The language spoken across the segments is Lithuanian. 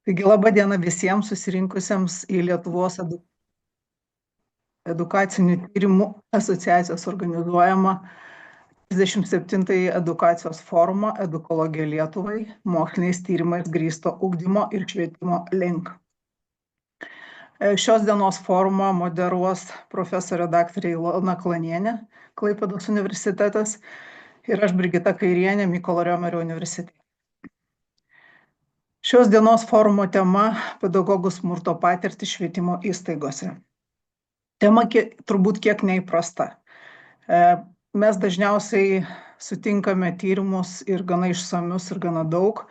Taigi laba diena visiems susirinkusiems į Lietuvos edukacinių tyrimų asociacijos organizuojamą 37-ąjį edukacijos forumą Edukologija Lietuvai – moksliniais tyrimais grįsto ugdymo ir švietimo link. Šios dienos forumą moderuos profesorė daktarė Ilona Klanienė, Klaipėdos universitetas, ir aš Brigita Kairienė, Mykolo Riomerio universitete. Šios dienos forumo tema – pedagogų smurto patirtys švietimo įstaigose. Tema turbūt kiek neįprasta. Mes dažniausiai sutinkame tyrimus ir gana išsamius ir gana daug,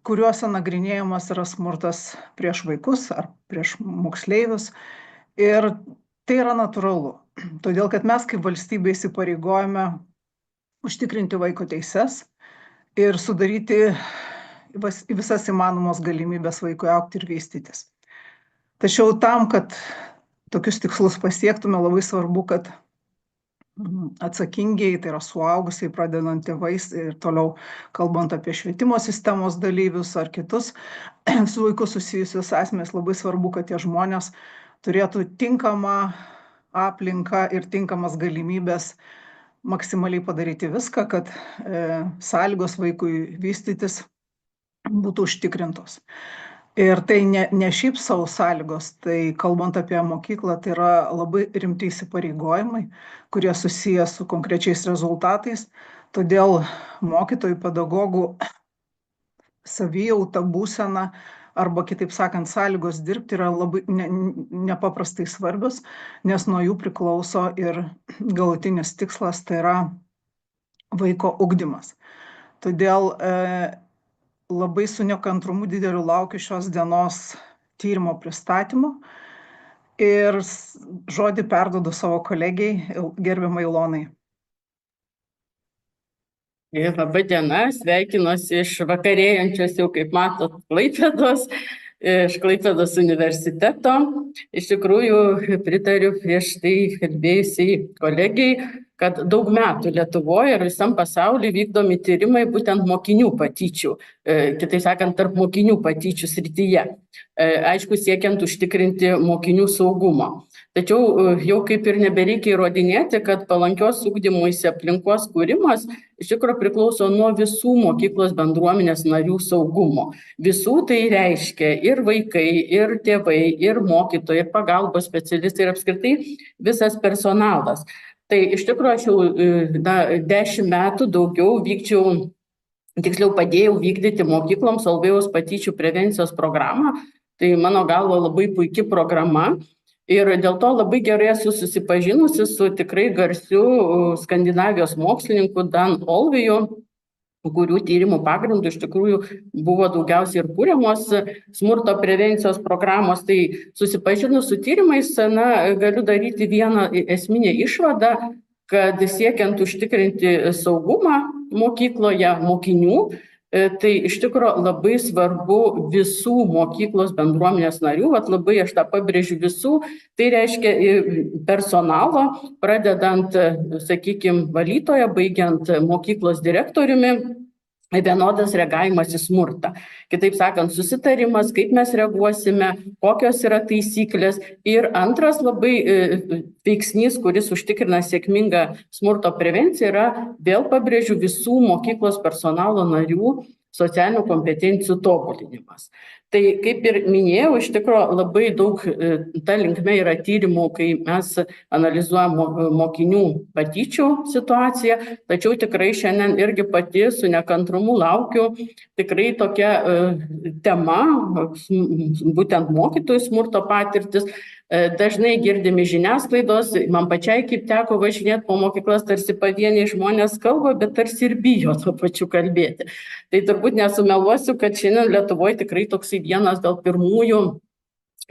kuriuose nagrinėjamas yra smurtas prieš vaikus ar prieš moksleivius. Ir tai yra natūralu, todėl kad mes kaip valstybė įsipareigojame užtikrinti vaiko teises ir sudaryti visas įmanomos galimybės vaikui augti ir vystytis. Tačiau tam, kad tokius tikslus pasiektume, labai svarbu, kad atsakingiai, tai yra suaugusiai, pradedant tėvais ir toliau kalbant apie švietimo sistemos dalyvius ar kitus su vaiku susijusius asmenys, labai svarbu, kad tie žmonės turėtų tinkamą aplinką ir tinkamas galimybės maksimaliai padaryti viską, kad sąlygos vaikui vystytis būtų užtikrintos. Ir tai ne šiaip savo sąlygos, tai kalbant apie mokyklą, tai yra labai rimti įsipareigojimai, kurie susiję su konkrečiais rezultatais. Todėl mokytojų, pedagogų savijauta, būsena arba, kitaip sakant, sąlygos dirbti yra labai nepaprastai svarbios, nes nuo jų priklauso ir galutinis tikslas, tai yra vaiko ugdymas. Todėl labai su nekantrumu dideliu laukiu šios dienos tyrimo pristatymo ir žodį perduodu savo kolegijai, gerbiamai Ilonai. Labą dieną, sveikinuosi iš vakarėjančios jau, kaip matot, Klaipėdos, iš Klaipėdos universiteto. Iš tikrųjų, pritariu prieš tai kalbėjusiai kolegijai, kad daug metų Lietuvoje ir visam pasaulyje vykdomi tyrimai būtent mokinių patyčių, kitaip sakant, tarp mokinių patyčių srityje. Aišku, siekiant užtikrinti mokinių saugumą. Tačiau jau kaip ir nebereikia įrodinėti, kad palankios ugdymuisi aplinkos kūrimas iš tikrųjų priklauso nuo visų mokyklos bendruomenės narių saugumo. Visų tai reiškia ir vaikai, ir tėvai, ir mokytojai, ir pagalbos specialistai, ir apskritai visas personalas. Tai iš tikrųjų aš jau 10 metų daugiau padėjau vykdyti mokykloms Solvėjaus patyčių prevencijos programą. Tai mano galva labai puiki programa. Ir dėl to labai gerai esu susipažinusi su tikrai garsiu Skandinavijos mokslininku Dan Olviju, kurių tyrimų pagrindų iš tikrųjų buvo daugiausiai ir kūriamos smurto prevencijos programos. Tai susipažinus su tyrimais, galiu daryti vieną esminę išvadą, kad siekiant užtikrinti saugumą mokykloje mokinių, tai iš tikrųjų labai svarbu visų mokyklos bendruomenės narių, labai aš tą pabrėžiu visų, tai reiškia personalo, pradedant, sakykime, valytoją, baigiant mokyklos direktoriumi, vienodas reagavimas į smurtą. Kitaip sakant, susitarimas, kaip mes reaguosime, kokios yra taisyklės. Ir antras labai veiksnys, kuris užtikrina sėkmingą smurto prevenciją, yra, vėl pabrėžiu, visų mokyklos personalo narių socialinių kompetencijų tobulinimas. Tai kaip ir minėjau, iš tikrųjų labai daug ta linkme yra tyrimų, kai mes analizuojam mokinių patyčių situaciją, tačiau tikrai šiandien irgi pati su nekantrumu laukiu tikrai tokia tema, būtent mokytojų smurto patirtis. Dažnai girdimi žiniasklaidos, man pačiai kaip teko važinėti po mokyklas, tarsi pavieniai žmonės kalba, bet tarsi ir bijo tuo pačiu kalbėti. Tai turbūt nesumeluosiu, kad šiandien Lietuvoje tikrai toksai vienas gal pirmųjų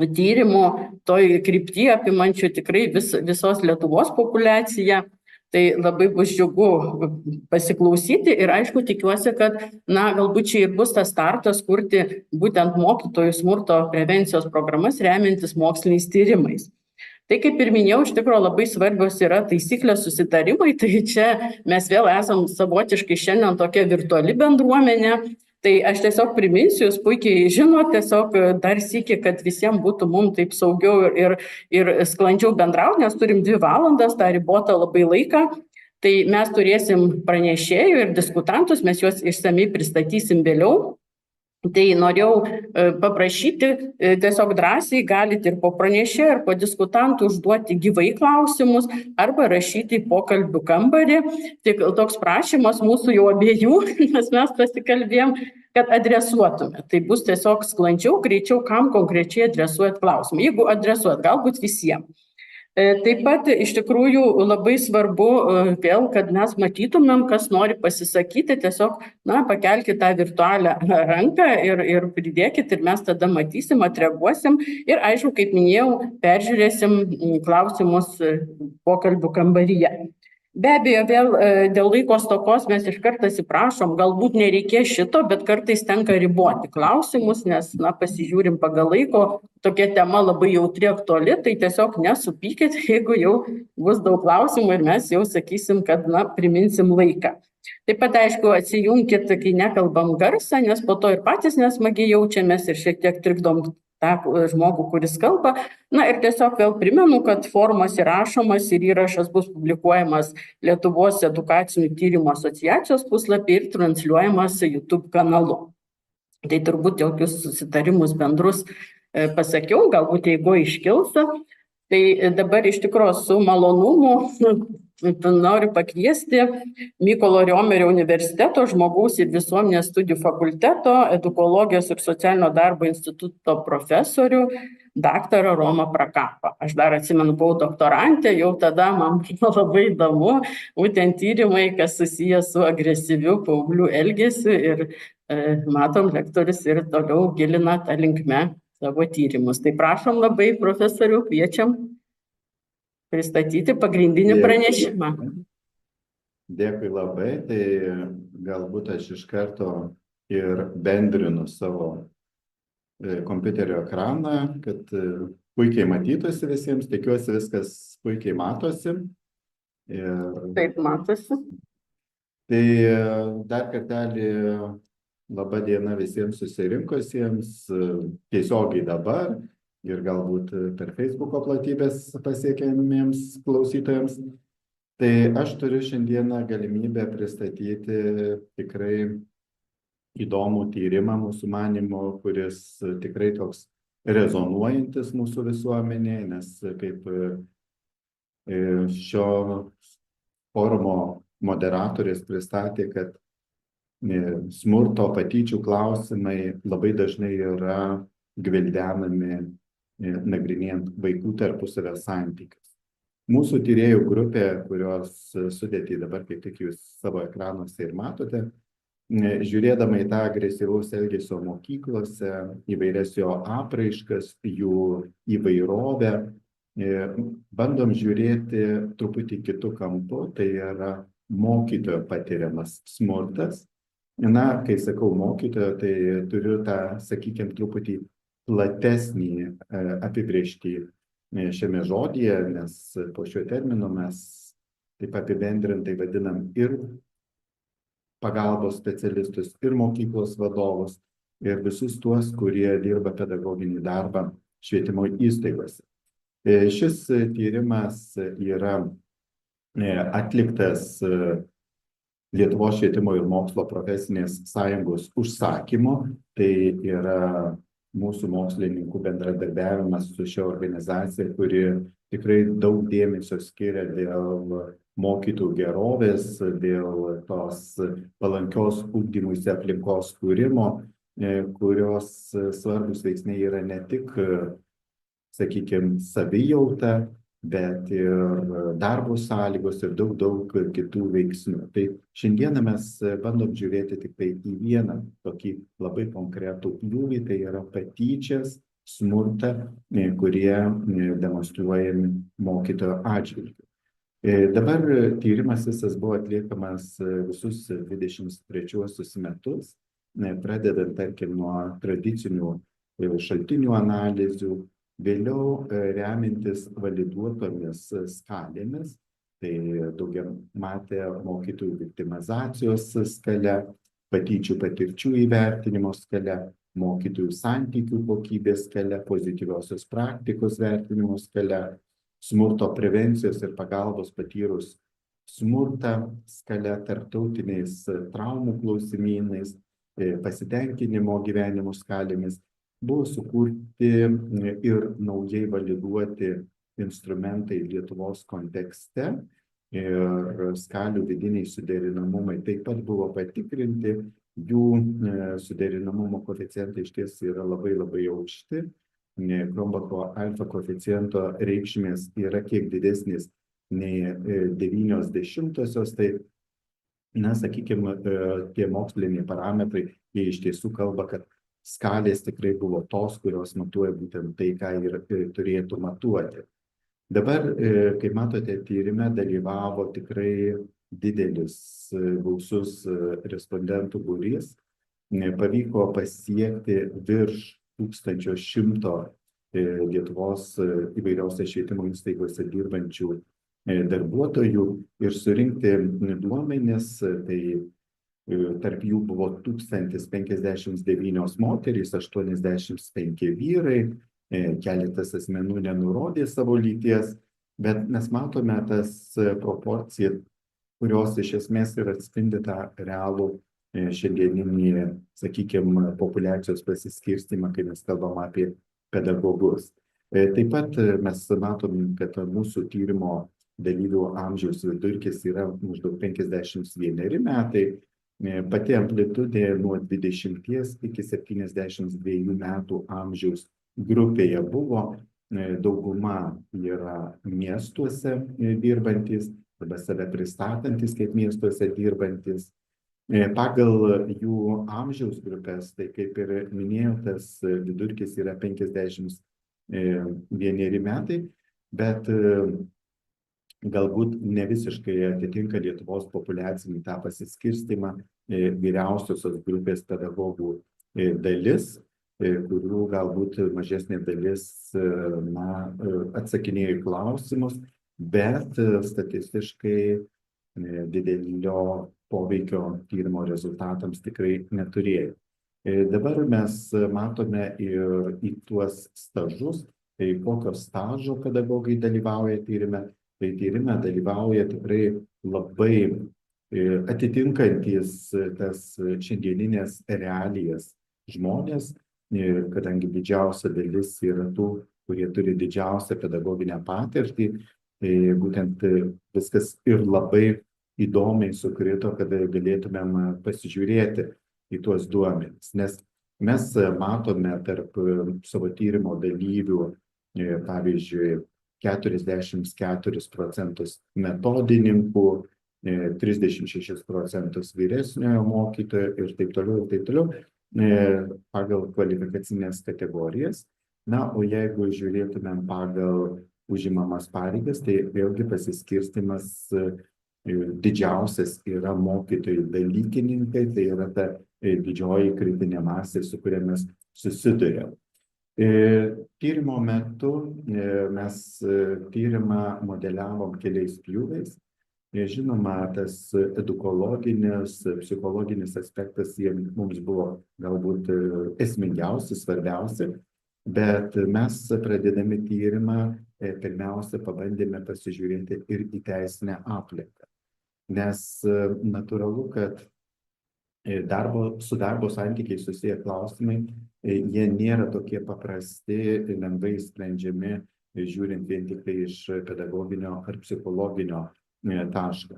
tyrimų toj kryptyje apimančių tikrai visos Lietuvos populiaciją. Tai labai bus džiugu pasiklausyti ir aišku tikiuosi, kad galbūt čia ir bus tas startas kurti būtent mokytojų smurto prevencijos programas remiantis moksliniais tyrimais. Tai kaip ir minėjau, iš tikrųjų labai svarbios yra taisyklės, susitarimai, tai čia mes vėl esam savotiškai šiandien tokia virtuali bendruomenė, Tai aš tiesiog priminsiu, jūs puikiai žinot, tiesiog dar sykį, kad visiems būtų mums taip saugiau ir sklandžiau bendrauti, nes turim 2 valandas, tą ribotą labai laiką. Tai mes turėsim pranešėjų ir diskutantus, mes juos išsamei pristatysim vėliau. Tai norėjau paprašyti, tiesiog drąsiai galite ir po pranešėjo, ir po diskutantų užduoti gyvai klausimus arba rašyti į pokalbių kambarį. Tik toks prašymas mūsų jau abiejų, nes mes pasikalbėjom, kad adresuotume. Tai bus tiesiog sklandžiau, greičiau, kam konkrečiai adresuojat klausimą. Jeigu adresuojat, galbūt visiems. Taip pat iš tikrųjų labai svarbu vėl, kad mes matytumėm, kas nori pasisakyti, tiesiog pakelkite tą virtualią ranką ir pridėkit ir mes tada matysim, atreaguosim ir aišku, kaip minėjau, peržiūrėsim klausimus pokalbių kambaryje. Be abejo, vėl dėl laiko stokos mes iškart atsiprašom, galbūt nereikės šito, bet kartais tenka riboti klausimus, nes pasižiūrim pagal laiko, tokia tema labai jautri, aktuali, tai tiesiog nesupykit, jeigu jau bus daug klausimų ir mes jau sakysim, kad priminsim laiką. Taip pat, aišku, atsijungkit, kai nekalbam garsą, nes po to ir patys nesmagiai jaučiamės ir šiek tiek trikdom tą žmogų, kuris kalba. Ir tiesiog vėl primenu, kad forumas įrašomas ir įrašas bus publikuojamas Lietuvos edukacinių tyrimų asociacijos puslapį ir transliuojamas YouTube kanalu. Tai turbūt jokius susitarimus bendrus pasakiau, galbūt jeigu iškils. Tai dabar iš tikrųjų su malonumu noriu pakviesti Mykolo Riomerio universiteto žmogaus ir visuomenės studijų fakulteto edukologijos ir socialinio darbo instituto profesorių daktarą Romą Prakapą. Aš dar atsimenu, buvau doktorantė, jau tada man buvo labai įdomu, būtent tyrimai, kas susijęs su agresyviu paauglių elgesiu ir matom, lektorius ir toliau gilina tą linkme savo tyrimus. Tai prašom labai, profesorių, kviečiam pristatyti pagrindinį pranešimą. Dėkui labai, tai galbūt aš iš karto ir bendrinu savo kompiuterio ekraną, kad puikiai matytųsi visiems, tikiuosi viskas puikiai matosi. Taip matosi. Tai dar kartelį laba diena visiems susirinkusiems tiesiogiai dabar ir galbūt per Facebooko platybės pasiekiamiems klausytojams. Tai aš turiu šiandieną galimybę pristatyti tikrai įdomų tyrimą mūsų manymu, kuris tikrai toks rezonuojantis mūsų visuomenėje, nes kaip šio forumo moderatorės pristatė, kad smurto patyčių klausimai labai dažnai yra gvildenami nagrinėjant vaikų tarpusavio santykius. Mūsų tyrėjų grupė, kurios sudėtį dabar kaip tik jūs savo ekranuose ir matote, žiūrėdama į tą agresyvaus elgesio mokyklose, įvairias jo apraiškas, jų įvairovę, bandom žiūrėti truputį kitų kampų, tai yra mokytojo patiriamas smurtas. Kai sakau mokytojo, tai turiu tą, sakykime, truputį platesnį apibrėžtį šiame žodyje, nes po šiuo terminu mes taip apibendrintai vadinam ir pagalbos specialistus, ir mokyklos vadovus, ir visus tuos, kurie dirba pedagoginį darbą švietimo įstaigose. Šis tyrimas yra atliktas Lietuvos švietimo ir mokslo profesinės sąjungos užsakymu. Tai yra mūsų mokslininkų bendradarbiavimas su šia organizacija, kuri tikrai daug dėmesio skiria dėl mokytojų gerovės, dėl tos palankios ugdymuisi aplinkos kūrimo, kurios svarbus veiksniai yra ne tik, sakykime, savijauta, bet ir darbo sąlygos ir daug kitų veiksnių. Tai šiandieną mes bandom žiūrėti tik tai į vieną tokį labai konkretų pjūvį, tai yra patyčias, smurtą, kurie demonstruojami mokytojo atžvilgiu. Dabar tyrimas visas buvo atliekamas visus 23 metus, pradedant, tarkim, nuo tradicinių šaltinių analizių, vėliau remintis validuotomis skalėmis, tai daugiamatė mokytojų viktimizacijos skale, patyčių patirčių įvertinimo skale, mokytojų santykių kokybės skale, pozityviosios praktikos vertinimo skale, smurto prevencijos ir pagalbos patyrus smurtą skale, tarptautiniais traumų klausimynais, pasitenkinimo gyvenimo skalėmis. Buvo sukurti ir naujai validuoti instrumentai Lietuvos kontekste ir skalių vidiniai suderinamumai taip pat buvo patikrinti, jų suderinamumo koeficientai iš ties yra labai aukšti. Krombacho alfa koeficiento reikšmės yra kiek didesnis nei 90-osios, tai, sakykime, tie moksliniai parametrai, jie iš tiesų kalba, kad skalės tikrai buvo tos, kurios matuoja būtent tai, ką ir turėtų matuoti. Dabar, kaip matote, tyrime dalyvavo tikrai didelis, gausus respondentų būrys. Pavyko pasiekti virš 1100 Lietuvos įvairiausiose švietimo įstaigose dirbančių darbuotojų ir surinkti duomenis, tai tarp jų buvo 1059 moterys, 85 vyrai, keletas asmenų nenurodė savo lyties, bet mes matome tas proporcijas, kurios iš esmės ir atspindi tą realų šiandieninį, sakykime, populiacijos pasiskirstimą, kai mes kalbam apie pedagogus. Taip pat mes matom, kad mūsų tyrimo dalyvių amžiaus vidurkis yra maždaug 51 metai, pati amplitudė nuo 20 iki 72 metų amžiaus grupėje buvo, dauguma yra miestuose dirbantys arba save pristatantis kaip miestuose dirbantis. Pagal jų amžiaus grupės, tai kaip ir minėjau, tas vidurkis yra 51 metai, bet galbūt ne visiškai atitinka Lietuvos populiacinį tą pasiskirstimą vyriausiosios grupės pedagogų dalis, kurių galbūt mažesnė dalis atsakinėjo į klausimus, bet statistiškai didelio poveikio tyrimo rezultatams tikrai neturėjo. Dabar mes matome ir į tuos stažus, tai kokio stažo pedagogai dalyvauja tyrime. Tai tyrime dalyvauja tikrai labai atitinkantis tas šiandieninės realijas žmonės, kadangi didžiausia dalis yra tų, kurie turi didžiausią pedagoginę patirtį, tai būtent viskas ir labai įdomiai sukrito, kad galėtumėm pasižiūrėti į tuos duomenis, nes mes matome tarp savo tyrimo dalyvių, pavyzdžiui, 44% metodininkų, 36% vyresniojo mokytojo ir taip toliau, pagal kvalifikacinės kategorijas. Na, o jeigu žiūrėtumėm pagal užimamas pareigas, tai vėlgi pasiskirstimas didžiausias yra mokytojai dalykininkai, tai yra ta didžioji kritinė masė, su kuria mes susiduriam. Tyrimo metu mes tyrimą modeliavom keliais pjūviais. Žinoma, tas edukologinis, psichologinis aspektas mums buvo galbūt esmingiausi, svarbiausi, bet mes pradėdami tyrimą pirmiausia pabandėme pasižiūrėti ir į teisinę aplinką. Nes natūralu, kad su darbo santykiai susiję klausimai, jie nėra tokie paprasti, lengvai sprendžiami, žiūrint vien tik tai iš pedagoginio ar psichologinio taško.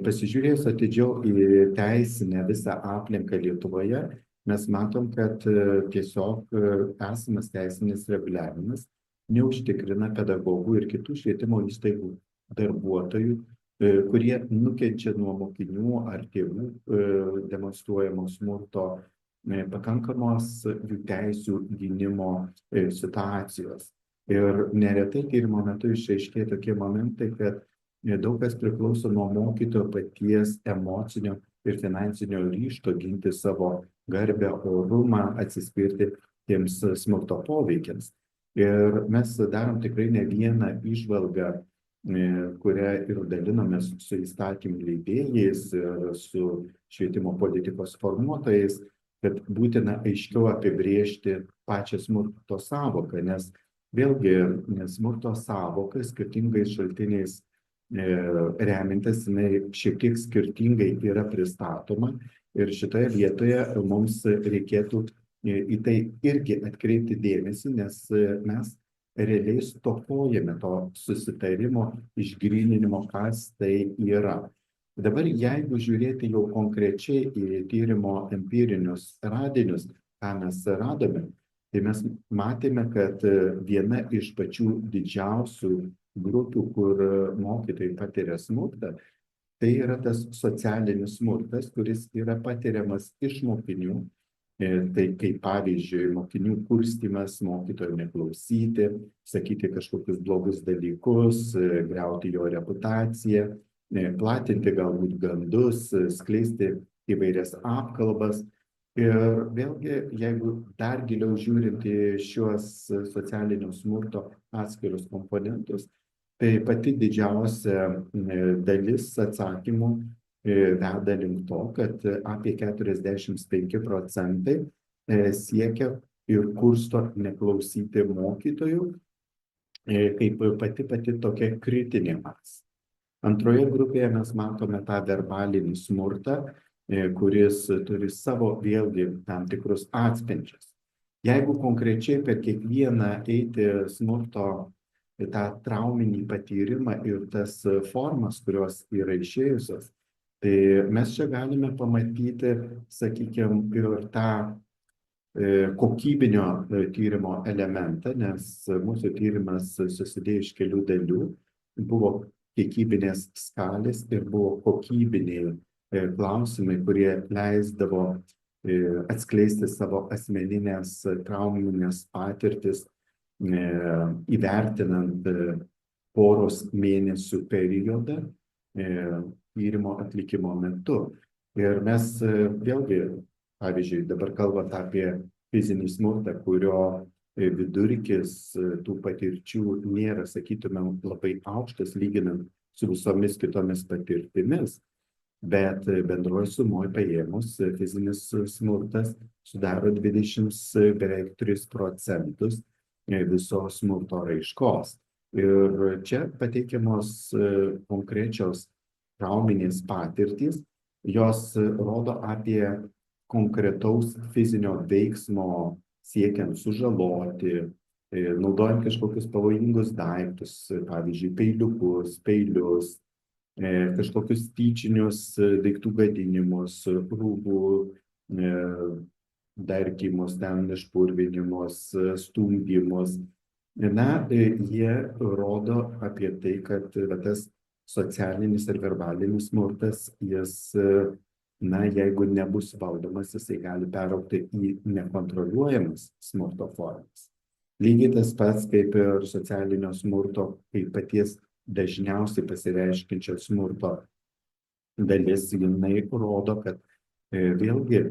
Pasižiūrėjus atidžiau į teisinę visą aplinką Lietuvoje, mes matom, kad tiesiog esamas teisinis reguliavimas neužtikrina pedagogų ir kitų švietimo įstaigų darbuotojų, kurie nukenčia nuo mokinių ar tėvų demonstruojamo smurto pakankamos jų teisių gynimo situacijos. Ir neretai tyrimo metu išaiškėja tokie momentai, kad daug kas priklauso nuo mokytojo paties emocinio ir finansinio ryžto ginti savo garbę, orumą, atsispirti tiems smurto poveikiams. Ir mes darom tikrai ne vieną įžvalgą kuria ir dalinomės su įstatymų leidėjais ir su švietimo politikos formuotojais, kad būtina aiškiau apibrėžti pačią smurto sąvoką, nes vėlgi smurto sąvoka skirtingais šaltiniais remintis, jinai šiek tiek skirtingai yra pristatoma ir šitoje vietoje mums reikėtų į tai irgi atkreipti dėmesį, nes mes realiai stokojame to susitarimo, išgryninimo, kas tai yra. Dabar jeigu žiūrėti jau konkrečiai į tyrimo empirinius radinius, ką mes radome, tai mes matėme, kad viena iš pačių didžiausių grupių, kur mokytojai patiria smurtą, tai yra tas socialinis smurtas, kuris yra patiriamas iš mokinių. Tai kaip pavyzdžiui, mokinių kurstymas, mokytojo neklausyti, sakyti kažkokius blogus dalykus, griauti jo reputaciją, platinti galbūt gandus, skleisti įvairias apkalbas. Ir vėlgi, jeigu dar giliau žiūrint į šiuos socialinio smurto atskirus komponentus, tai pati didžiausia dalis atsakymų veda link to, kad apie 45% siekia ir kursto neklausyti mokytojų, kaip pati tokia kritinė masė. Antroje grupėje mes matome tą verbalinį smurtą, kuris turi savo vėlgi tam tikrus atspindžius. Jeigu konkrečiai per kiekvieną eiti smurto tą trauminį patyrimą ir tas formas, kurios yra išėjusios, tai mes čia galime pamatyti, sakykime, ir tą kokybinio tyrimo elementą, nes mūsų tyrimas susidėjo iš kelių dalių. Buvo kiekybinės skalės ir buvo kokybiniai klausimai, kurie leisdavo atskleisti savo asmeninės trauminės patirtis, įvertinant poros mėnesių periodą tyrimo atlikimo metu. Ir mes vėlgi, pavyzdžiui, dabar kalbant apie fizinį smurtą, kurio vidurkis tų patirčių nėra, sakytume, labai aukštas lyginant su visomis kitomis patirtimis, bet bendroje sumoje paėmus fizinis smurtas sudaro beveik 3% visos smurto raiškos. Ir čia pateikiamos konkrečios trauminės patirtys, jos rodo apie konkretaus fizinio veiksmo siekiant sužaloti, naudojant kažkokius pavojingus daiktus, pavyzdžiui, peilius, kažkokius tyčinius daiktų gadinimus, rūbų darkymus, išpurvinimus, stumdymus. Na, jie rodo apie tai, kad tas socialinis ir verbalinis smurtas, jis, na, jeigu nebus valdomas, jisai gali peraugti į nekontroliuojamas smurto formas. Lygiai tas pats kaip ir socialinio smurto, kaip paties dažniausiai pasireiškiančio smurto dalis, jinai rodo, kad vėlgi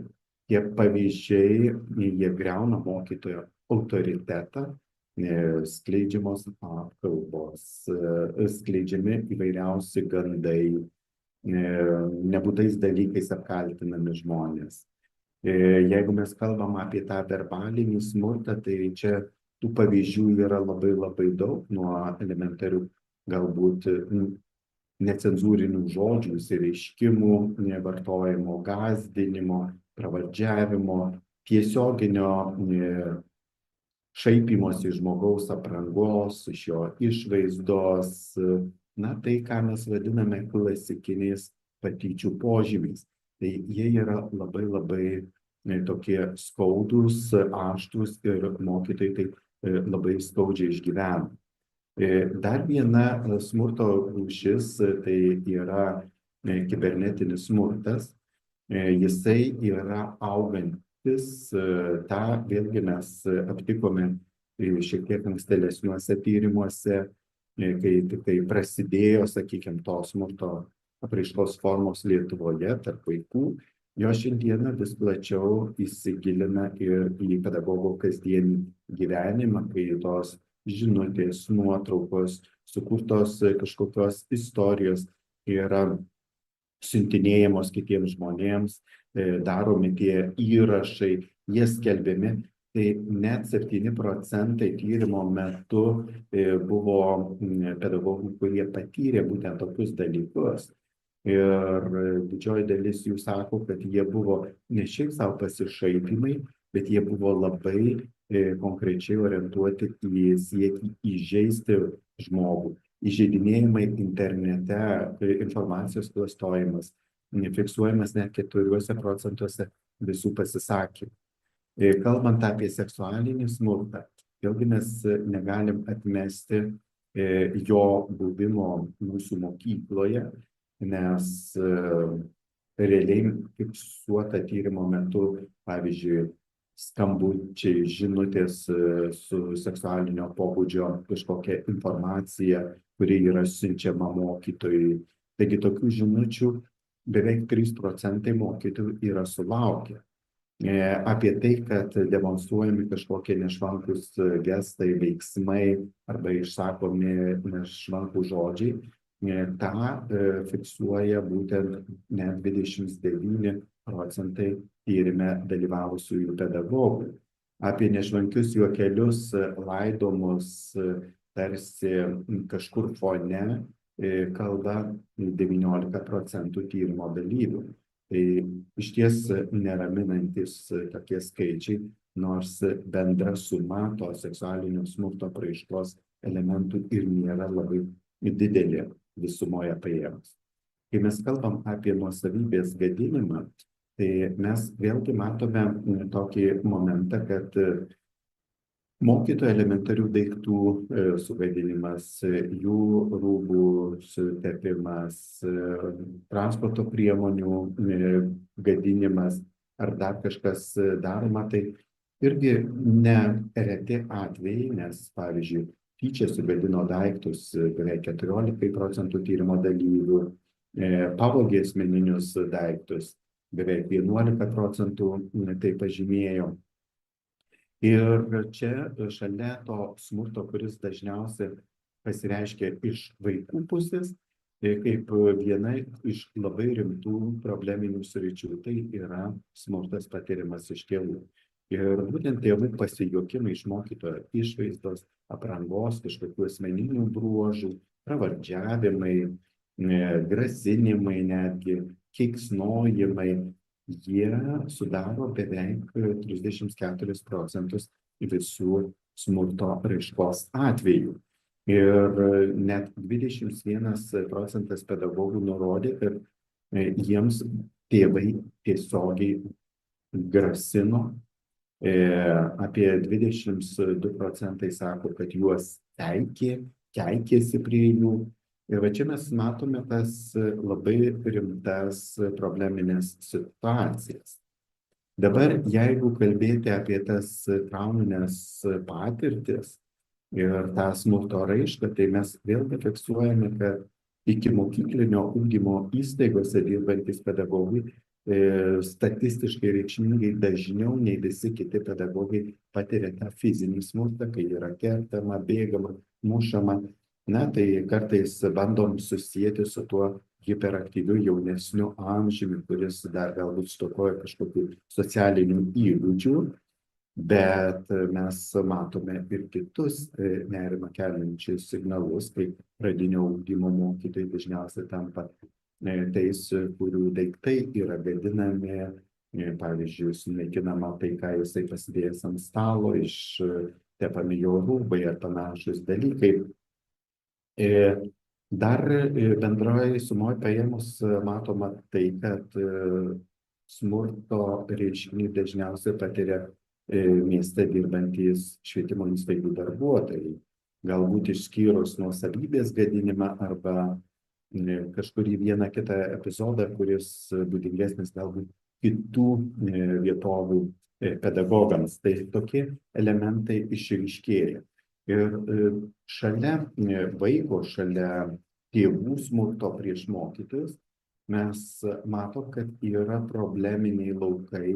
tie pavyzdžiai, jie griauna mokytojo autoritetą, skleidžiamos apkalbos, skleidžiami įvairiausi gandai, nebūtais dalykais apkaltinami žmonės. Jeigu mes kalbam apie tą verbalinį smurtą, tai čia tų pavyzdžių yra labai daug, nuo elementarių galbūt necenzūrinių žodžių, išsireiškimų, vartojimo, gąsdinimo, pravardžiavimo, tiesioginio šaipymosi iš žmogaus aprangos, iš jo išvaizdos, na, tai, ką mes vadiname klasikiniais patyčių požymiais. Tai jie yra labai tokie skaudūs, aštrūs ir mokytojai tai labai skaudžiai išgyvena. Dar viena smurto rūšis tai yra kibernetinis smurtas. Jisai yra augantis, tą vėlgi mes aptikome šiek tiek ankstėlesniuose tyrimuose, kai tik tai prasidėjo, sakykime, to smurto apraiškos formos Lietuvoje tarp vaikų, jo šiandieną vis plačiau įsigilina ir į pedagogo kasdienį gyvenimą, kai tos žinutės, nuotraukos, sukurtos kažkokios istorijos, yra siuntinėjamos kitiems žmonėms, daromi tie įrašai, jie skelbiami. Tai net 7% tyrimo metu buvo pedagogų, kurie patyrė būtent tokius dalykus. Ir didžioji dalis jų sako, kad jie buvo ne šiaip savo pasišaipimai, bet jie buvo labai konkrečiai orientuoti į siekį įžeisti žmogų. Įžeidinėjimai internete, informacijos klastojimas, fiksuojamas net 4% visų pasisakymų. Kalbant apie seksualinį smurtą, vėlgi mes negalim atmesti jo buvimo mūsų mokykloje, nes realiai fiksuota tyrimo metu, pavyzdžiui, skambučiai, žinutės su seksualinio pobūdžio kažkokia informacija, kuri yra siunčiama mokytojui. Taigi tokių žinučių beveik 3% mokytojų yra sulaukę. Apie tai, kad demonstruojami kažkokie nešvankus gestai, veiksmai arba išsakomi nešvankūs žodžiai, tą fiksuoja būtent net 29% tyrime dalyvavusiųjų pedagogų. Apie nešvankius juokelius laidomus tarsi kažkur fone kalba 19% tyrimo dalyvių. Tai išties neraminantis tokie skaičiai, nors bendra suma to seksualinio smurto apraiškos elementų ir nėra labai didelė visumoje paėmus. Kai mes kalbam apie nuosavybės gadinimą, tai mes vėlgi matome tokį momentą, kad mokytojų elementarių daiktų sugadinimas, jų rūbų sutepimas, transporto priemonių gadinimas ar dar kažkas daroma, tai irgi ne reti atvejai, nes pavyzdžiui, tyčia sugadino daiktus beveik 14% tyrimo dalyvių, pavogė asmeninius daiktus, beveik 11% tai pažymėjo. Ir čia šalia to smurto, kuris dažniausiai pasireiškia iš vaikų pusės, kaip viena iš labai rimtų probleminių sričių, tai yra smurtas patiriamas iš tėvų. Ir būtent tėvų pasijuokimai iš mokytojo išvaizdos, aprangos, kažkokių asmeninių bruožų, pravardžiavimai, grasinimai netgi, keiksnojimai, jie sudaro beveik 34% visų smurto raiškos atvejų. Ir net 21% pedagogų nurodė, kad jiems tėvai tiesiogiai grasino. Apie 22% sako, kad juos keikėsi prie jų. Ir va čia mes matome tas labai rimtas probleminės situacijas. Dabar, jeigu kalbėti apie tas trauminės patirtis ir tą smurto raišką, tai mes vėlgi fiksuojame, kad iki mokyklinio ugdymo įstaigose dirbantys pedagogai statistiškai reikšmingai dažniau nei visi kiti pedagogai patiria tą fizinį smurtą, kai yra kertama, bėgama, mušama. Na, tai kartais bandom susijęti su tuo hiperaktyviu jaunesniu amžiumi, kuris dar galbūt stokoja kažkokių socialinių įgūdžių, bet mes matome ir kitus nerimą keliančius signalus, kaip pradinio ugdymo mokytojai dažniausiai tampa tais, kurių daiktai yra gadinami, pavyzdžiui, sunaikinama tai, ką jisai pasidėjęs ant stalo, ištepami jo rūbai ar panašūs dalykai. Dar bendroje sumoje paėmus matoma tai, kad smurto reiškinį dažniausiai patiria mieste dirbantys švietimo įstaigų darbuotojai. Galbūt išskyrus nuosavybės gadinimą arba kažkurį vieną kitą epizodą, kuris būdingesnis galbūt kitų vietovių pedagogams. Tai tokie elementai išryškėja. Ir šalia vaiko, šalia tėvų smurto prieš mokytojus, mes matom, kad yra probleminiai laukai,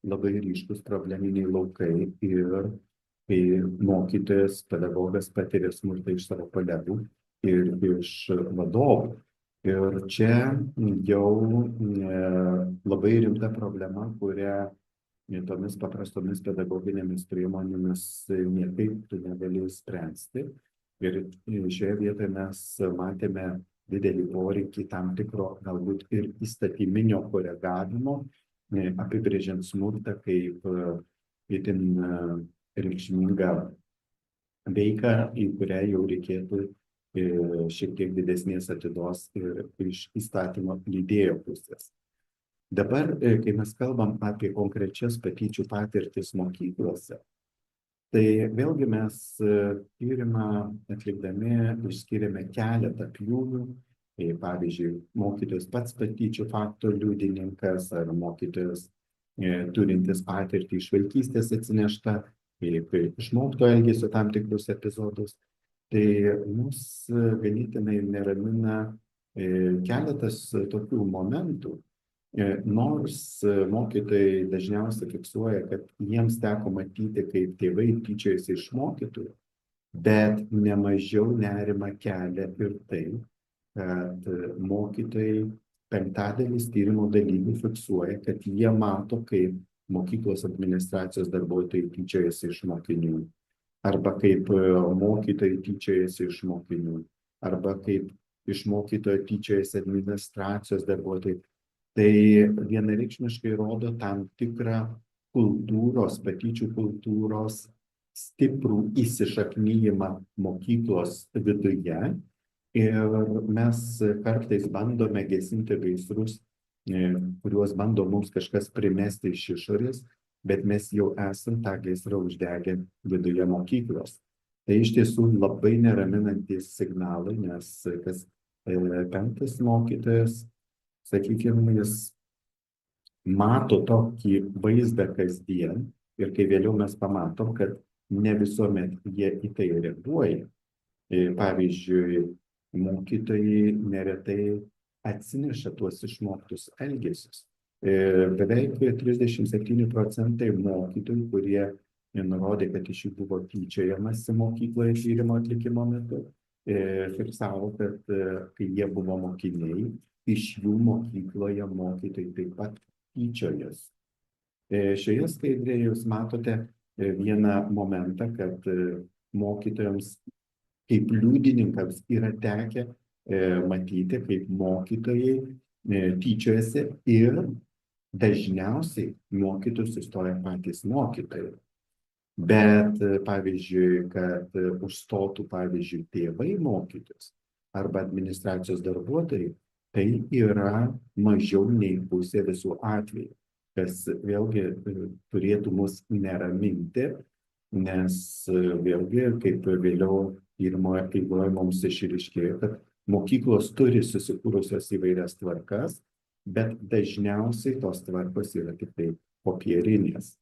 labai ryškus probleminiai laukai ir kai mokytojas, pedagogas patiria smurtą iš savo kolegų, ir iš vadovų. Ir čia jau labai rimta problema, kurią tomis paprastomis pedagoginėmis priemonėmis niekaip negali spręsti. Ir šioje vietoje mes matėme didelį poreikį tam tikro galbūt ir įstatyminio koregavimo, apibrėžiant smurtą kaip itin reikšmingą veiką, į kurią jau reikėtų šiek tiek didesnės atidos ir iš įstatymo leidėjo pusės. Dabar, kai mes kalbam apie konkrečias patyčių patirtis mokyklose, tai vėlgi mes tyrimą atlikdami išskiriame keletą pjūvių. Pavyzdžiui, mokytojas pats patyčių fakto liudininkas ar mokytojas turintis patirtį iš vaikystės atsineštą, kaip išmokto elgesio tam tikrus epizodus. Tai mus ganėtinai neramina keletas tokių momentų. Nors mokytojai dažniausiai fiksuoja, kad jiems teko matyti, kaip tėvai tyčiojasi iš mokytojų, bet nemažiau nerimą kelia ir tai, kad mokytojai 5/5 tyrimo dalyvių fiksuoja, kad jie mato, kaip mokyklos administracijos darbuotojai tyčiojasi iš mokinių, arba kaip mokytojai tyčiojasi iš mokinių, arba kaip iš mokytojo tyčiojasi administracijos darbuotojai. Tai vienareikšmiškai rodo tam tikrą kultūros, patyčių kultūros stiprų įsišaknyjimą mokyklos viduje. Ir mes kartais bandome gesinti gaisrus, kuriuos bando mums kažkas primesti iš išorės, bet mes jau esam tą gaisrą uždegę viduje mokyklos. Tai iš tiesų labai neraminantys signalai, nes kas 5 mokytojas, sakykime, jis mato tokį vaizdą kasdien ir kai vėliau mes pamatom, kad ne visuomet jie į tai reaguoja. Pavyzdžiui, mokytojai neretai atsineša tuos išmoktus elgesius. Beveik 37% mokytojų, kurie nurodė, kad iš jų buvo tyčiojamasi mokykloje tyrimo atlikimo metu, fiksavo, kad kai jie buvo mokiniai, iš jų mokykloje mokytojai taip pat tyčiojosi. Šioje skaidrėje jūs matote vieną momentą, kad mokytojams kaip liudininkams yra tekę matyti, kaip mokytojai tyčiojasi ir dažniausiai mokytojus įstoja patys mokytojai. Bet, pavyzdžiui, kad užstotų, pavyzdžiui, tėvai mokytojus arba administracijos darbuotojai, tai yra mažiau nei pusė visų atvejų, kas vėlgi turėtų mus neraminti, nes vėlgi, kaip vėliau tyrimo eigoje mums išryškėjo, kad mokyklos turi susikūrusios įvairias tvarkas, bet dažniausiai tos tvarkos yra tik tai popierinės.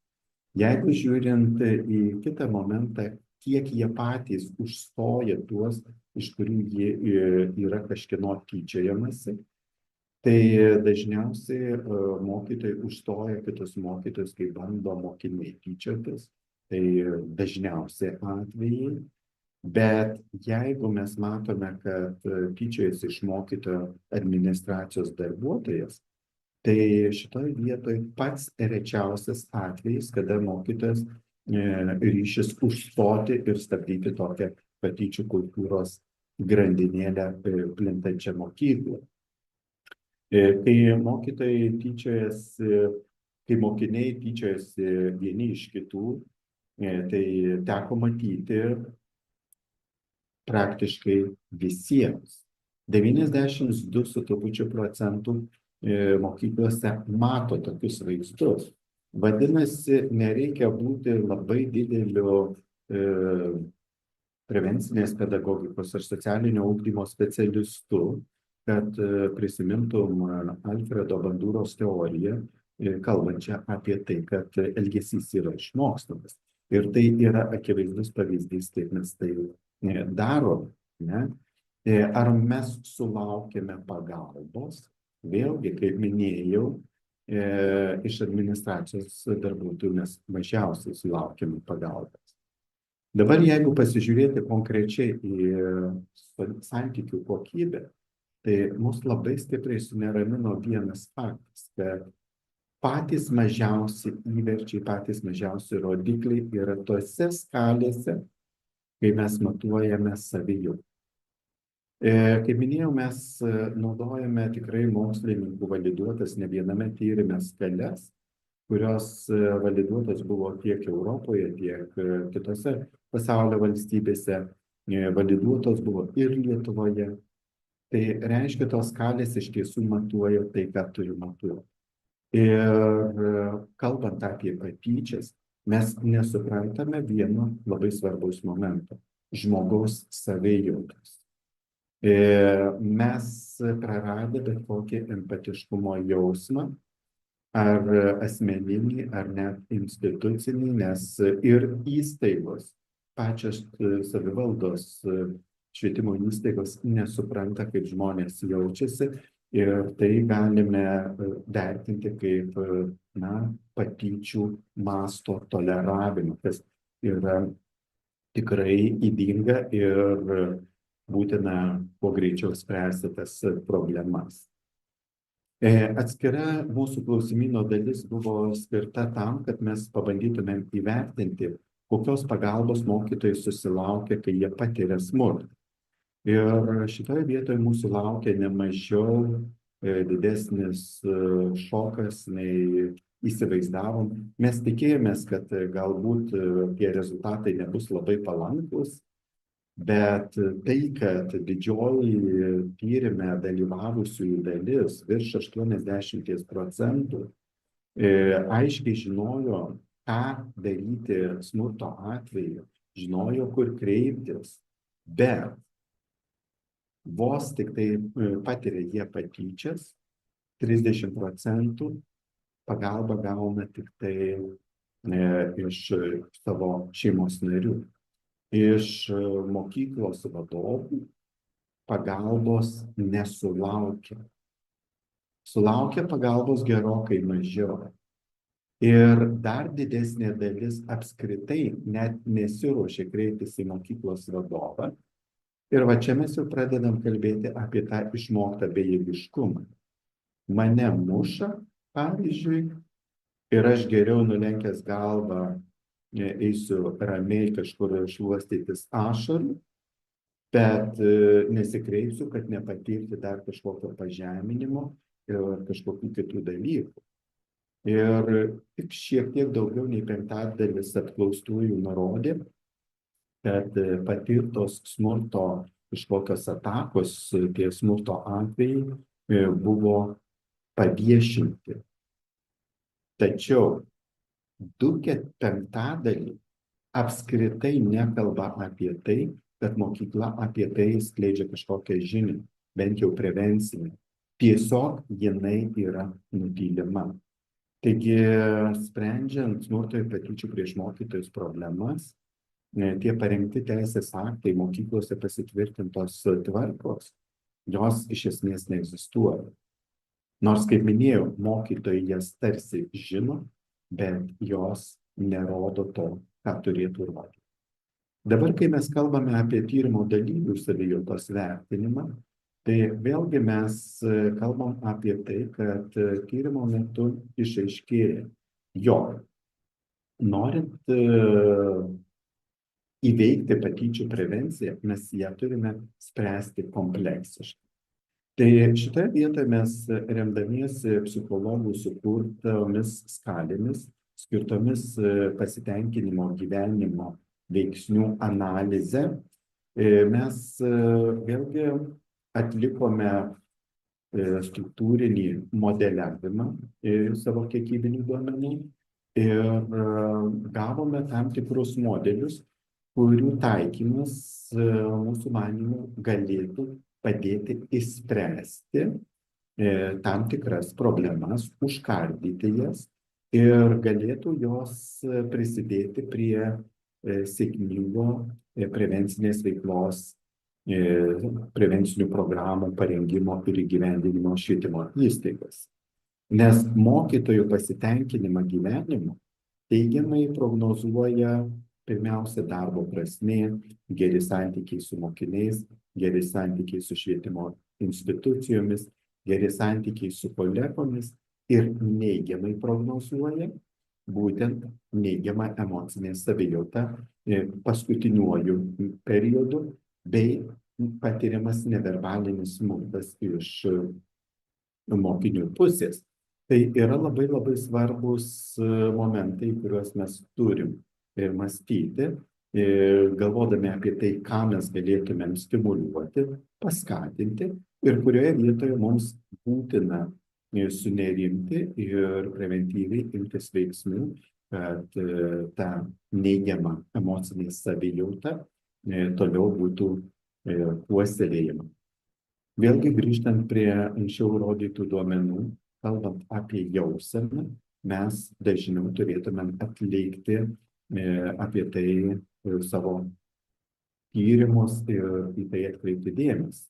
Jeigu žiūrint į kitą momentą, kiek jie patys užstoja tuos, iš kurių jie yra kažkieno tyčiojamasi, tai dažniausiai mokytojai užstoja kitus mokytojus, kai bando mokiniai tyčiotis, tai dažniausiai atvejai. Bet jeigu mes matome, kad tyčiojasi iš mokytojo administracijos darbuotojas, tai šitoje vietoje pats rečiausias atvejis, kada mokytojas ryšis užstoti ir stabdyti tokią patyčių kultūros grandinėlę plintančią mokyklą. Kai mokytojai tyčiojasi, kai mokiniai tyčiojasi vieni iš kitų, tai teko matyti praktiškai visiems. 92% mokyklose mato tokius vaizdus. Vadinasi, nereikia būti labai dideliu prevencinės pedagogikos ar socialinio ugdymo specialistu, kad prisimintum Alfredo Bandūros teoriją, kalbančią apie tai, kad elgesys yra išmokstamas. Ir tai yra akivaizdus pavyzdys, kaip mes tai darome. Ne? Ar mes sulaukėme pagalbos? Vėlgi, kaip minėjau, iš administracijos darbuotojų mes mažiausiai sulaukėme pagalbos. Dabar jeigu pasižiūrėti konkrečiai į santykių kokybę, tai mus labai stipriai suneramino vienas faktas, kad patys mažiausi įverčiai, patys mažiausi rodikliai yra tose skalėse, kai mes matuojame savijautą. Kaip minėjau, mes naudojame tikrai mokslininkų validuotas ne viename tyrime skales, kurios validuotos buvo tiek Europoje, tiek kitose pasaulio valstybėse, validuotos buvo ir Lietuvoje. Tai reiškia, tos skalės iš tiesų matuoja tai, ką turi matuoti. Ir kalbant apie patyčias, mes nesuprantame vieno labai svarbaus momento - žmogaus savijautos. Mes praradę bet kokį empatiškumo jausmą, ar asmeninį, ar net institucinį, nes ir įstaigos, pačios savivaldos švietimo įstaigos nesupranta, kaip žmonės jaučiasi, ir tai galime vertinti kaip patyčių masto toleravimą, kas yra tikrai ydinga ir būtina kuo greičiau spręsti tas problemas. Atskira mūsų klausimyno dalis buvo skirta tam, kad mes pabandytumėm įvertinti, kokios pagalbos mokytojai susilaukia, kai jie patiria smurtą. Ir šitoje vietoje mūsų laukia ne mažiau didesnis šokas, nei įsivaizdavom. Mes tikėjomės, kad galbūt tie rezultatai nebus labai palankus, bet tai, kad didžioji tyrime dalyvavusiųjų dalis, virš 80%, aiškiai žinojo, ką daryti smurto atveju, žinojo, kur kreiptis, bet vos tik tai patiria jie patyčias, 30% pagalbą gauna tik tai iš savo šeimos narių. Iš mokyklos vadovų pagalbos nesulaukia. Sulaukia pagalbos gerokai mažiau. Ir dar didesnė dalis apskritai net nesiruošia kreiptis į mokyklos vadovą. Ir va čia mes jau pradedam kalbėti apie tą išmoktą bejėgiškumą. Mane muša, pavyzdžiui, ir aš geriau nulenkęs galvą eisiu ramiai kažkur šluostytis ašarų, bet nesikreipsiu, kad nepatirti dar kažkokio pažeminimo ir kažkokių kitų dalykų. Ir tik šiek tiek daugiau nei 1/5 apklaustųjų nurodė, kad patirtos smurto kažkokios atakos, tie smurto atvejai buvo paviešinti. Tačiau 2/5 apskritai nekalba apie tai, kad mokykla apie tai skleidžia kažkokią žinią, bent jau prevencinę. Tiesiog jinai yra nutylima. Taigi, sprendžiant smurto ir patyčių prieš mokytojus problemas, tie parengti teisės aktai, mokyklose pasitvirtintos tvarkos, jos iš esmės neegzistuoja. Nors, kaip minėjau, mokytojai jas tarsi žino, bet jos nerodo to, ką turėtų rodyti. Dabar, kai mes kalbame apie tyrimo dalyvių savijautos vertinimą, tai vėlgi mes kalbam apie tai, kad tyrimo metu išaiškėja, jog norint įveikti patyčių prevenciją, mes ją turime spręsti kompleksiškai. Tai šitoje vietoje mes remdamiesi psichologų sukurtomis skalėmis, skirtomis pasitenkinimo gyvenimo veiksnių analizę, mes vėlgi atlikome struktūrinį modeliavimą savo kiekybinių duomenų ir gavome tam tikrus modelius, kurių taikymas mūsų manymu galėtų padėti išspręsti tam tikras problemas, užkardyti jas ir galėtų jos prisidėti prie sėkmingo prevencinės veiklos, prevencinių programų parengimo ir įgyvendinimo švietimo įstaigos. Nes mokytojų pasitenkinimą gyvenimu teigiamai prognozuoja Pirmiausia, darbo prasmė, geri santykiai su mokiniais, geri santykiai su švietimo institucijomis, geri santykiai su kolegomis ir neigiamai prognozuoja būtent neigiamą emocinę savijautą paskutiniuoju periodu bei patiriamas neverbalinis smurtas iš mokinių pusės. Tai yra labai labai svarbus momentai, kuriuos mes turim mąstyti, galvodami apie tai, ką mes galėtumėm stimuliuoti, paskatinti ir kurioje vietoje mums būtina sunerimti ir preventyviai imtis veiksmų, kad ta neigiama emocinė savijauta toliau būtų puoselėjama. Vėlgi grįžtant prie anksčiau rodytų duomenų, kalbant apie jauseną, mes dažniau turėtumėm atlikti apie tai savo tyrimus ir į tai atkreipti dėmesį.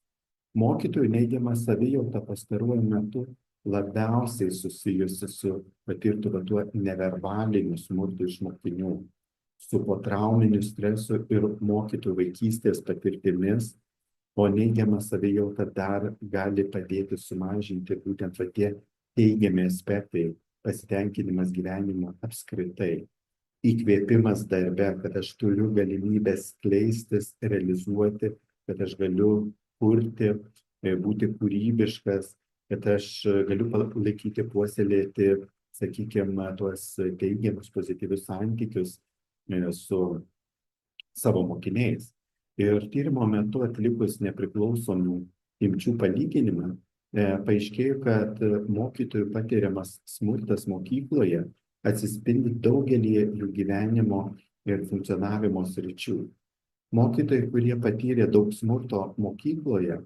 Mokytojų neigiama savijauta pastaruoju metu labiausiai susijusi su patirtu tuo neverbaliniu smurtu iš mokinių, su potrauminiu stresu ir mokytojų vaikystės patirtimis, o neigiama savijauta dar gali padėti sumažinti būtent tie teigiami aspektai, pasitenkinimas gyvenimo apskritai, įkvėpimas darbe, kad aš turiu galimybę skleistis, realizuoti, kad aš galiu kurti, būti kūrybiškas, kad aš galiu palaikyti, puoselėti, sakykime, tuos teigiamus, pozityvius santykius su savo mokiniais. Ir tyrimo metu atlikus nepriklausomų imčių palyginimą, paaiškėjo, kad mokytojų patiriamas smurtas mokykloje atsispindi daugelį jų gyvenimo ir funkcionavimo sričių. Mokytojai, kurie patyrė daug smurto mokykloje,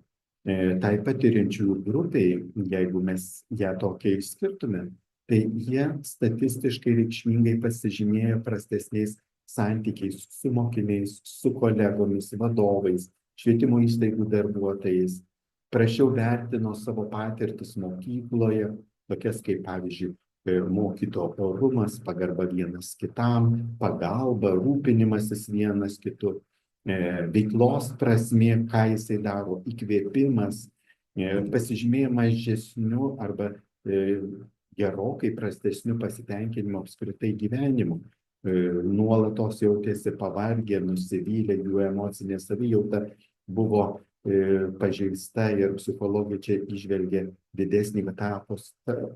tai patiriančių grupiai, jeigu mes ją tokią išskirtume, tai jie statistiškai reikšmingai pasižymėjo prastesniais santykiais su mokiniais, su kolegomis, vadovais, švietimo įstaigų darbuotojais, prašiau vertino savo patirtis mokykloje, tokias kaip pavyzdžiui mokytojo orumas, pagarba vienas kitam, pagalba, rūpinimasis vienas kitu, veiklos prasmė, ką jisai daro, įkvėpimas, pasižymėjo mažesniu arba gerokai prastesniu pasitenkinimu apskritai gyvenimu. Nuolatos jautėsi pavargę, nusivylę, jų emocinė savijauta buvo pažeista ir psichologai čia įžvelgė didesnį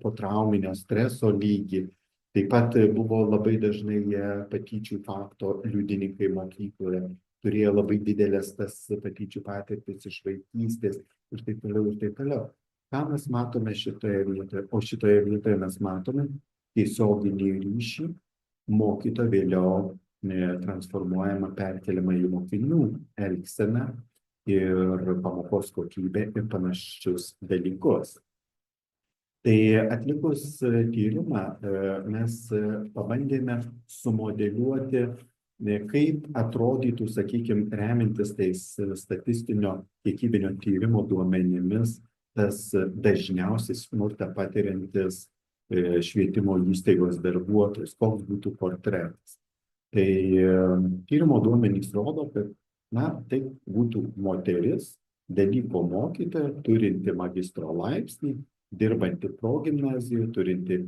potrauminio streso lygį. Taip pat buvo labai dažnai patyčių fakto liudininkai mokykloje, turėjo labai didelės tas patyčių patirtis iš vaikystės ir taip toliau ir taip toliau. Ką mes matome šitoje vietoje? O šitoje vietoje mes matome tiesioginį ryšį mokytojo vėliau transformuojama, perkeliama į mokinių elgseną ir pamokos kokybę ir panašius dalykus. Tai atlikus tyrimą mes pabandėme sumodeliuoti, kaip atrodytų, sakykime, remintis tais statistinio kiekybinio tyrimo duomenimis, tas dažniausiai smurtą patiriantis švietimo įstaigos darbuotojas, koks būtų portretas. Tai tyrimo duomenys rodo, kad tai būtų moteris, dalyko mokytoja, turinti magistro laipsnį, dirbanti progimnazijoje, turinti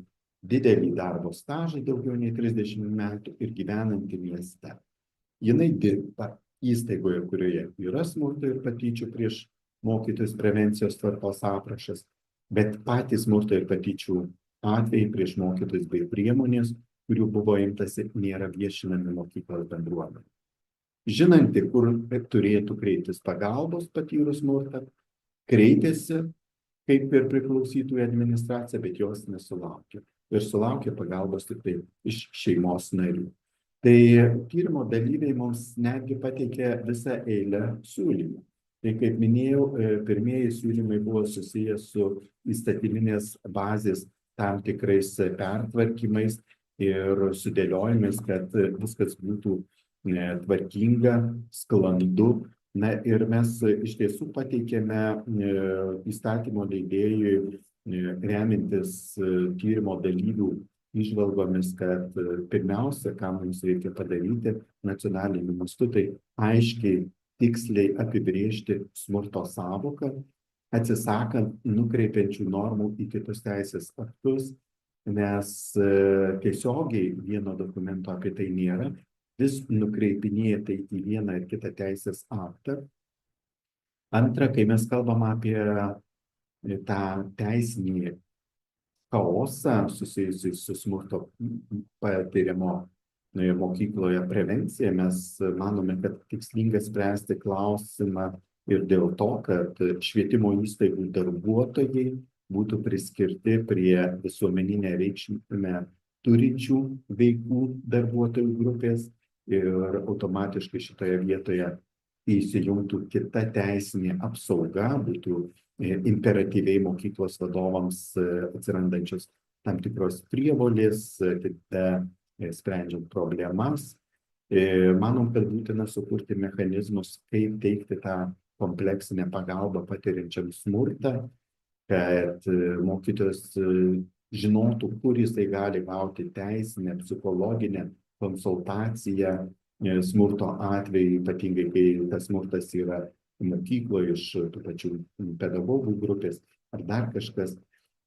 didelį darbo stažą, daugiau nei 30 metų ir gyvenanti mieste. Jinai dirba įstaigoje, kurioje yra smurto ir patyčių prieš mokytojus prevencijos tvarkos aprašas, bet patys smurto ir patyčių atvejai prieš mokytojus bei priemonės, kurių buvo imtasi, nėra viešinami mokyklos bendruomenė. Žinanti, kur turėtų kreiptis pagalbos patyrus smurtą, kreipėsi, kaip ir priklausytų į administraciją, bet jos nesulaukė. Ir sulaukė pagalbos tik tai iš šeimos narių. Tai tyrimo dalyviai mums netgi pateikė visą eilę siūlymų. Tai kaip minėjau, pirmieji siūlymai buvo susiję su įstatyminės bazės tam tikrais pertvarkymais ir sudėliojimais, kad viskas būtų tvarkinga, sklandu. Na ir mes iš tiesų pateikėme įstatymo leidėjui, remintis tyrimo dalyvių įžvalgomis, kad pirmiausia, ką mums reikia padaryti nacionaliniu mastu, tai aiškiai, tiksliai apibrėžti smurto sąvoką, atsisakant nukreipiančių normų į kitus teisės aktus, nes tiesiogiai vieno dokumento apie tai nėra, vis nukreipinėja tai į vieną ar kitą teisės aktą. Antra, kai mes kalbam apie tą teisinį chaosą susijusį su smurto patiriamo mokykloje prevencija, mes manome, kad tikslinga spręsti klausimą ir dėl to, kad švietimo įstaigų darbuotojai būtų priskirti prie visuomeninę reikšmę turinčių veikų darbuotojų grupės ir automatiškai šitoje vietoje įsijungtų kita teisinė apsauga, būtų imperatyviai mokyklos vadovams atsirandančios tam tikros prievolės, tada sprendžiant problemas. Manom, kad būtina sukurti mechanizmus, kaip teikti tą kompleksinę pagalbą patiriančiam smurtą, kad mokytojas žinotų, kur jisai gali gauti teisinę, psichologinę konsultaciją smurto atveju, ypatingai kai tas smurtas yra mokykloje iš tų pačių pedagogų grupės ar dar kažkas.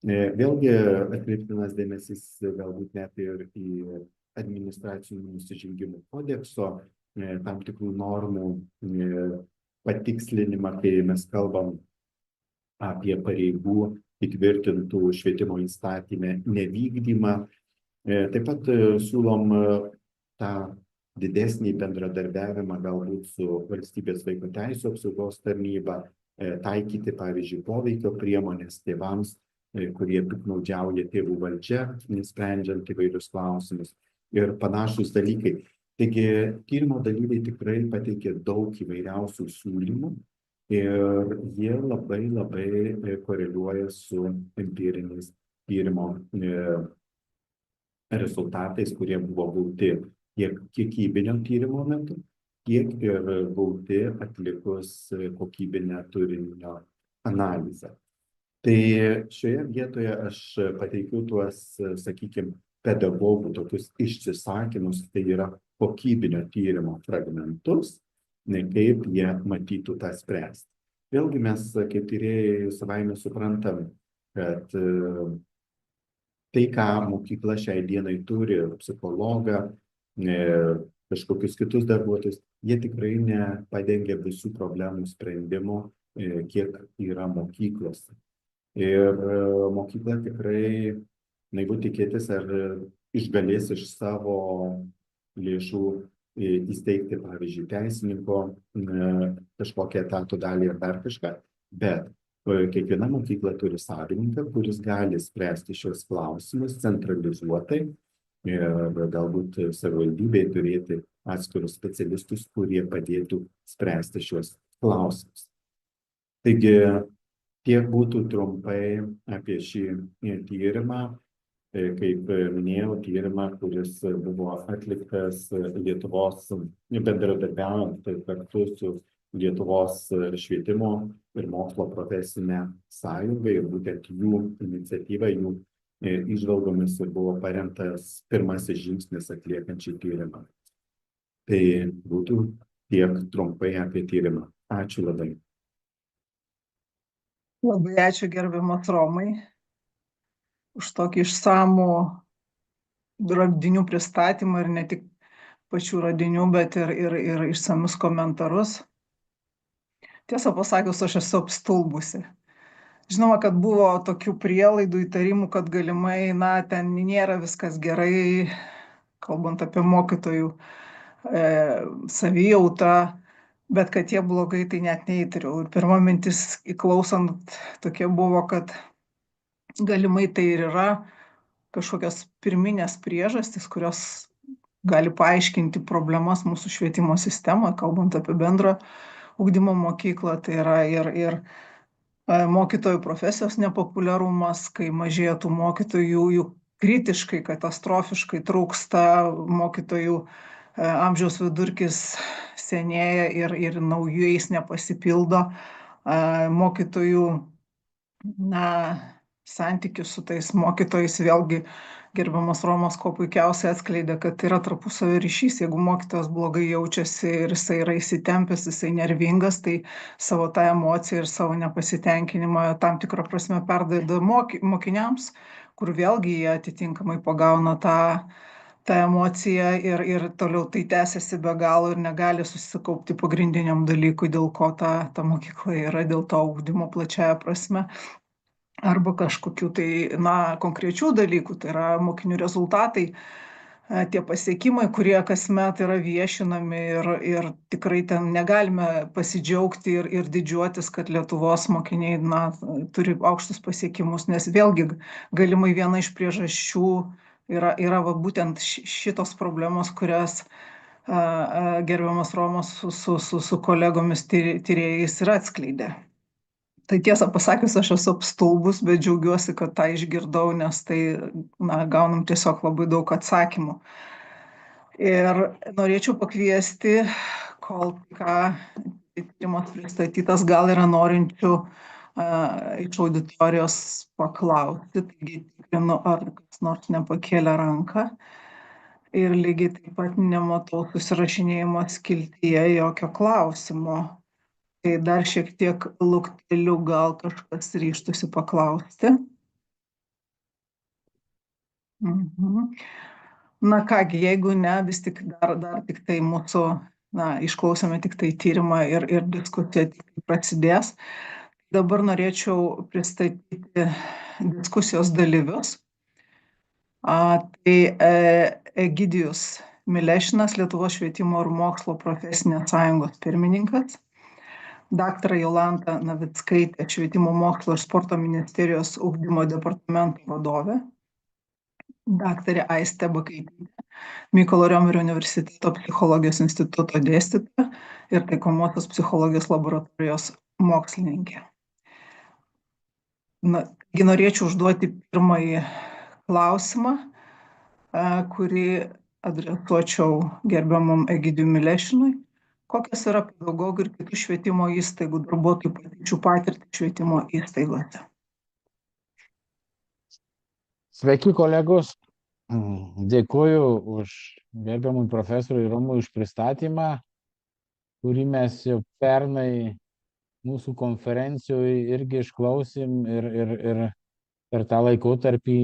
Vėlgi atkreiptinas dėmesys galbūt net ir į administracinių nusižengimų kodekso tam tikrų normų patikslinimą, kai mes kalbam apie pareigų įtvirtintų švietimo įstatyme nevykdymą. Taip pat siūlom tą didesnį bendradarbiavimą galbūt su valstybės vaiko teisių apsaugos tarnyba, taikyti, pavyzdžiui, poveikio priemonės tėvams, kurie piktnaudžiauja tėvų valdžia, sprendžiant įvairius klausimus ir panašus dalykai. Taigi, tyrimo dalyviai tikrai pateikė daug įvairiausių siūlymų ir jie labai koreliuoja su empiriniais tyrimo rezultatais, kurie buvo gauti tiek kiekybinio tyrimo metu, tiek ir gauti atlikus kokybinę turinio analizę. Tai šioje vietoje aš pateikiau tuos, sakykime, pedagogų tokius išsisakymus, tai yra kokybinio tyrimo fragmentus, kaip jie matytų tą spręsti. Vėlgi mes, kaip tyrėjai, savaime suprantam, kad tai, ką mokykla šiai dienai turi, psichologą, kažkokius kitus darbuotojus, jie tikrai nepadengia visų problemų sprendimo, kiek yra mokyklose. Ir mokykla tikrai naivu tikėtis, ar išgalės iš savo lėšų įsteigti, pavyzdžiui, teisininko kažkokią etato dalį ar dar kažką, bet kiekviena mokykla turi savininką, kuris gali spręsti šios klausimus centralizuotai ir galbūt savivaldybėje turėti atskirus specialistus, kurie padėtų spręsti šios klausimus. Taigi, tiek būtų trumpai apie šį tyrimą. Kaip minėjau, tyrimą, kuris buvo atliktas Lietuvos bendradarbiaujant kartu su Lietuvos švietimo ir mokslo profesinė sąjunga ir būtent jų iniciatyva, jų įžvalgomis ir buvo paremtas pirmasis žingsnis atliekant šį tyrimą. Tai būtų tiek trumpai apie tyrimą. Ačiū labai. Labai ačiū gerbiamas Romai už tokį išsamų radinių pristatymą ir ne tik pačių radinių, bet ir išsamius komentarus. Tiesą pasakius, aš esu apstulbusi. Žinoma, kad buvo tokių prielaidų, įtarimų, kad galimai, ten nėra viskas gerai, kalbant apie mokytojų savijautą, bet kad jie blogai, tai net neįtariau. Ir pirma mintis įklausant tokia buvo, kad galimai tai ir yra kažkokios pirminės priežastys, kurios gali paaiškinti problemas mūsų švietimo sistemoje, kalbant apie bendrą ugdymo mokyklą, tai yra ir mokytojų profesijos nepopuliarumas, kai mažėja tų mokytojų, jų kritiškai, katastrofiškai trūksta mokytojų, amžiaus vidurkis senėja ir naujais nepasipildo, mokytojų, santykius su tais mokytojais vėlgi gerbiamas Romas kuo puikiausiai atskleidė, kad yra tarpusavio ryšys. Jeigu mokytojas blogai jaučiasi ir jisai yra įsitempęs, jisai nervingas, tai savo tą emociją ir savo nepasitenkinimą tam tikrą prasme perduoda mokiniams, kur vėlgi jie atitinkamai pagauna tą emociją ir toliau tai tęsiasi be galo ir negali susikaupti pagrindiniam dalykui, dėl ko ta mokykla yra, dėl to ugdymo plačiaja prasme. Arba kažkokių tai, konkrečių dalykų, tai yra mokinių rezultatai, tie pasiekimai, kurie kasmet yra viešinami ir tikrai ten negalime pasidžiaugti ir didžiuotis, kad Lietuvos mokiniai, turi aukštus pasiekimus, nes vėlgi galimai viena iš priežasčių yra va, būtent šitos problemos, kurias gerbiamas Romas su kolegomis tyrėjais ir atskleidė. Tai tiesą pasakius, aš esu apstulbus, bet džiaugiuosi, kad tą išgirdau, nes tai, gaunam tiesiog labai daug atsakymų. Ir norėčiau pakviesti, kol ką tyrimas pristatytas, gal yra norinčių iš auditorijos paklausti, taigi tikrinu, ar kas nors nepakėlė ranką. Ir lygiai taip pat nematau susirašinėjimo skiltyje jokio klausimo. Tai dar šiek tiek lukteliu, gal kažkas ryžtųsi paklausti. Na kągi, jeigu ne, vis tik dar tik tai mūsų, išklausėme tik tai tyrimą ir diskusija tik prasidės. Dabar norėčiau pristatyti diskusijos dalyvius. Tai Egidijus Milešinas, Lietuvos švietimo ir mokslo profesinės sąjungos pirmininkas. Daktarė Jolanta Navickaitė, Švietimo mokslo ir sporto ministerijos ugdymo departamento vadovė. Daktarė Aistė Bakaitytė, Mykolo Riomerio universiteto psichologijos instituto dėstytoja ir taikomosios psichologijos laboratorijos mokslininkė. Norėčiau užduoti pirmąjį klausimą, kurį adresuočiau gerbiamam Egidijui Milešinui. Kokios yra pedagogų ir kitų švietimo įstaigų darbuotojų patirčių patirtys švietimo įstaigose? Sveiki, kolegos. Dėkuoju už gerbiamui profesoriui Romui už pristatymą, kurį mes jau pernai mūsų konferencijoje irgi išklausėm ir per tą laikotarpį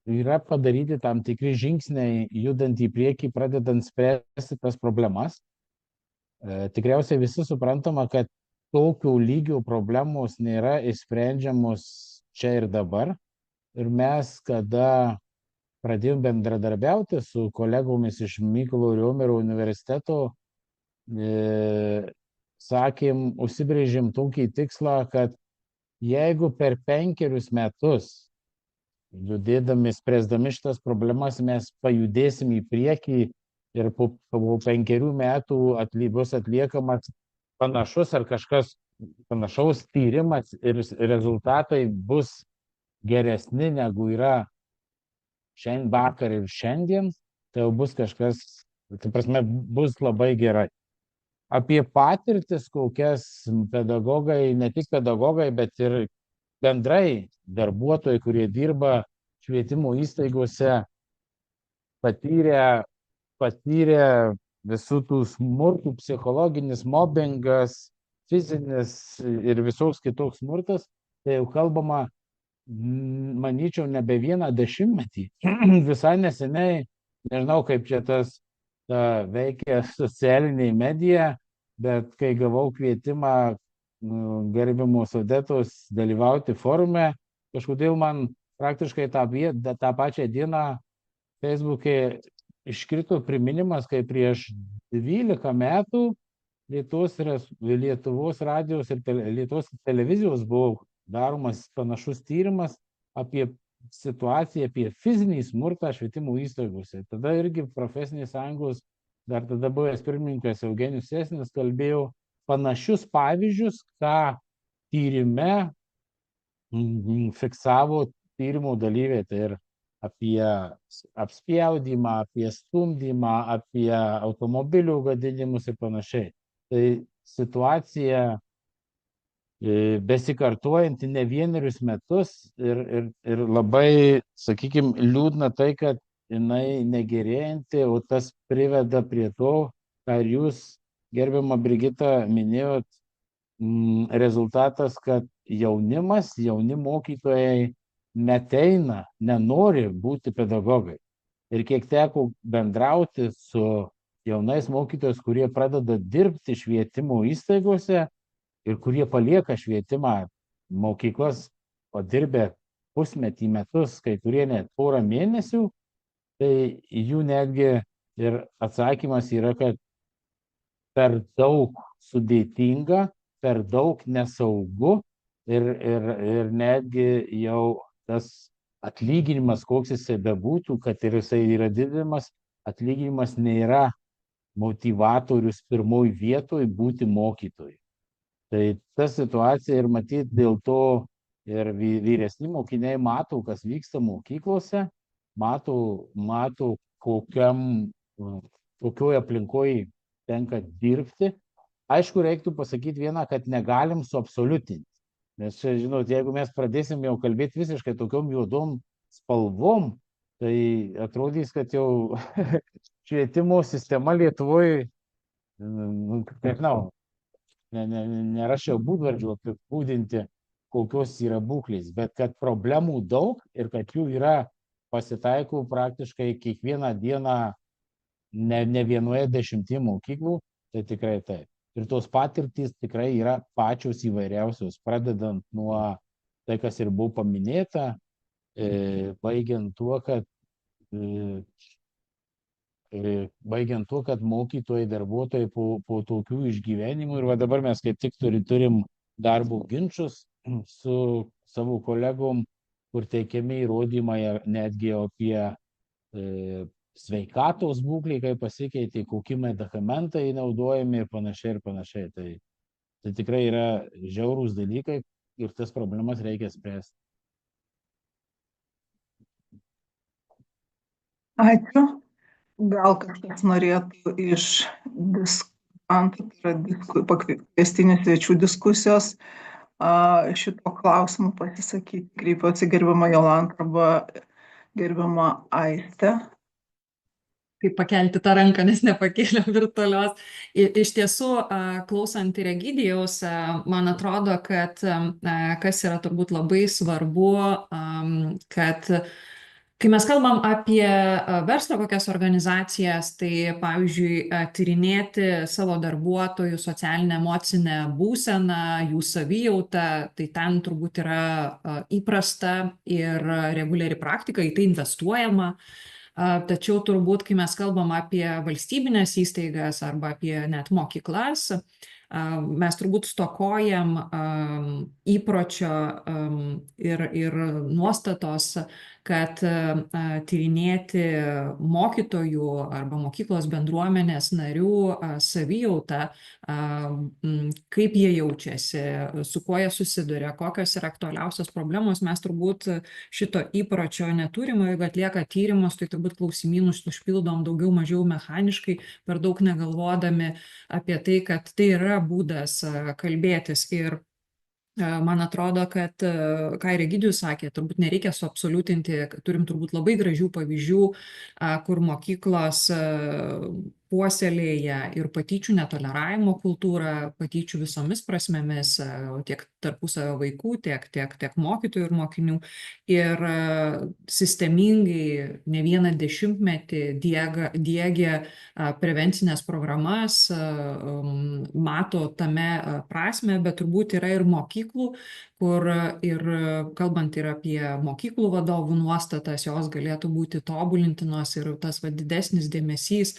yra padaryti tam tikri žingsniai, judant į priekį, pradedant spręsti tas problemas. Tikriausiai visi suprantama, kad tokių lygių problemos nėra išsprendžiamos čia ir dabar. Ir mes, kada pradėjom bendradarbiauti su kolegomis iš Mykolo Riomerio universiteto, užsibrėžėm tokį tikslą, kad jeigu per 5 metus judėdami, spręsdami šitas problemas, mes pajudėsim į priekį ir po 5 metų bus atliekamas panašus ar kažkas panašaus tyrimas ir rezultatai bus geresni negu yra šiandien vakar ir šiandien, tai jau bus kažkas, tai prasme, bus labai gerai. Apie patirtis, kokias pedagogai, ne tik pedagogai, bet ir bendrai darbuotojai, kurie dirba švietimo įstaigose, patyrė visų tų smurtų, psichologinis mobbingas, fizinis ir visoks kitoks smurtas, tai jau kalbama, manyčiau, nebe 1 dešimtmetį. Visai neseniai, nežinau, kaip čia tas veikia socialiniai medija, bet kai gavau kvietimą gerbiamos Odetos dalyvauti forume, kažkodėl man praktiškai tą pačią dieną Facebook'e iškrito priminimas, kai prieš 12 metų Lietuvos radijos ir Lietuvos televizijos buvo daromas panašus tyrimas apie situaciją, apie fizinį smurtą švietimo įstaigose. Tada irgi profesinės sąjungos, dar tada buvęs pirmininkas Eugenijus Sesnis, kalbėjo panašius pavyzdžius, ką tyrime fiksavo tyrimo dalyviai. Tai ir apie apspjaudymą, apie stumdymą, apie automobilių gadinimus ir panašiai. Tai situacija besikartojanti ne vienerius metus ir labai, sakykime, liūdna tai, kad jinai negerėjanti, o tas priveda prie to, ką ir jūs, gerbiama Brigita, minėjot, rezultatas, kad jauni mokytojai neteina, nenori būti pedagogai. Ir kiek teko bendrauti su jaunais mokytojais, kurie pradeda dirbti švietimo įstaigose ir kurie palieka švietimą mokyklas, padirbę pusmetį, metus, kai kurie net porą mėnesių, tai jų netgi ir atsakymas yra, kad per daug sudėtinga, per daug nesaugu ir netgi jau tas atlyginimas, koks jisai bebūtų, kad ir jisai yra didinamas, atlyginimas nėra motivatorius pirmoj vietoj būti mokytojui. Tai ta situacija ir matyt dėl to ir vyresni mokiniai mato, kas vyksta mokyklose, mato kokioje aplinkoje tenka dirbti. Aišku, reiktų pasakyti vieną, kad negalim suabsoliutinti. Nes čia, žinot, jeigu mes pradėsim jau kalbėti visiškai tokiom juodom spalvom, tai atrodys, kad jau švietimo sistema Lietuvoje, nežinau, nerašiau būdvardžių apibūdinti, kokios yra būklės, bet kad problemų daug ir kad jų yra pasitaiko praktiškai kiekvieną dieną ne vienoje 10 mokyklų, tai tikrai taip. Ir tos patirtys tikrai yra pačios įvairiausios, pradedant nuo tai, kas ir buvo paminėta, baigiant tuo, kad mokytojai, darbuotojai po tokių išgyvenimų, ir va dabar mes kaip tik turim darbo ginčus su savo kolegom, kur teikiami įrodymai netgi apie sveikatos būklį, kaip pasikeitė, kokie medikamentai naudojami ir panašiai. Tai tikrai yra žiaurūs dalykai ir tas problemas reikia spręsti. Ačiū. Gal kažkas norėtų iš diskutantų, tai yra pakviestinių svečių diskusijos šito klausimu pasisakyti. Kreipiuosi gerbiamą Jolantą arba gerbiamą Aistę. Kaip pakelti tą ranką, nes nepakėliau virtualios. Iš tiesų, klausant ir Egidijaus, man atrodo, kad kas yra turbūt labai svarbu, kad kai mes kalbam apie verslo kokias organizacijas, tai pavyzdžiui, tyrinėti savo darbuotojų socialinę emocinę būseną, jų savijautą, tai ten turbūt yra įprasta ir reguliari praktika, į tai investuojama. Tačiau turbūt, kai mes kalbam apie valstybinės įstaigas arba apie net mokyklas, mes turbūt stokojam įpročio ir nuostatos, kad tyrinėti mokytojų arba mokyklos bendruomenės narių savijautą, kaip jie jaučiasi, su kuo jie susiduria, kokios yra aktualiausios problemos, mes turbūt šito įpročio neturime, jeigu atlieka tyrimus, tai turbūt klausimynus užpildom daugiau mažiau mechaniškai, per daug negalvodami apie tai, kad tai yra būdas kalbėtis. Ir man atrodo, kad, ką ir Egidijus sakė, turbūt nereikia suabsoliutinti, turim turbūt labai gražių pavyzdžių, kur mokyklos puoselėja ir patyčių netoleravimo kultūrą, patyčių visomis prasmėmis, tiek tarpusavio vaikų, tiek mokytojų ir mokinių. Ir sistemingai ne vieną dešimtmetį diegia prevencinės programas, mato tame prasme, bet turbūt yra ir mokyklų, kur ir kalbant ir apie mokyklų vadovų nuostatas, jos galėtų būti tobulintinos ir tas didesnis dėmesys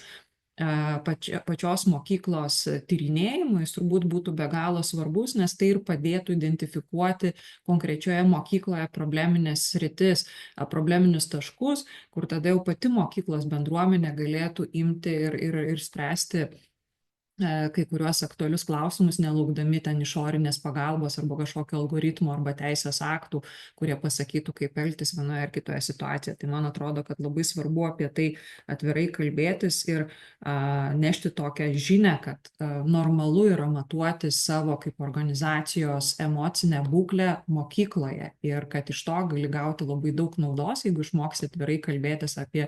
pačios mokyklos tyrinėjimui turbūt būtų be galo svarbus, nes tai ir padėtų identifikuoti konkrečioje mokykloje probleminės sritis, probleminius taškus, kur tada jau pati mokyklos bendruomenė galėtų imti ir spręsti kai kuriuos aktualius klausimus, nelaukdami ten išorinės pagalbos arba kažkokio algoritmo arba teisės aktų, kurie pasakytų, kaip elgtis vienoje ar kitoje situacijoje. Tai man atrodo, kad labai svarbu apie tai atvirai kalbėtis ir nešti tokią žinią, kad normalu yra matuoti savo kaip organizacijos emocinę būklę mokykloje ir kad iš to gali gauti labai daug naudos, jeigu išmoksi atvirai kalbėtis apie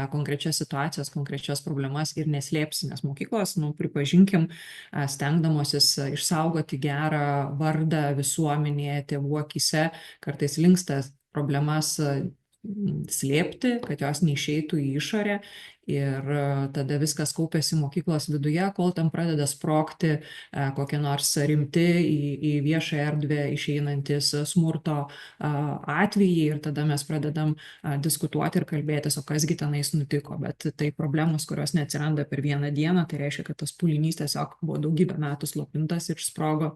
konkrečias situacijas, konkrečias problemas ir neslėpsi, nes mokyklos, pripažinkim, stengdamosis išsaugoti gerą vardą visuomenėje, tėvų akyse, kartais linksta problemas slėpti, kad jos neišeitų į išorę ir tada viskas kaupiasi mokyklos viduje, kol ten pradeda sprogti kokie nors rimti į viešą erdvę išeinantis smurto atvejai ir tada mes pradedam diskutuoti ir kalbėtis, o kasgi tenais nutiko, bet tai problemos, kurios neatsiranda per vieną dieną, tai reiškia, kad tas pūlinys tiesiog buvo daugybę metų slopintas ir sprogo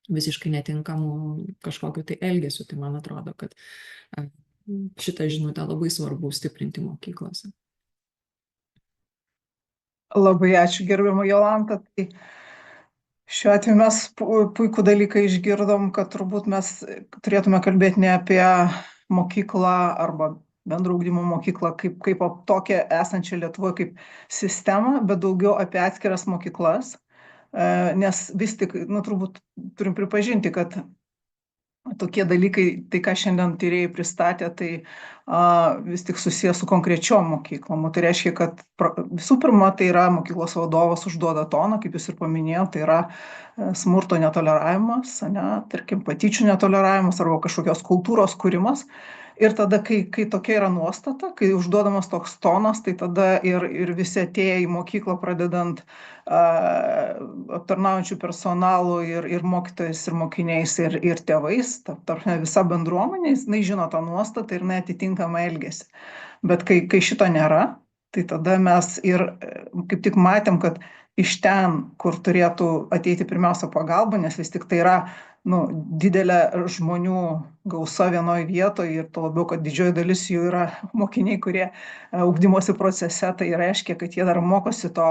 visiškai netinkamų kažkokiu tai elgesiu. Tai man atrodo, kad šitą žinutę labai svarbu stiprinti mokyklose. Labai ačiū, gerbiama Jolanta. Tai šiuo atveju mes puikų dalyką išgirdom, kad turbūt mes turėtume kalbėti ne apie mokyklą arba bendro ugdymo mokyklą kaip tokią esančią Lietuvoje kaip sistemą, bet daugiau apie atskiras mokyklas, nes vis tik, turbūt turim pripažinti, kad tokie dalykai, tai ką šiandien tyrėjai pristatė, tai vis tik susijęs su konkrečiom mokyklom. Tai reiškia, kad visų pirma, tai yra mokyklos vadovas užduoda toną, kaip jūs ir paminėjau, tai yra smurto netoleravimas, tarkim, patyčių netoleravimas arba kažkokios kultūros kūrimas. Ir tada, kai tokia yra nuostata, kai užduodamas toks tonas, tai tada ir visi atėję į mokyklą, pradedant aptarnaujančių personalų ir mokytojais, ir mokiniais, ir tėvais, visa bendruomenė, jinai žino tą nuostatą ir jinai atitinkamai elgiasi. Bet kai šito nėra, tai tada mes ir kaip tik matėm, kad iš ten, kur turėtų ateiti pirmiausia pagalba, nes vis tik tai yra didelė žmonių gausa vienoje vietoje ir tuo labiau, kad didžioji dalis jų yra mokiniai, kurie ugdymosi procese, tai reiškia, kad jie dar mokosi to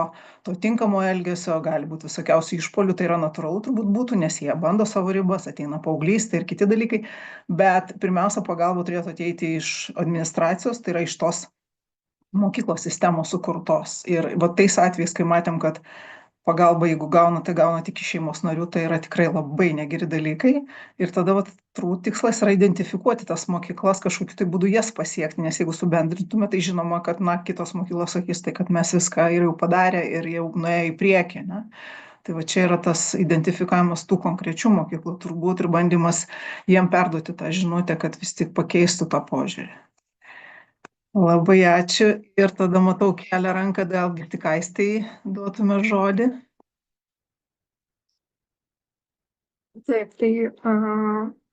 tinkamo elgesio, gali būti visokiausių išpolių, tai yra natūralu turbūt būtų, nes jie bando savo ribas, ateina paauglystė ir kiti dalykai, bet pirmiausia pagalba turėtų ateiti iš administracijos, tai yra iš tos mokyklos sistemos sukurtos. Ir tais atvejais, kai matėm, kad pagalba, jeigu gauna, tai gauna tik iš šeimos narių, tai yra tikrai labai negeri dalykai. Ir tada turbūt tikslas yra identifikuoti tas mokyklas, kažkokiu tai būdu jas pasiekti, nes jeigu subendrintume, tai žinoma, kad kitos mokyklos sakys, tai kad mes viską ir jau padarė ir jau nuėjo į priekį. Tai čia yra tas identifikavimas tų konkrečių mokyklų turbūt ir bandymas jiem perduoti tą žinutę, kad vis tik pakeistų tą požiūrį. Labai ačiū ir tada matau kelią ranką, vėlgi tik Aistei duotume žodį. Taip, tai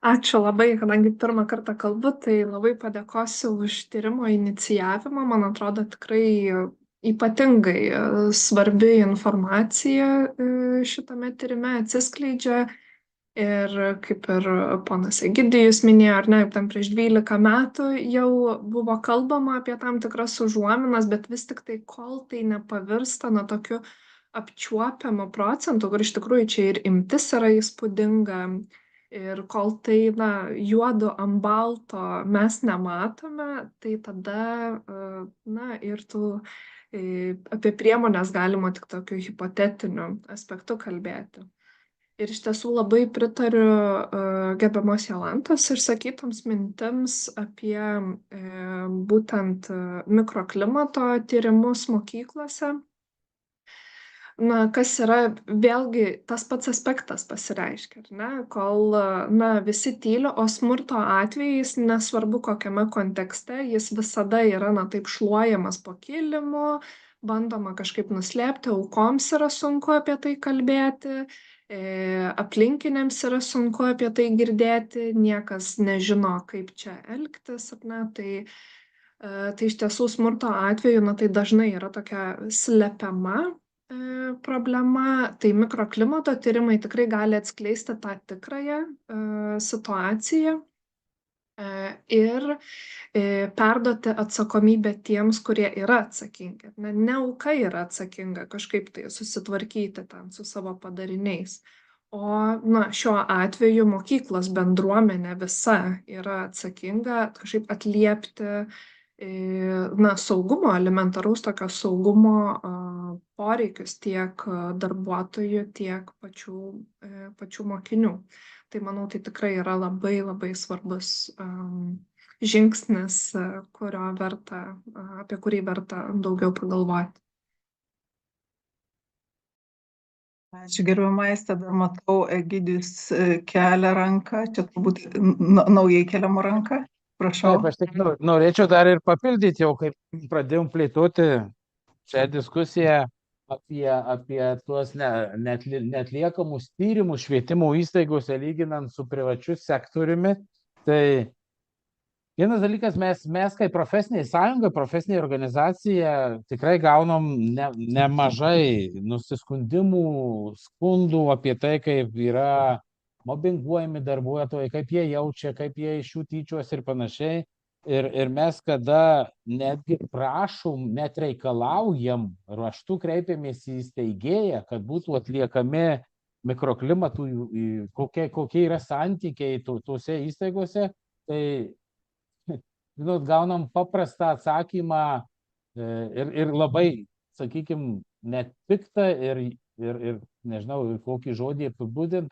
ačiū labai, kadangi pirmą kartą kalbu, tai labai padėkosiu už tyrimo inicijavimą. Man atrodo, tikrai ypatingai svarbi informacija šitame tyrime atsiskleidžia. Ir kaip ir ponas Egidijus minėjo, ar ne, tam prieš 12 metų jau buvo kalbama apie tam tikras užuominas, bet vis tik tai, kol tai nepavirsta tokiu apčiuopiamu procentu, kur iš tikrųjų čia ir imtis yra įspūdinga, ir kol tai juodu ant balto mes nematome, tai tada ir apie priemonės galima tik tokiu hipotetiniu aspektu kalbėti. Ir iš tiesų labai pritariu gerbiamos Jolantos išsakytoms mintims apie būtent mikroklimato tyrimus mokyklose. Kas yra vėlgi tas pats aspektas pasireiškia, ar ne? Kol visi tyli, o smurto atvejais, nesvarbu kokiame kontekste, jis visada yra taip šluojamas po kilimu, bandoma kažkaip nuslėpti, aukoms yra sunku apie tai kalbėti. Aplinkiniams yra sunku apie tai girdėti, niekas nežino, kaip čia elgtis, ar ne? Tai iš tiesų smurto atveju, tai dažnai yra tokia slepiama problema. Tai mikroklimato tyrimai tikrai gali atskleisti tą tikrąją situaciją. ir perduoti atsakomybę tiems, kurie yra atsakingi. Ne auka yra atsakinga kažkaip tai susitvarkyti ten su savo padariniais. O šiuo atveju mokyklos bendruomenė visa yra atsakinga kažkaip atliepti saugumo, elementaraus tokio saugumo poreikius tiek darbuotojų, tiek pačių mokinių. Tai manau, tai tikrai yra labai labai svarbus žingsnis, apie kurį verta daugiau pagalvoti. Ačiū gerbiama Aiste, dar matau, Egidijus kelia ranką, čia turbūt naujai keliama ranka, prašau. Taip, aš tik norėčiau dar ir papildyti, jau kaip pradėjom plėtoti šią diskusiją apie tuos netliekamus tyrimus švietimo įstaigose lyginant su privačiu sektoriumi. Tai vienas dalykas, mes kaip profesinė sąjunga, profesinė organizacija tikrai gaunam nemažai nusiskundimų, skundų apie tai, kaip yra mobinguojami darbuotojai, kaip jie jaučia, kaip jie iš jų tyčios ir panašiai. Ir mes kada netgi prašom, net reikalaujam, raštu kreipiamės į steigėją, kad būtų atliekami mikroklimatų, kokie yra santykiai tose įstaigose, tai žinot, gaunam paprastą atsakymą ir labai, sakykime, net piktą ir nežinau, kokį žodį apibūdint.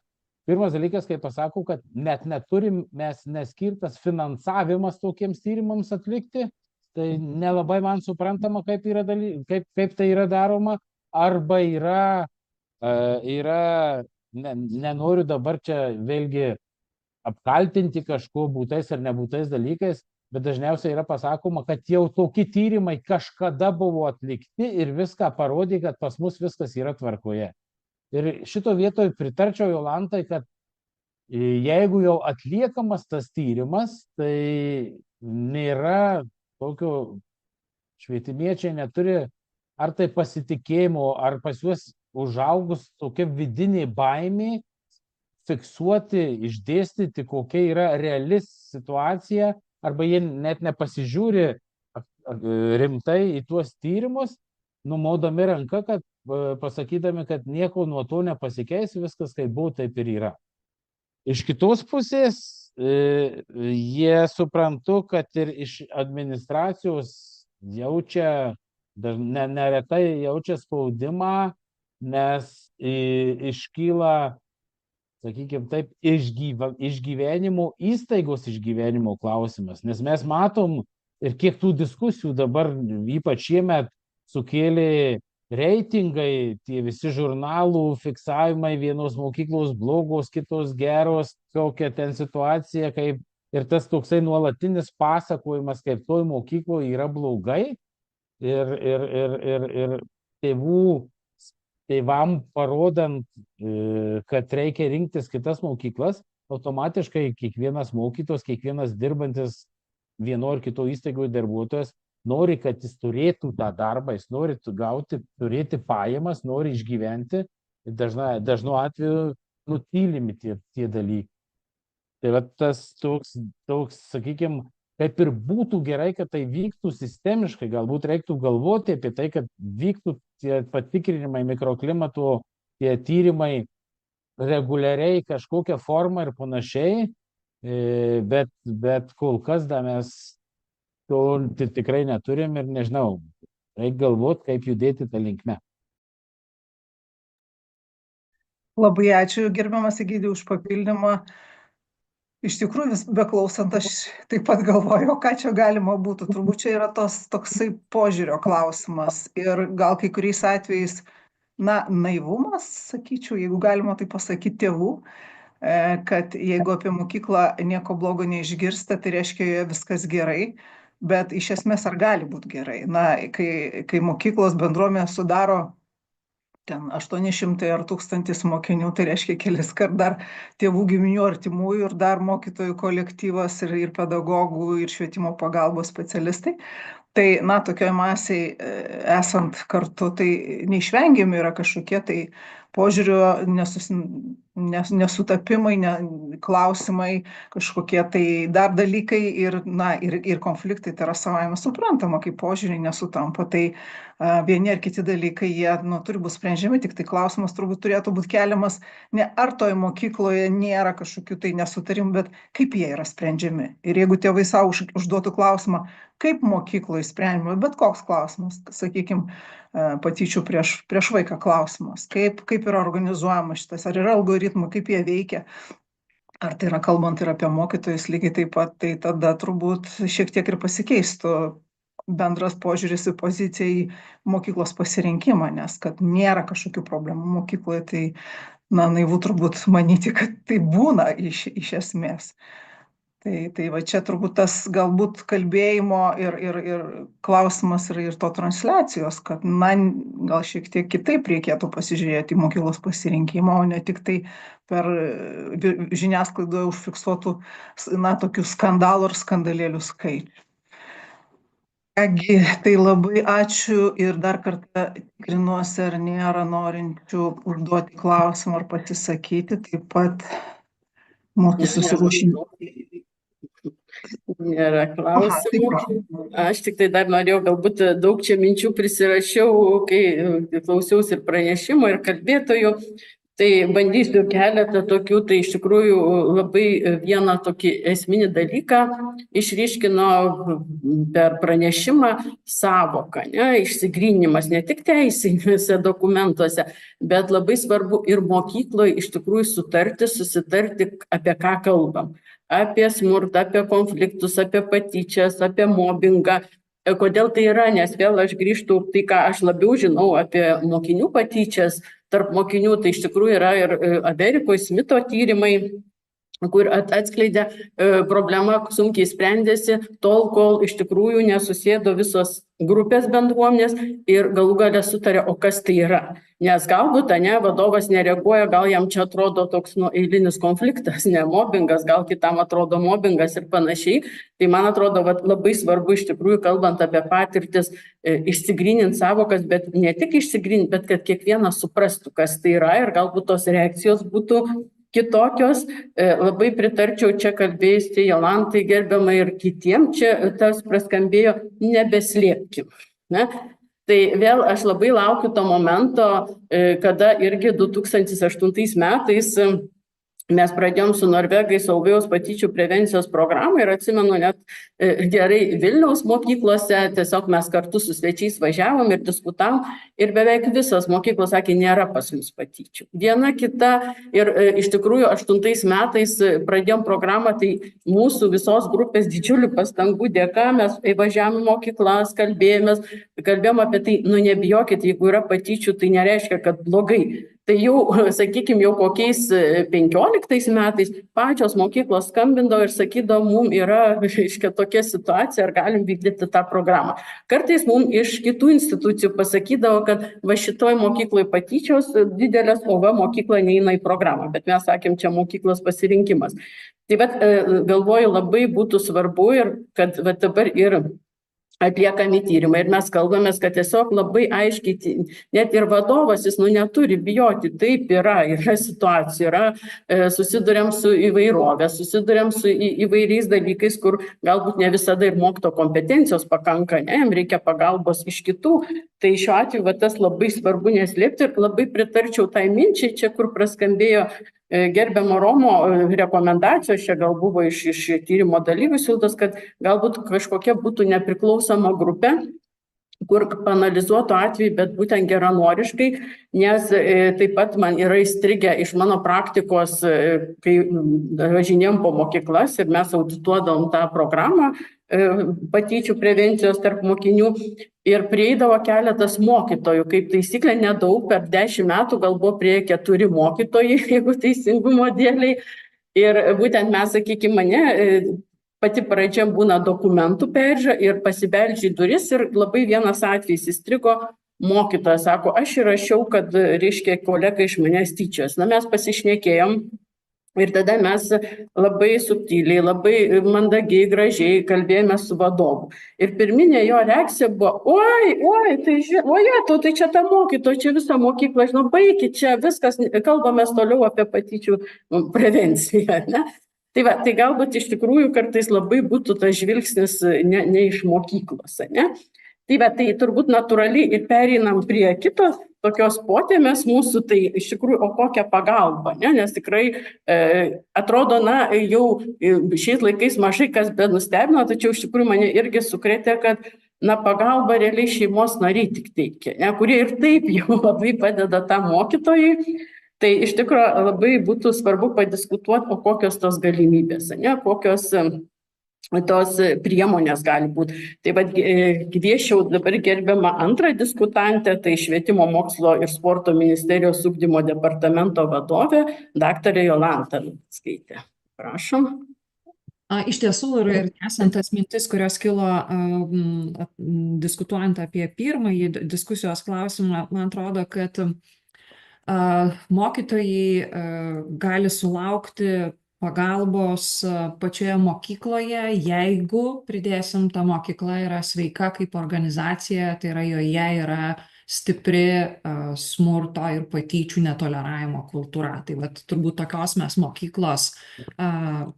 Pirmas dalykas, kai pasakau, kad net neturim mes neskirtas finansavimas tokiems tyrimams atlikti, tai nelabai man suprantama, kaip tai yra daroma, arba nenoriu dabar čia vėlgi apkaltinti kažko būtais ar nebūtais dalykais, bet dažniausiai yra pasakoma, kad jau tokie tyrimai kažkada buvo atlikti ir viską parodė, kad pas mus viskas yra tvarkoje. Ir šito vietoje pritarčiau Jolantai, kad jeigu jau atliekamas tas tyrimas, tai nėra tokio, švietimiečiai neturi ar tai pasitikėjimo, ar pas juos užaugus tokia vidinė baimė fiksuoti, išdėstyti, kokia yra reali situacija, arba jie net nepasižiūri rimtai į tuos tyrimus, numaudami ranką, kad pasakydami, kad nieko nuo to nepasikeis, viskas kaip buvo, taip ir yra. Iš kitos pusės, jie suprantu, kad ir iš administracijos neretai jaučia spaudimą, nes iškyla, sakykime taip, išgyvenimo, įstaigos išgyvenimo klausimas. Nes mes matom ir kiek tų diskusijų dabar, ypač šiemet, sukėlė reitingai, tie visi žurnalų fiksavimai, vienos mokyklos blogos, kitos geros, kokia ten situacija, kaip ir tas toksai nuolatinis pasakojimas, kaip toj mokykloje yra blogai ir tėvam parodant, kad reikia rinktis kitas mokyklas, automatiškai kiekvienas mokytojas, kiekvienas dirbantis vieno ar kito įstaigoje darbuotojas nori, kad jis turėtų tą darbą, jis nori turėti pajamas, nori išgyventi, dažnu atveju nutylimi tie dalykai. Tai va tas toks, sakykime, kaip ir būtų gerai, kad tai vyktų sistemiškai, galbūt reiktų galvoti apie tai, kad vyktų tie patikrinimai mikroklimato, tie tyrimai reguliariai kažkokią formą ir panašiai, bet kol kas dar mes to tikrai neturim ir nežinau, reikia galvoti, kaip judėti tą linkmę. Labai ačiū, gerbiamas Egidijau, už papildymą. Iš tikrųjų, vis beklausant, aš taip pat galvoju, ką čia galima būtų. Turbūt čia yra toksai požiūrio klausimas ir gal kai kuriais atvejais, naivumas, sakyčiau, jeigu galima tai pasakyti, tėvų, kad jeigu apie mokyklą nieko blogo neišgirsta, tai reiškia, joje viskas gerai. Bet iš esmės ar gali būti gerai? Kai mokyklos bendruomenė sudaro ten 800 ar 1000 mokinių, tai reiškia keliskart dar tėvų, giminių, artimųjų ir dar mokytojų kolektyvas ir pedagogų ir švietimo pagalbos specialistai. Tai, tokioje masėje esant kartu, tai neišvengiami yra kažkokie tai požiūrio nesutapimai, klausimai, kažkokie tai dar dalykai ir konfliktai, tai yra savaime suprantama, kai požiūriai nesutampa, tai vieni ar kiti dalykai, jie turi būti sprendžiami, tik tai klausimas turbūt turėtų būti keliamas ne ar toje mokykloje nėra kažkokių tai nesutarimų, bet kaip jie yra sprendžiami. Ir jeigu tėvai savo užduotų klausimą, kaip mokykloje sprendžiama, bet koks klausimas, sakykime, patyčių prieš vaiką klausimas, kaip yra organizuojama šitas, ar yra algoritmai, kaip jie veikia, ar tai yra kalbant ir apie mokytojus lygiai taip pat, tai tada turbūt šiek tiek ir pasikeistų bendras požiūris į poziciją į mokyklos pasirinkimą, nes kad nėra kažkokių problemų mokykloje, tai naivu turbūt manyti, kad tai būna iš esmės. Tai va čia turbūt tas galbūt kalbėjimo ir klausimas ir to transliacijos, kad gal šiek tiek kitaip reikėtų pasižiūrėti į mokyklos pasirinkimą, o ne tik tai per žiniasklaidoje užfiksuotų tokių skandalų ir skandalėlių skaičių. Kągi, tai labai ačiū ir dar kartą tikrinuosi, ar nėra norinčių užduoti klausimą ar pasisakyti, taip pat mūsų susiruošimą. Nėra klausimų. Aš tik tai dar norėjau, galbūt daug čia minčių prisirašiau, kai klausiausi ir pranešimo, ir kalbėtojų. Tai bandysiu keletą tokių, tai iš tikrųjų labai vieną tokį esminį dalyką išryškino per pranešimą sąvoką, išsigryninimas ne tik teisiniuose dokumentuose, bet labai svarbu ir mokykloje iš tikrųjų susitarti, apie ką kalbam. Apie smurtą, apie konfliktus, apie patyčias, apie mobbingą. Kodėl tai yra, nes vėl aš grįžtu, tai ką aš labiau žinau apie mokinių patyčias tarp mokinių, tai iš tikrųjų yra ir Amerikoje Smito tyrimai, kur atskleidė problemą, sunkiai sprendėsi, tol, kol iš tikrųjų nesusėdo visos grupės bendruomenės ir galų gale sutarė, o kas tai yra. Nes galbūt, vadovas nereaguoja, gal jam čia atrodo toks eilinis konfliktas, ne mobbingas, gal kitam atrodo mobbingas ir panašiai. Tai man atrodo, labai svarbu iš tikrųjų, kalbant apie patirtis, išsigryninti savokas, bet ne tik išsigryninti, bet kad kiekvienas suprastų, kas tai yra ir galbūt tos reakcijos būtų kitokios. Labai pritarčiau čia kalbėjusiai Jolantai gerbiamai ir kitiem, čia tas praskambėjo, nebeslėpkim. Tai vėl aš labai laukiu to momento, kada irgi 2008 metais mes pradėjom su norvegais Solvėjaus patyčių prevencijos programą ir atsimenu net gerai Vilniaus mokyklose, tiesiog mes kartu su svečiais važiavom ir diskutavom ir beveik visos mokyklos sakė, nėra pas mus patyčių. Viena kita ir iš tikrųjų 2008 metais pradėjom programą, tai mūsų visos grupės didžiulių pastangų dėka mes važiavom į mokyklas, kalbėjom apie tai, nebijokit, jeigu yra patyčių, tai nereiškia, kad blogai. Tai jau, sakykime, jau kokiais 15 metais pačios mokyklos skambindavo ir sakydavo, mums yra tokia situacija, ar galim vykdyti tą programą. Kartais mums iš kitų institucijų pasakydavo, kad va šitoj mokykloje patyčios didelės, o va mokykla neina į programą, bet mes sakėm, čia mokyklos pasirinkimas. Tai galvoju, labai būtų svarbu ir kad dabar ir atliekami tyrimai ir mes kalbamės, kad tiesiog labai aiškiai, net ir vadovas jis neturi bijoti, taip yra situacija, susiduriam su įvairovė, susiduriam su įvairiais dalykais, kur galbūt ne visada ir mokytojo kompetencijos pakanka, jam reikia pagalbos iš kitų, tai šiuo atveju tas labai svarbu neslėpti ir labai pritarčiau tai minčiai, čia kur praskambėjo gerbiamo Romo rekomendacijos, čia gal buvo iš tyrimo dalyvių siūlytos, kad galbūt kažkokia būtų nepriklausoma grupė, kur panalizuotų atvejį, bet būtent geranoriškai, nes taip pat man yra įstrigę iš mano praktikos, kai važinėjom po mokyklas ir mes audituodavom tą programą patyčių prevencijos tarp mokinių ir prieidavo keletas mokytojų, kaip taisyklė nedaug, per 10 metų gal buvo prie 4 mokytojai, jeigu teisingumo dėliai. Ir būtent mes, sakykime, mane pati pradžia būna dokumentų peržiūra ir pasibeldžia į duris ir labai vienas atvejis įstrigo, mokytojas sako, aš įrašiau, kad reiškia kolega iš manęs tyčios. Mes pasišnekėjom Ir tada mes labai subtiliai, labai mandagiai, gražiai kalbėjome su vadovu. Ir pirminė jo reakcija buvo, oi, tai tai čia ta mokytoja, čia visa mokykla, žinau, baikit, čia viskas, kalbamės toliau apie patyčių prevenciją, ne? Tai galbūt iš tikrųjų kartais labai būtų tas žvilgsnis ne iš mokyklos, ne? Tai turbūt natūraliai ir pereinam prie kitos tokios potėmės mūsų, tai iš tikrųjų, o kokia pagalba, ne? Nes tikrai atrodo, jau šiais laikais mažai kas benustebino, tačiau iš tikrųjų mane irgi sukrėtė, kad pagalba realiai šeimos nariai tik teikia, ne? Kurie ir taip jau labai padeda tam mokytojui. Tai iš tikrųjų labai būtų svarbu padiskutuoti, o kokios tos galimybės, ne? Kokios tos priemonės gali būti. Tai kviesčiau dabar gerbiamą antrą diskutantę, tai Švietimo mokslo ir sporto ministerijos ugdymo departamento vadovė, daktarė Jolanta Navickaitė. Prašom. Iš tiesų, ir tęsiant tas mintis, kurios kilo diskutuojant apie pirmąjį diskusijos klausimą, man atrodo, kad mokytojai gali sulaukti pagalbos pačioje mokykloje, jeigu, pridėsim, ta mokykla yra sveika kaip organizacija, tai yra joje yra stipri smurto ir patyčių netoleravimo kultūra. Tai turbūt tokios mes mokyklos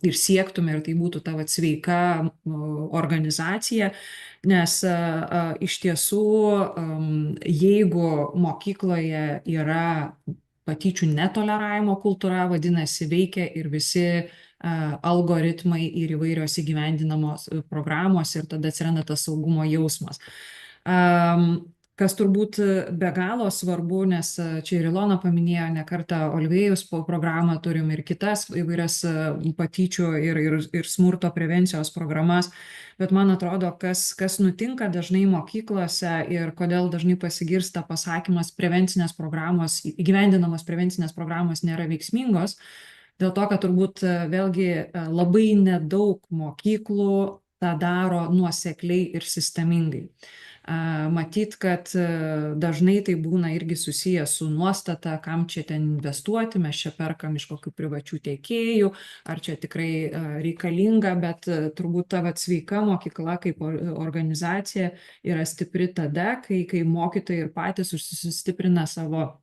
ir siektume, ir tai būtų ta sveika organizacija, nes iš tiesų, jeigu mokykloje yra patyčių netoleravimo kultūra, vadinasi, veikia ir visi algoritmai ir įvairios įgyvendinamos programos, ir tada atsiranda tas saugumo jausmas. Kas turbūt be galo svarbu, nes čia ir Ilona paminėjo ne kartą Olvėjus programą, turim ir kitas įvairias patyčių ir smurto prevencijos programas, bet man atrodo, kas nutinka dažnai mokyklose ir kodėl dažnai pasigirsta pasakymas įgyvendinamos prevencinės programos nėra veiksmingos, dėl to, kad turbūt vėlgi labai nedaug mokyklų tą daro nuosekliai ir sistemingai. Matyt, kad dažnai tai būna irgi susiję su nuostata, kam čia ten investuoti, mes čia perkam iš kokių privačių tiekėjų, ar čia tikrai reikalinga, bet turbūt ta sveika mokykla kaip organizacija yra stipri tada, kai mokytojai ir patys sustiprina savo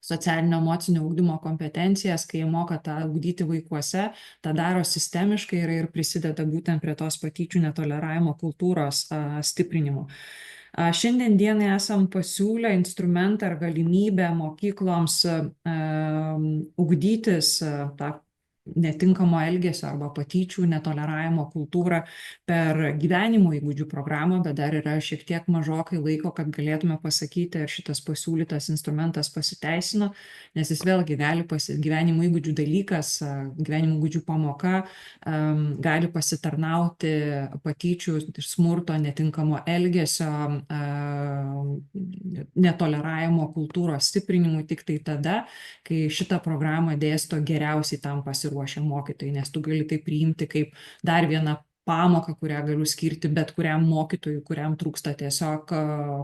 socialinio emocinio ugdymo kompetencijas, kai jie moka tą ugdyti vaikuose, tą daro sistemiškai ir prisideda būtent prie tos patyčių netoleravimo kultūros stiprinimo. Šiandien dienai esam pasiūlę instrumentą ar galimybę mokykloms ugdytis tą netinkamo elgesio arba patyčių netoleravimo kultūrą per gyvenimo įgūdžių programą, bet dar yra šiek tiek mažokai laiko, kad galėtume pasakyti, ar šitas pasiūlytas instrumentas pasiteisino, nes jis vėlgi gali gyvenimo įgūdžių dalykas, gyvenimo įgūdžių pamoka gali pasitarnauti patyčių ir smurto, netinkamo elgesio, netoleravimo kultūros stiprinimui tik tai tada, kai šitą programą dėsto geriausiai tam pasiruošę mokytojai, nes tu gali tai priimti kaip dar vieną pamoką, kurią galiu skirti bet kuriam mokytojui, kuriam trūksta tiesiog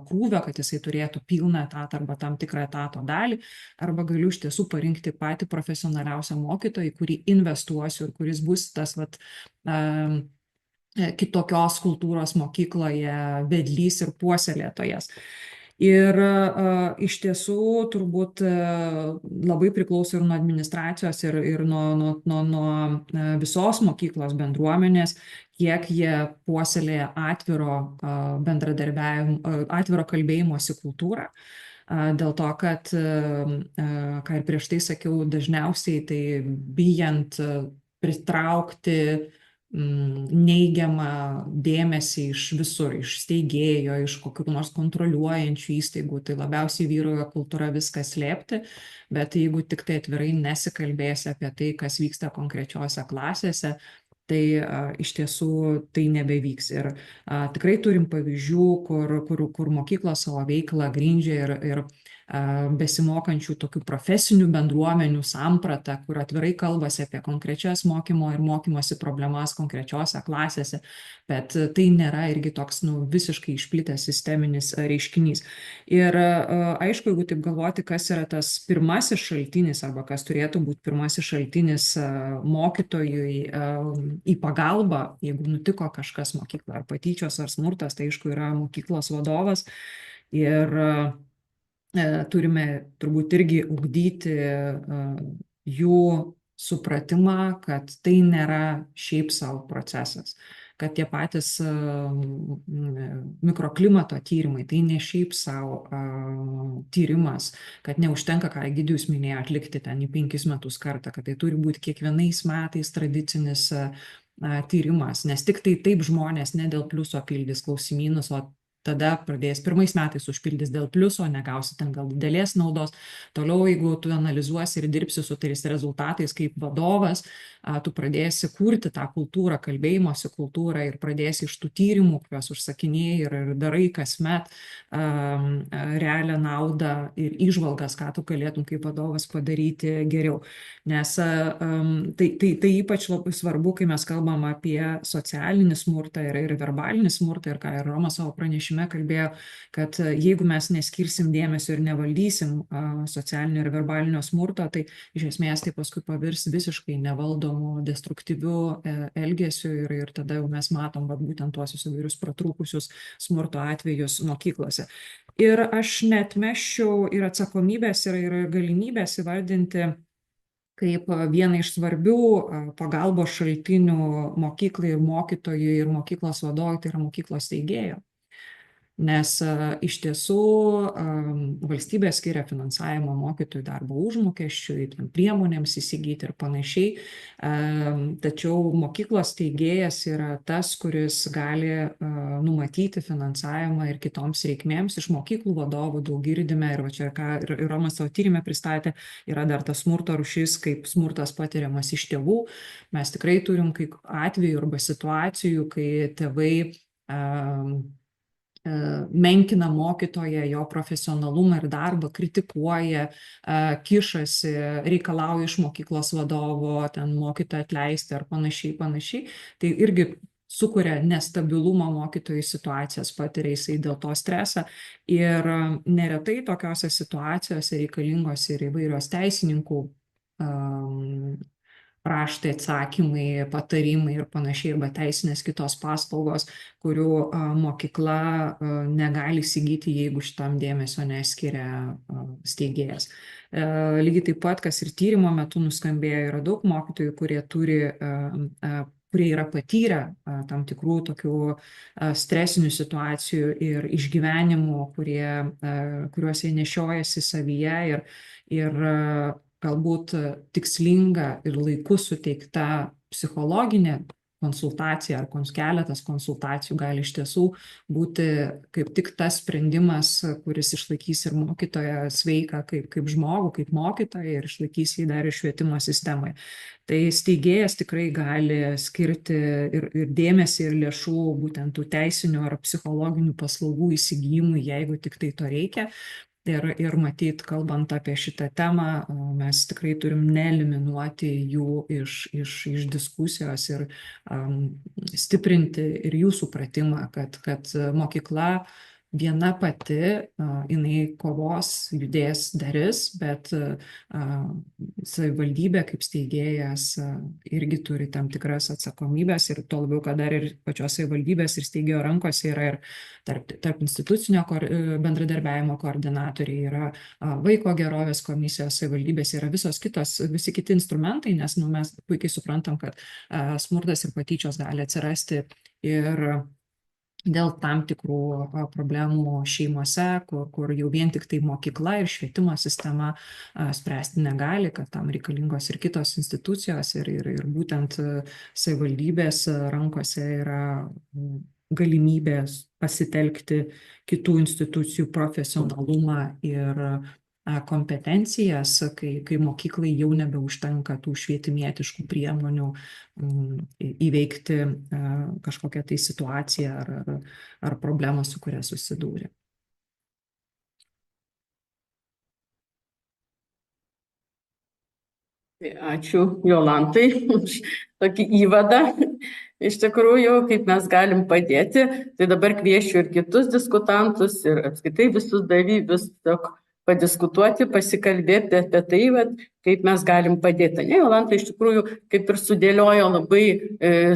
krūvio, kad jisai turėtų pilną etatą arba tam tikrą etato dalį, arba galiu iš tiesų parinkti patį profesionaliausią mokytoją, kurį investuosiu ir kuris bus tas kitokios kultūros mokykloje vedlys ir puoselėtojas. Ir iš tiesų turbūt labai priklauso ir nuo administracijos ir nuo visos mokyklos bendruomenės, kiek jie puoselėja atviro bendradarbiavimo, atviro kalbėjimosi kultūrą. Dėl to, kad, ką ir prieš tai sakiau, dažniausiai tai bijant pritraukti neigiamą dėmesį iš visur, iš steigėjo, iš kokių nors kontroliuojančių įstaigų, tai labiausiai vyrauja kultūra viską slėpti, bet jeigu tik tai atvirai nesikalbėsi apie tai, kas vyksta konkrečiose klasėse, tai iš tiesų tai nebevyks. Ir tikrai turim pavyzdžių, kur mokyklos savo veiklą grindžia ir besimokančių tokių profesinių bendruomenių sampratą, kur atvirai kalbasi apie konkrečias mokymo ir mokymosi problemas konkrečiose klasėse, bet tai nėra irgi toks visiškai išplitęs sisteminis reiškinys. Ir aišku, jeigu taip galvoti, kas yra tas pirmasis šaltinis arba kas turėtų būti pirmasis šaltinis mokytojui į pagalbą, jeigu nutiko kažkas mokykloje, ar patyčios, ar smurtas, tai aišku yra mokyklos vadovas. Ir turime turbūt irgi ugdyti jų supratimą, kad tai nėra šiaip savo procesas, kad tie patys mikroklimato tyrimai, tai ne šiaip savo tyrimas, kad neužtenka, ką Egidijus minėjo, atlikti ten į 5 metus kartą, kad tai turi būti kiekvienais metais tradicinis tyrimas, nes tik tai taip žmonės ne dėl pliuso pildys klausimynus, o tada pradės 1 metais užpildys dėl pliuso, negausi ten gal didelės naudos. Toliau, jeigu tu analizuosi ir dirbsi su tais rezultatais kaip vadovas, tu pradėsi kurti tą kultūrą, kalbėjimosi kultūrą ir pradėsi iš tų tyrimų, kuriuos užsakinėjai ir darai kasmet realią naudą ir įžvalgas, ką tu galėtum kaip vadovas padaryti geriau. Nes tai ypač labai svarbu, kai mes kalbam apie socialinį smurtą ir verbalinį smurtą, ir ką ir Romas savo pranešime kalbėjo, kad jeigu mes neskirsim dėmesio ir nevaldysim socialinio ir verbalinio smurto, tai iš esmės tai paskui pavirs visiškai nevaldomų, destruktyvių elgesių ir tada jau mes matom būtent tuos įvairius pratrūkusius smurto atvejus mokyklose. Ir aš neatmesčiau ir atsakomybės, ir galimybės įvardinti kaip vieną iš svarbių pagalbos šaltinių mokyklai ir mokytojui ir mokyklos vadovui, tai yra mokyklos steigėjo. Nes iš tiesų valstybė skiria finansavimą mokytojų darbo užmokesčiui, priemonėms įsigyti ir panašiai, tačiau mokyklos steigėjas yra tas, kuris gali numatyti finansavimą ir kitoms reikmėms. Iš mokyklų vadovų daug girdime, ir čia ką ir Romas savo tyrime pristatė, yra dar ta smurto rūšis, kaip smurtas patiriamas iš tėvų. Mes tikrai turim kai atvejų arba situacijų, kai tėvai menkina mokytoją, jo profesionalumą ir darbą, kritikuoja, kišasi, reikalauja iš mokyklos vadovo ten mokytoją atleisti ar panašiai. Tai irgi sukuria nestabilumą mokytojų situacijas, patiria jisai dėl to stresą. Ir neretai tokiose situacijose reikalingos ir įvairios teisininkų raštai, atsakymai, patarimai ir panašiai, arba teisinės kitos paslaugos, kurių mokykla negali įsigyti, jeigu šitam dėmesio neskiria steigėjas. Lygiai taip pat, kas ir tyrimo metu nuskambėjo, yra daug mokytojų, kurie yra patyrę tam tikrų tokių stresinių situacijų ir išgyvenimų, kuriuos jie nešiojasi savyje ir galbūt tikslinga ir laiku suteikta psichologinė konsultacija ar keletas konsultacijų gali iš tiesų būti kaip tik tas sprendimas, kuris išlaikys ir mokytoją sveiką kaip žmogų, kaip mokytoją ir išlaikys jį dar ir švietimo sistemoje. Tai steigėjas tikrai gali skirti ir dėmesį ir lėšų būtent tų teisinių ar psichologinių paslaugų įsigijimui, jeigu tik tai to reikia. Ir matyt, kalbant apie šitą temą, mes tikrai turim neeliminuoti jų iš diskusijos ir stiprinti ir jų supratimą, kad mokykla viena pati, jinai kovos, judės, darys, bet savivaldybė kaip steigėjas irgi turi tam tikras atsakomybės ir tuo labiau, kad dar ir pačios savivaldybės ir steigėjo rankose yra ir tarp institucinio bendradarbiavimo koordinatoriai, yra vaiko gerovės komisijos, savivaldybės, yra visi kiti instrumentai, nes mes puikiai suprantam, kad smurtas ir patyčios gali atsirasti ir dėl tam tikrų problemų šeimose, kur jau vien tik tai mokykla ir švietimo sistema spręsti negali, kad tam reikalingos ir kitos institucijos ir būtent savivaldybės rankose yra galimybės pasitelkti kitų institucijų profesionalumą ir kompetencijas, kai mokyklai jau nebeužtenka tų švietimietiškų priemonių įveikti kažkokią tai situaciją ar problemą, su kuria susidūrė. Ačiū Jolantai už tokį įvadą. Iš tikrųjų, kaip mes galim padėti, tai dabar kviečiu ir kitus diskutantus, ir apskritai visus dalyvius padiskutuoti, pasikalbėti apie tai, kaip mes galim padėti. Ne, Jolanta iš tikrųjų kaip ir sudėliojo labai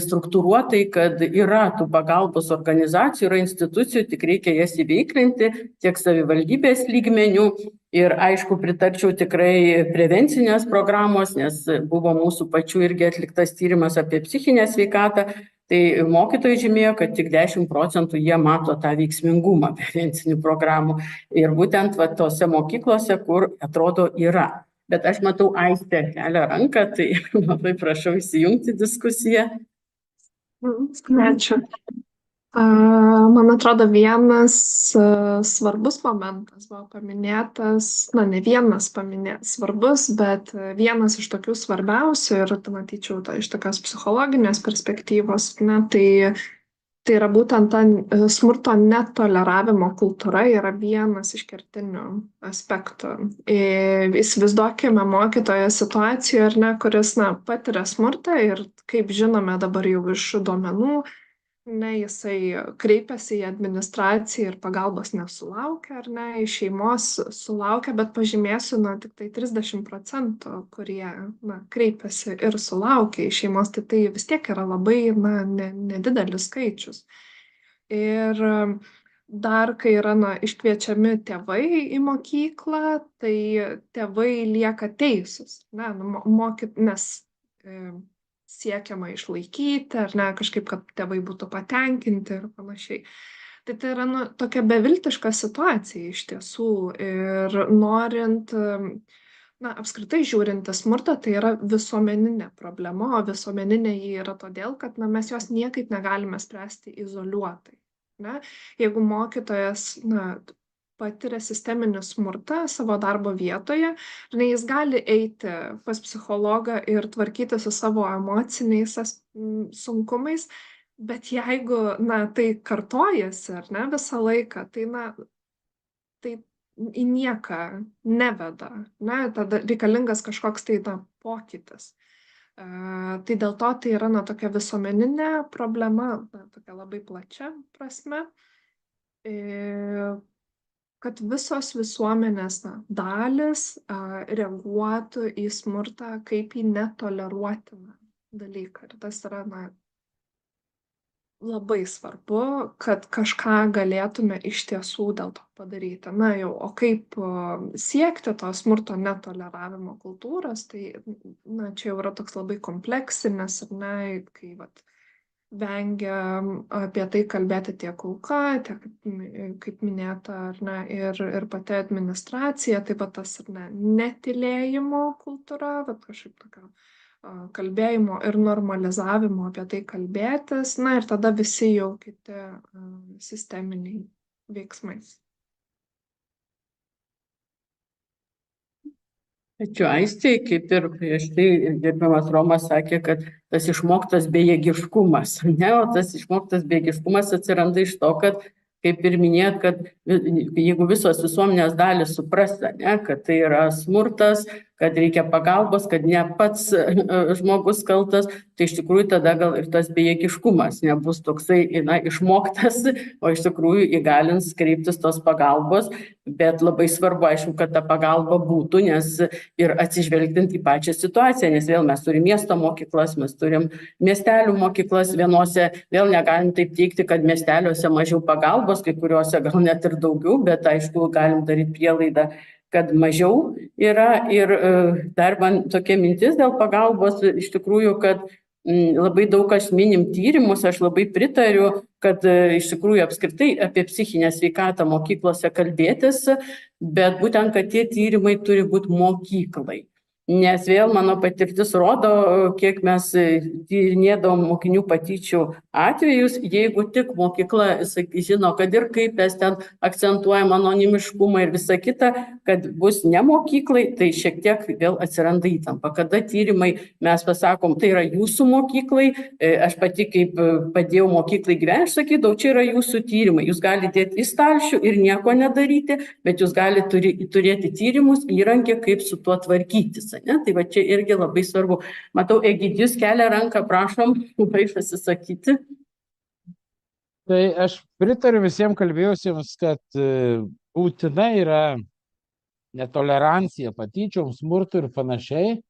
struktūruotai, kad yra tų pagalbos organizacijų, yra institucijų, tik reikia jas įveiklinti tiek savivaldybės lygmenių. Ir aišku, pritarčiau tikrai prevencinės programos, nes buvo mūsų pačių irgi atliktas tyrimas apie psichinę sveikatą. Tai mokytojai žymėjo, kad tik 10% jie mato tą veiksmingumą prevencinių programų. Ir būtent tose mokyklose, kur atrodo yra. Bet aš matau, Aistė kelia ranką, tai labai prašau įsijungti diskusiją. Ačiū. Man atrodo, vienas svarbus momentas buvo paminėtas, ne vienas svarbus, bet vienas iš tokių svarbiausių ir matyčiau iš tokios psichologinės perspektyvos, tai yra būtent ta smurto netoleravimo kultūra yra vienas iš kertinių aspektų. Įsivaizduokime mokytojo situaciją, kuris patiria smurtą ir kaip žinome dabar jau iš duomenų, jisai kreipiasi į administraciją ir pagalbos nesulaukia, iš šeimos sulaukia, bet pažymėsiu, tik tai 30%, kurie kreipiasi ir sulaukia iš šeimos, tai vis tiek yra labai nedidelis skaičius. Ir dar, kai yra iškviečiami tėvai į mokyklą, tai tėvai lieka teisūs, nes siekiama išlaikyti, kažkaip, kad tėvai būtų patenkinti ir panašiai. Tai yra tokia beviltiška situacija iš tiesų ir norint, apskritai žiūrint į smurtą, tai yra visuomeninė problema, o visuomeninė jį yra todėl, kad mes jos niekaip negalime spręsti izoliuotai. Jeigu mokytojas patiria sisteminį smurtą savo darbo vietoje, jis gali eiti pas psichologą ir tvarkyti su savo emociniais sunkumais, bet jeigu tai kartojasi visą laiką, tai į nieką neveda, tada reikalingas kažkoks pokytis. Tai dėl to tai yra tokia visuomeninė problema, tokia labai plačia prasme, kad visos visuomenės dalis reaguotų į smurtą kaip į netoleruotiną dalyką. Ir tas yra labai svarbu, kad kažką galėtume iš tiesų dėl to padaryti. O kaip siekti to smurto netoleravimo kultūros, tai čia jau yra toks labai kompleksinis, kai vengia apie tai kalbėti tiek auka, tiek, kaip minėta, ir pati administracija, taip pat tas netylėjimo kultūra, kažkaip tokio kalbėjimo ir normalizavimo apie tai kalbėtis, ir tada visi jau kiti sisteminiai veiksmai. Ačiū Aistei, kaip ir prieš tai gerbiamas Romas sakė, kad tas išmoktas bejėgiškumas, o tas išmoktas bejėgiškumas atsiranda iš to, kad, kaip ir minėjot, kad jeigu visos visuomenės dalys supras, kad tai yra smurtas, kad reikia pagalbos, kad ne pats žmogus kaltas, tai iš tikrųjų tada gal ir tas bejėgiškumas nebus toksai išmoktas, o iš tikrųjų įgalins kreiptis tos pagalbos, bet labai svarbu, aišku, kad ta pagalba būtų, nes ir atsižvelgiant į pačią situaciją, nes vėl mes turim miesto mokyklas, mes turim miestelių mokyklas, vienose vėl negalim taip teikti, kad miesteliuose mažiau pagalbos, kai kuriuose gal net ir daugiau, bet aišku, galim daryti prielaidą, kad mažiau yra. Ir dar man tokia mintis dėl pagalbos, iš tikrųjų, kad labai daug kas minim tyrimus, aš labai pritariu, kad iš tikrųjų apskritai apie psichinę sveikatą mokyklose kalbėtis, bet būtent, kad tie tyrimai turi būti mokyklai. Nes vėl mano patirtis rodo, kiek mes tyrinėdavom mokinių patyčių atvejus, jeigu tik mokykla žino, kad ir kaip mes ten akcentuojam anonimiškumą ir visa kita, kad bus ne mokyklai, tai šiek tiek vėl atsiranda įtampa. Kada tyrimai mes pasakom, tai yra jūsų mokyklai, aš pati kaip padėjau mokyklai gyventi, aš sakydavau, čia yra jūsų tyrimai, jūs galite dėti į stalčių ir nieko nedaryti, bet jūs galite turėti tyrimus, įrankį, kaip su tuo tvarkytis. ne? Tai va čia irgi labai svarbu. Matau, Egidijus kelia ranką, prašom, pasisakyti. Tai aš pritariu visiems kalbėjusiems, kad būtina yra netolerancija patyčiom, smurtui ir panašiai,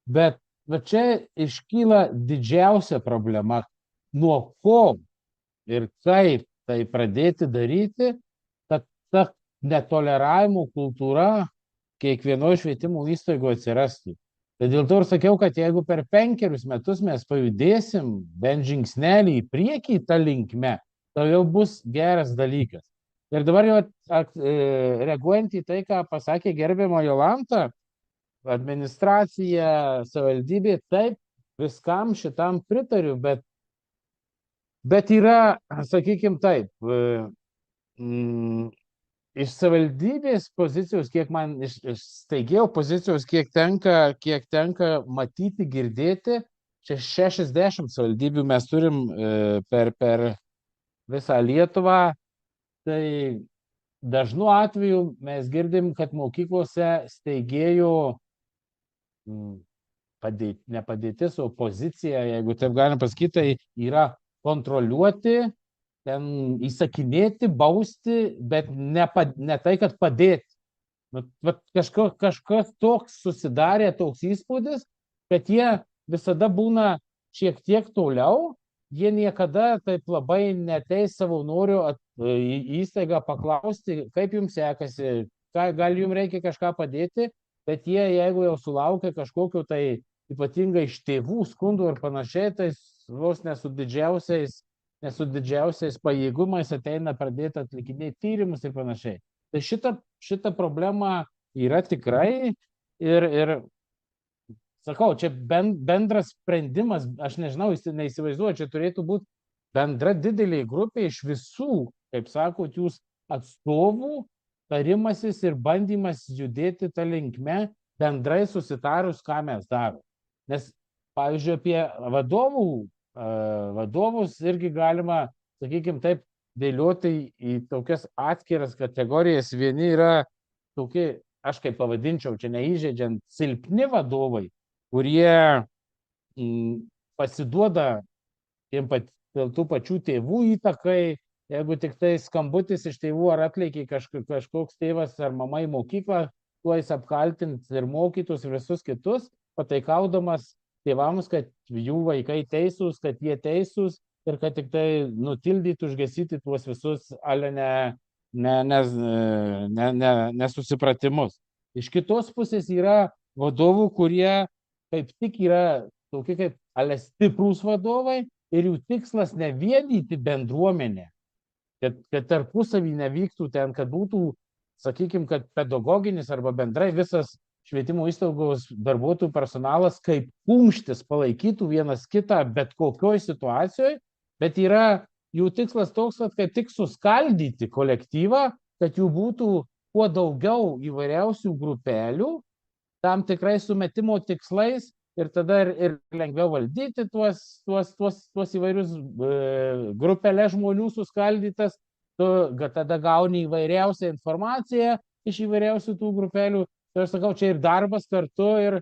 bet va čia iškyla didžiausia problema, nuo ko ir kaip tai pradėti daryti, kad ta netoleravimo kultūra kiekvienoje švietimo įstaigoje atsirastų. Tai dėl to ir sakiau, kad jeigu per 5 metus mes pajudėsim bent žingsnelį į priekį tą linkme, tai jau bus geras dalykas. Ir dabar jau reaguojant į tai, ką pasakė gerbiama Jolanta, administracija, savivaldybė, taip, viskam šitam pritariu, bet yra, sakykime taip, iš savivaldybės pozicijos, kiek man iš steigėjo pozicijos, kiek tenka matyti, girdėti, čia 60 savivaldybių mes turim per visą Lietuvą, tai dažnu atveju mes girdim, kad mokyklose steigėjų ne padėtis, o pozicija, jeigu taip galim pasakyti, tai yra kontroliuoti, ten įsakinėti, bausti, bet ne tai, kad padėti. Kažkas toks susidarė, toks įspūdis, kad jie visada būna šiek tiek toliau, jie niekada taip labai neteis savanorių į įstaigą paklausti, kaip jums sekasi, gal jums reikia kažką padėti, bet jie, jeigu jau sulaukia kažkokio tai ypatingai iš tėvų skundų ir panašiai, tai vos nesu didžiausiais pajėgumais ateina pradėti atlikinėti tyrimus ir panašiai. Tai šita problema yra tikrai ir sakau, čia bendras sprendimas, aš nežinau, neįsivaizduoju, čia turėtų būti bendra didelė grupė iš visų, kaip sakot, jūs atstovų, tarimasis ir bandymas judėti tą linkme, bendrai susitarus, ką mes darome. Nes, pavyzdžiui, apie vadovus irgi galima, sakykime taip, dėlioti į tokias atskiras kategorijas. Vieni yra tokie, aš kaip pavadinčiau, čia neįžeidžiant, silpni vadovai, kurie pasiduoda dėl tų pačių tėvų įtakai, jeigu tik tai skambutis iš tėvų ar atleikia kažkoks tėvas ar mama į mokyklą, tuo jis apkaltins ir mokytus ir visus kitus, pataikaudamas tėvams, kad jų vaikai teisūs, kad jie teisūs ir kad tik tai nutildyti, užgesyti tuos visus nesusipratimus. Iš kitos pusės yra vadovų, kurie kaip tik yra tokie kaip stiprūs vadovai ir jų tikslas ne vienyti bendruomenę, kad tarpusavį nevyktų ten, kad būtų, sakykime, kad pedagoginis arba bendrai visas švietimo įstaigos darbuotojų personalas kaip kumštis palaikytų vienas kitą bet kokioj situacijoje, bet yra jų tikslas toks, kad kaip tik suskaldyti kolektyvą, kad jų būtų kuo daugiau įvairiausių grupelių, tam tikrai sumetimo tikslais ir tada ir lengviau valdyti tuos įvairius grupelės žmonių suskaldytas, tada gauni įvairiausią informaciją iš įvairiausių tų grupelių. Tai aš sakau, čia ir darbas kartu ir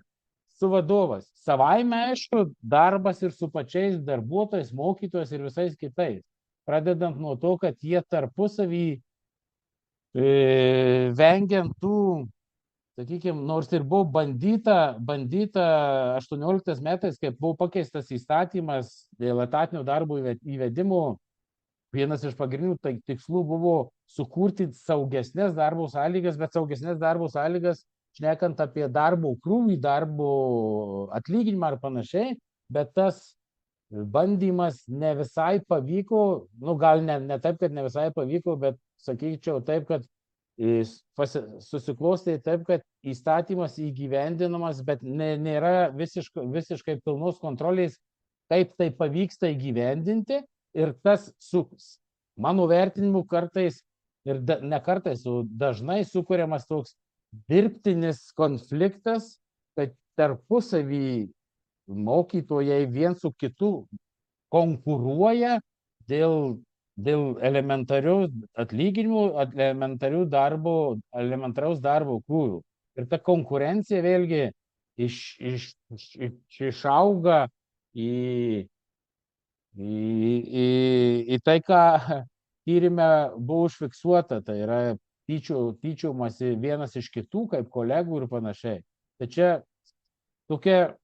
su vadovas. Savaime, aišku, darbas ir su pačiais darbuotojais, mokytojais ir visais kitais. Pradedant nuo to, kad jie tarpusavį vengiant tų, sakykime, nors ir buvo bandyta 18 metais, kai buvo pakeistas įstatymas dėl etatinio darbo įvedimo, vienas iš pagrindinių tikslų buvo sukurti saugesnės darbo sąlygas, bet saugesnės darbo sąlygas, šnekant apie darbo krūvį, darbo atlyginimą ar panašiai, bet tas bandymas ne visai pavyko, gal ne taip, kad ne visai pavyko, bet sakyčiau taip, kad susiklostė taip, kad įstatymas įgyvendinamas, bet nėra visiškai pilnos kontrolės, kaip tai pavyksta įgyvendinti ir tas mano vertinimu kartais ir ne kartais, o dažnai sukuriamas toks dirbtinis konfliktas, kad tarpusavį mokytojai vien su kitu konkuruoja dėl elementarių atlyginimų, elementaraus darbo krūvių. Ir ta konkurencija vėlgi išauga į tai, ką tyrime buvo užfiksuota, tai yra tyčiomasi vienas iš kitų, kaip kolegų ir panašiai. Tai čia tokia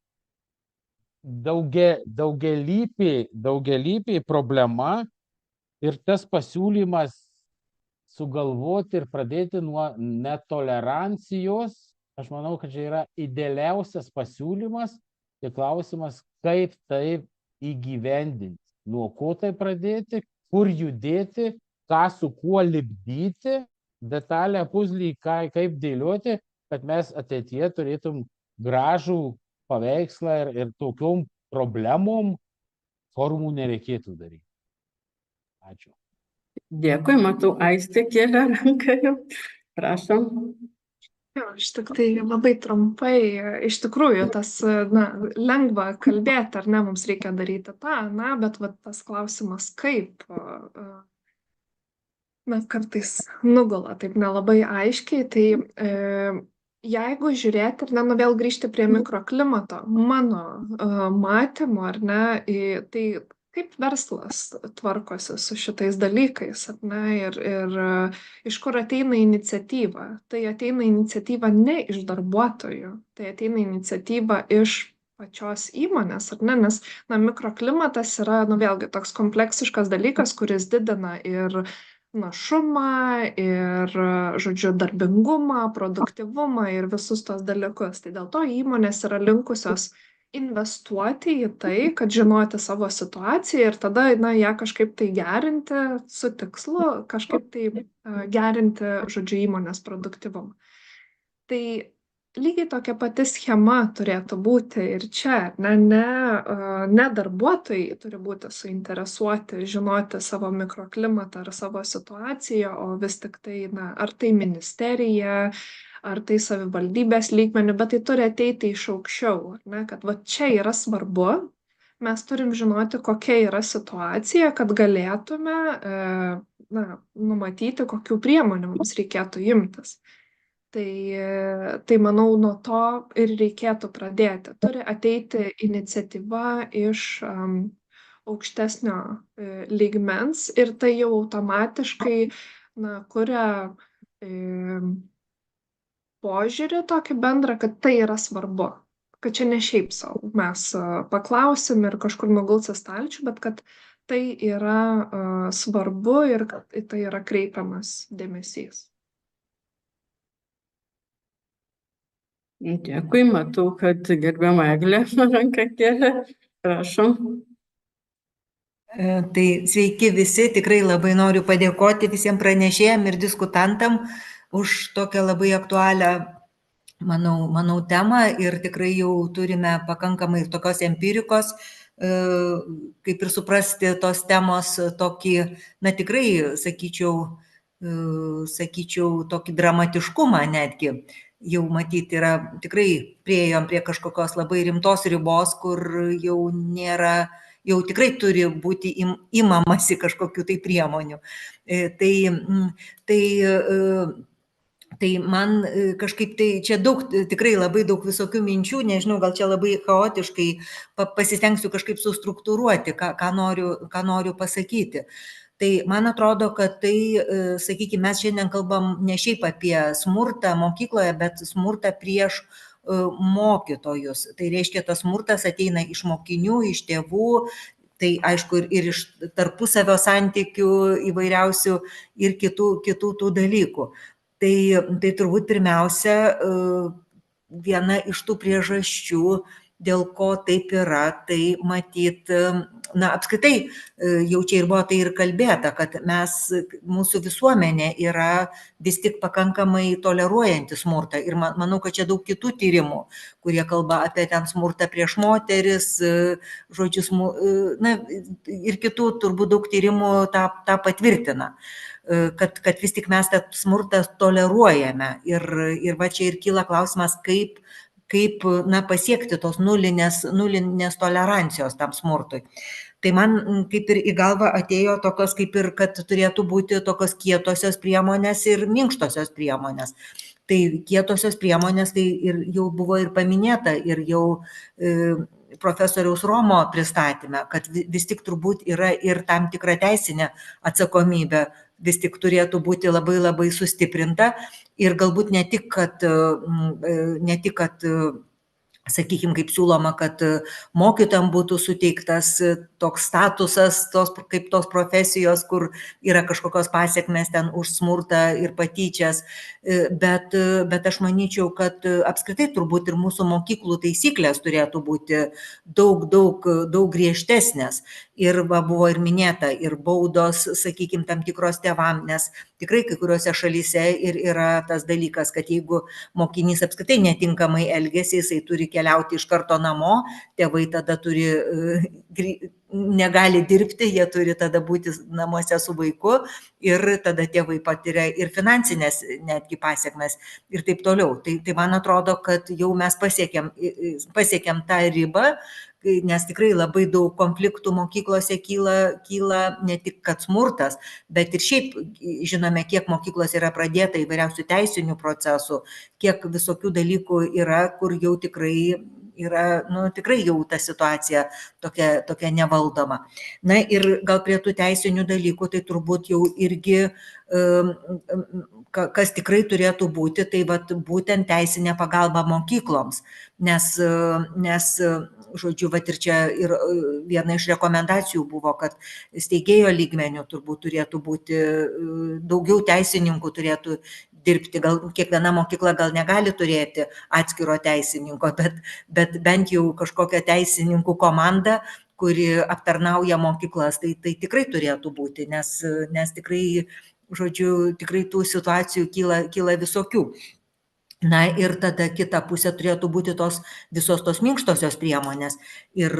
daugialypė problema ir tas pasiūlymas sugalvoti ir pradėti nuo netolerancijos, aš manau, kad čia yra idealiausias pasiūlymas, tai klausimas, kaip tai įgyvendinti, nuo ko tai pradėti, kur judėti, ką su kuo lipdyti, detalę puzlį, kaip dėlioti, kad mes ateityje turėtum gražų paveikslą ir tokiom problemom formų nereikėtų daryti. Ačiū. Dėkui, matau, Aistė kėlė ranką jau. Prašom. Jo, aš tik tai labai trumpai, iš tikrųjų, tas, lengva kalbėti, ar ne, mums reikia daryti tą, bet va, tas klausimas, kaip, kartais nugula taip nelabai aiškiai, tai jeigu žiūrėti, ar ne, vėl grįžti prie mikroklimato, mano matymo, ar ne, tai kaip verslas tvarkosi su šitais dalykais, ar ne, ir iš kur ateina iniciatyva. Tai ateina iniciatyva ne iš darbuotojų, tai ateina iniciatyva iš pačios įmonės, ar ne, nes mikroklimatas yra, vėlgi, toks kompleksiškas dalykas, kuris didina ir našumą, ir, žodžiu, darbingumą, produktyvumą ir visus tos dalykus. Tai dėl to įmonės yra linkusios investuoti į tai, kad žinoti savo situaciją ir tada, ją kažkaip tai gerinti su tikslu, kažkaip tai gerinti, žodžiu, įmonės produktyvumą. Tai lygiai tokia pati schema turėtų būti ir čia, ne darbuotojai turi būti suinteresuoti, žinoti savo mikroklimatą ar savo situaciją, o vis tik tai, ar tai ministerija, ar tai savivaldybės lygmeniu, bet tai turi ateiti iš aukščiau, kad va čia yra svarbu, mes turim žinoti, kokia yra situacija, kad galėtume numatyti, kokių priemonių mums reikėtų imtis. Tai manau, nuo to ir reikėtų pradėti. Turi ateiti iniciatyva iš aukštesnio lygmens ir tai jau automatiškai kuria požiūrį tokį bendrą, kad tai yra svarbu, kad čia ne šiaip savo. Mes paklausim ir kažkur nuguls į stalčių, bet kad tai yra svarbu ir kad į tai yra kreipiamas dėmesys. Dėkui, matau, kad gerbiama Eglė ranką kėlė. Prašom. Tai sveiki visi, tikrai labai noriu padėkoti visiems pranešėjams ir diskutantam už tokią labai aktualią, manau, temą ir tikrai jau turime pakankamai tokios empirikos, kaip ir suprasti tos temos tokį, tikrai, sakyčiau, tokį dramatiškumą netgi. Jau matyti yra, tikrai priėjom prie kažkokios labai rimtos ribos, kur jau nėra, jau tikrai turi būti imamasi kažkokių tai priemonių. Tai man kažkaip tai čia tikrai labai daug visokių minčių, nežinau, gal čia labai chaotiškai pasistengsiu kažkaip sustruktūruoti, ką noriu pasakyti. Tai man atrodo, kad tai, sakykime, mes šiandien kalbam ne šiaip apie smurtą mokykloje, bet smurtą prieš mokytojus. Tai reiškia, tas smurtas ateina iš mokinių, iš tėvų, tai aišku ir iš tarpusavio santykių įvairiausių ir kitų tų dalykų. Tai turbūt pirmiausia, viena iš tų priežasčių, dėl ko taip yra, tai matyt, apskritai, jau čia ir buvo tai ir kalbėta, kad mūsų visuomenė yra vis tik pakankamai toleruojanti smurtą. Ir manau, kad čia daug kitų tyrimų, kurie kalba apie ten smurtą prieš moteris, žodžius, ir kitų turbūt daug tyrimų tą patvirtina. Kad vis tik mes tą smurtą toleruojame. Ir va čia ir kyla klausimas, kaip pasiekti tos nulinės tolerancijos tam smurtui. Tai man kaip ir į galvą atėjo tokios kaip ir, kad turėtų būti tokios kietosios priemonės ir minkštosios priemonės. Tai kietosios priemonės, tai ir jau buvo ir paminėta, ir jau profesoriaus Romo pristatyme, kad vis tik turbūt yra ir tam tikra teisinė atsakomybė, vis tik turėtų būti labai labai sustiprinta ir galbūt ne tik, kad sakykime, kaip siūloma, kad mokytojams būtų suteiktas toks statusas, kaip tos profesijos, kur yra kažkokios pasiekmes ten už smurtą ir patyčias, bet aš manyčiau, kad apskritai turbūt ir mūsų mokyklų taisyklės turėtų būti daug griežtesnės. Ir buvo ir minėta, ir baudos, sakykime, tam tikros tėvam, nes tikrai kai kuriuose šalyse ir yra tas dalykas, kad jeigu mokinys apskritai netinkamai elgesi, jisai turi keliauti iš karto namo, tėvai tada negali dirbti, jie turi tada būti namuose su vaiku ir tada tėvai patiria ir finansinės netgi pasiekmes ir taip toliau. Tai man atrodo, kad jau mes pasiekėm tą ribą, nes tikrai labai daug konfliktų mokyklose kyla ne tik kad smurtas, bet ir šiaip žinome, kiek mokyklose yra pradėta įvairiausių teisinių procesų, kiek visokių dalykų yra, kur jau tikrai yra, tikrai jau ta situacija tokia nevaldoma. Na ir gal prie tų teisinių dalykų, tai turbūt jau irgi, kas tikrai turėtų būti, tai būtent teisinė pagalba mokykloms, nes žodžiu, ir čia ir viena iš rekomendacijų buvo, kad steigėjo lygmenių turbūt turėtų būti daugiau teisininkų turėtų dirbti, gal kiekviena mokykla gal negali turėti atskiro teisininko, bet bent jau kažkokią teisininkų komandą, kuri aptarnauja mokyklas, tai tikrai turėtų būti, nes tikrai, žodžiu, tikrai tų situacijų kyla visokių. Na ir tada kita pusė turėtų būti visos tos minkštosios priemonės. Ir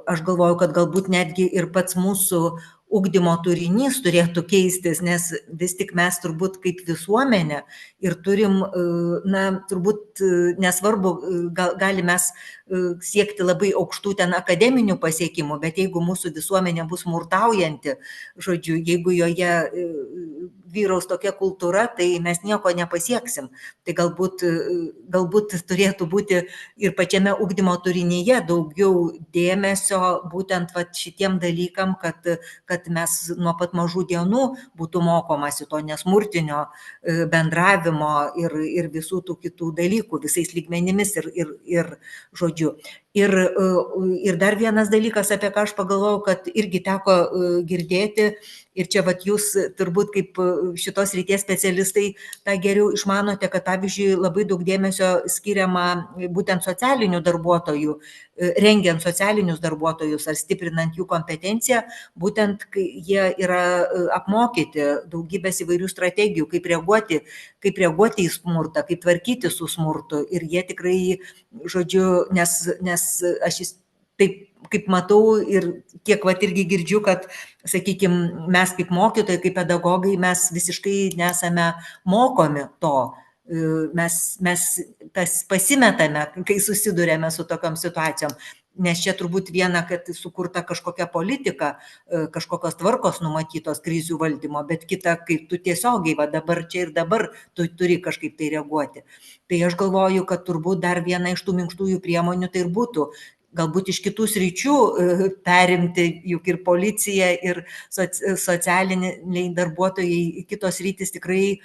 aš galvoju, kad galbūt netgi ir pats mūsų ugdymo turinys turėtų keistis, nes vis tik mes turbūt kaip visuomenė ir turim, turbūt nesvarbu, gali mes siekti labai aukštų ten akademinių pasiekimų, bet jeigu mūsų visuomenė bus smurtaujanti, žodžiu, jeigu joje vyraus tokia kultūra, tai mes nieko nepasieksim. Tai galbūt turėtų būti ir pačiame ugdymo turinyje daugiau dėmesio būtent šitiem dalykam, kad mes nuo pat mažų dienų būtų mokomasi to nesmurtinio bendravimo ir visų tų kitų dalykų, visais lygmenimis ir žodžiu. Ir dar vienas dalykas, apie ką aš pagalvojau, kad irgi teko girdėti, ir čia jūs turbūt kaip šitos ryties specialistai tą geriau išmanote, kad pavyzdžiui labai daug dėmesio skiriama būtent socialinių darbuotojų, rengiant socialinius darbuotojus ar stiprinant jų kompetenciją, būtent kai jie yra apmokyti daugybės įvairių strategijų, kaip reaguoti į smurtą, kaip tvarkyti su smurtu. Ir jie tikrai, žodžiu, nes aš taip kaip matau ir kiek irgi girdžiu, kad, sakykime, mes kaip mokytojai, kaip pedagogai, mes visiškai nesame mokomi to. Mes pasimetame, kai susidurėme su tokiom situacijom. Nes čia turbūt viena, kad sukurta kažkokia politika, kažkokios tvarkos numatytos krizių valdymo, bet kita, kai tu tiesiogiai dabar čia ir dabar tu turi kažkaip tai reaguoti. Tai aš galvoju, kad turbūt dar viena iš tų minkštųjų priemonių tai ir būtų galbūt iš kitų sričių perimti, juk ir policija, ir socialiniai darbuotojai, kitos sritys tikrai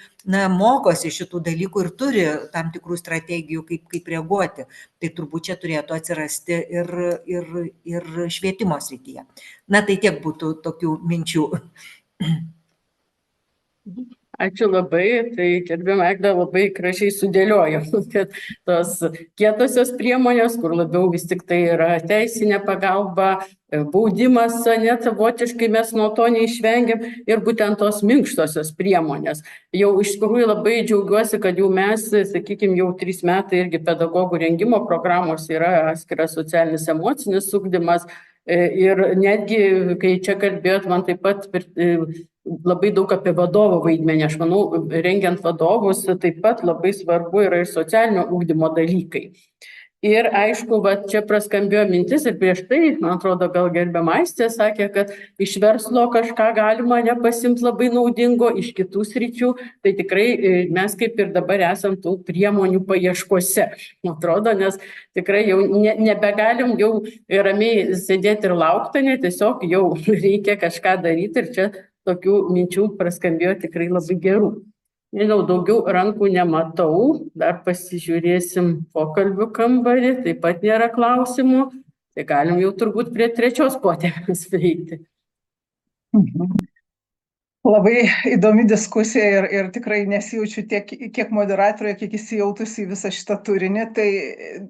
mokosi šitų dalykų ir turi tam tikrų strategijų, kaip reaguoti. Tai turbūt čia turėtų atsirasti ir švietimo srityje. Tai tiek būtų tokių minčių. Ačiū labai, tai gerbiama Eglė labai gražiai sudėliojo, kad tos kietosios priemonės, kur labiau vis tik tai yra teisinė pagalba, baudimas, net savotiškai mes nuo to neišvengiam, ir būtent tos minkštosios priemonės. Jau iš tikrųjų labai džiaugiuosi, kad jau mes, sakykime, jau 3 metai irgi pedagogų rengimo programos yra atskiras socialinis emocinis ugdymas. Ir netgi, kai čia kalbėjot, man taip pat labai daug apie vadovo vaidmenį. Aš manau, rengiant vadovus taip pat labai svarbu yra ir socialinio ugdymo dalykai. Ir aišku, va čia praskambėjo mintis ir prieš tai, man atrodo, gal gerbiama Aistė sakė, kad iš verslo kažką galima nepasimt labai naudingo, iš kitų sričių, tai tikrai mes kaip ir dabar esam tų priemonių paieškose, man atrodo, nes tikrai jau nebegalim jau ramiai sėdėti ir laukti, tiesiog jau reikia kažką daryti ir čia tokių minčių praskambėjo tikrai labai gerų. Nežinau, daugiau rankų nematau, dar pasižiūrėsim pokalbių kambarį, taip pat nėra klausimų, tai galim jau turbūt prie trečios potėmės prieiti. Labai įdomi diskusija ir tikrai nesijaučiu kiek moderatorė, kiek įsijautusi į visą šitą turinį, tai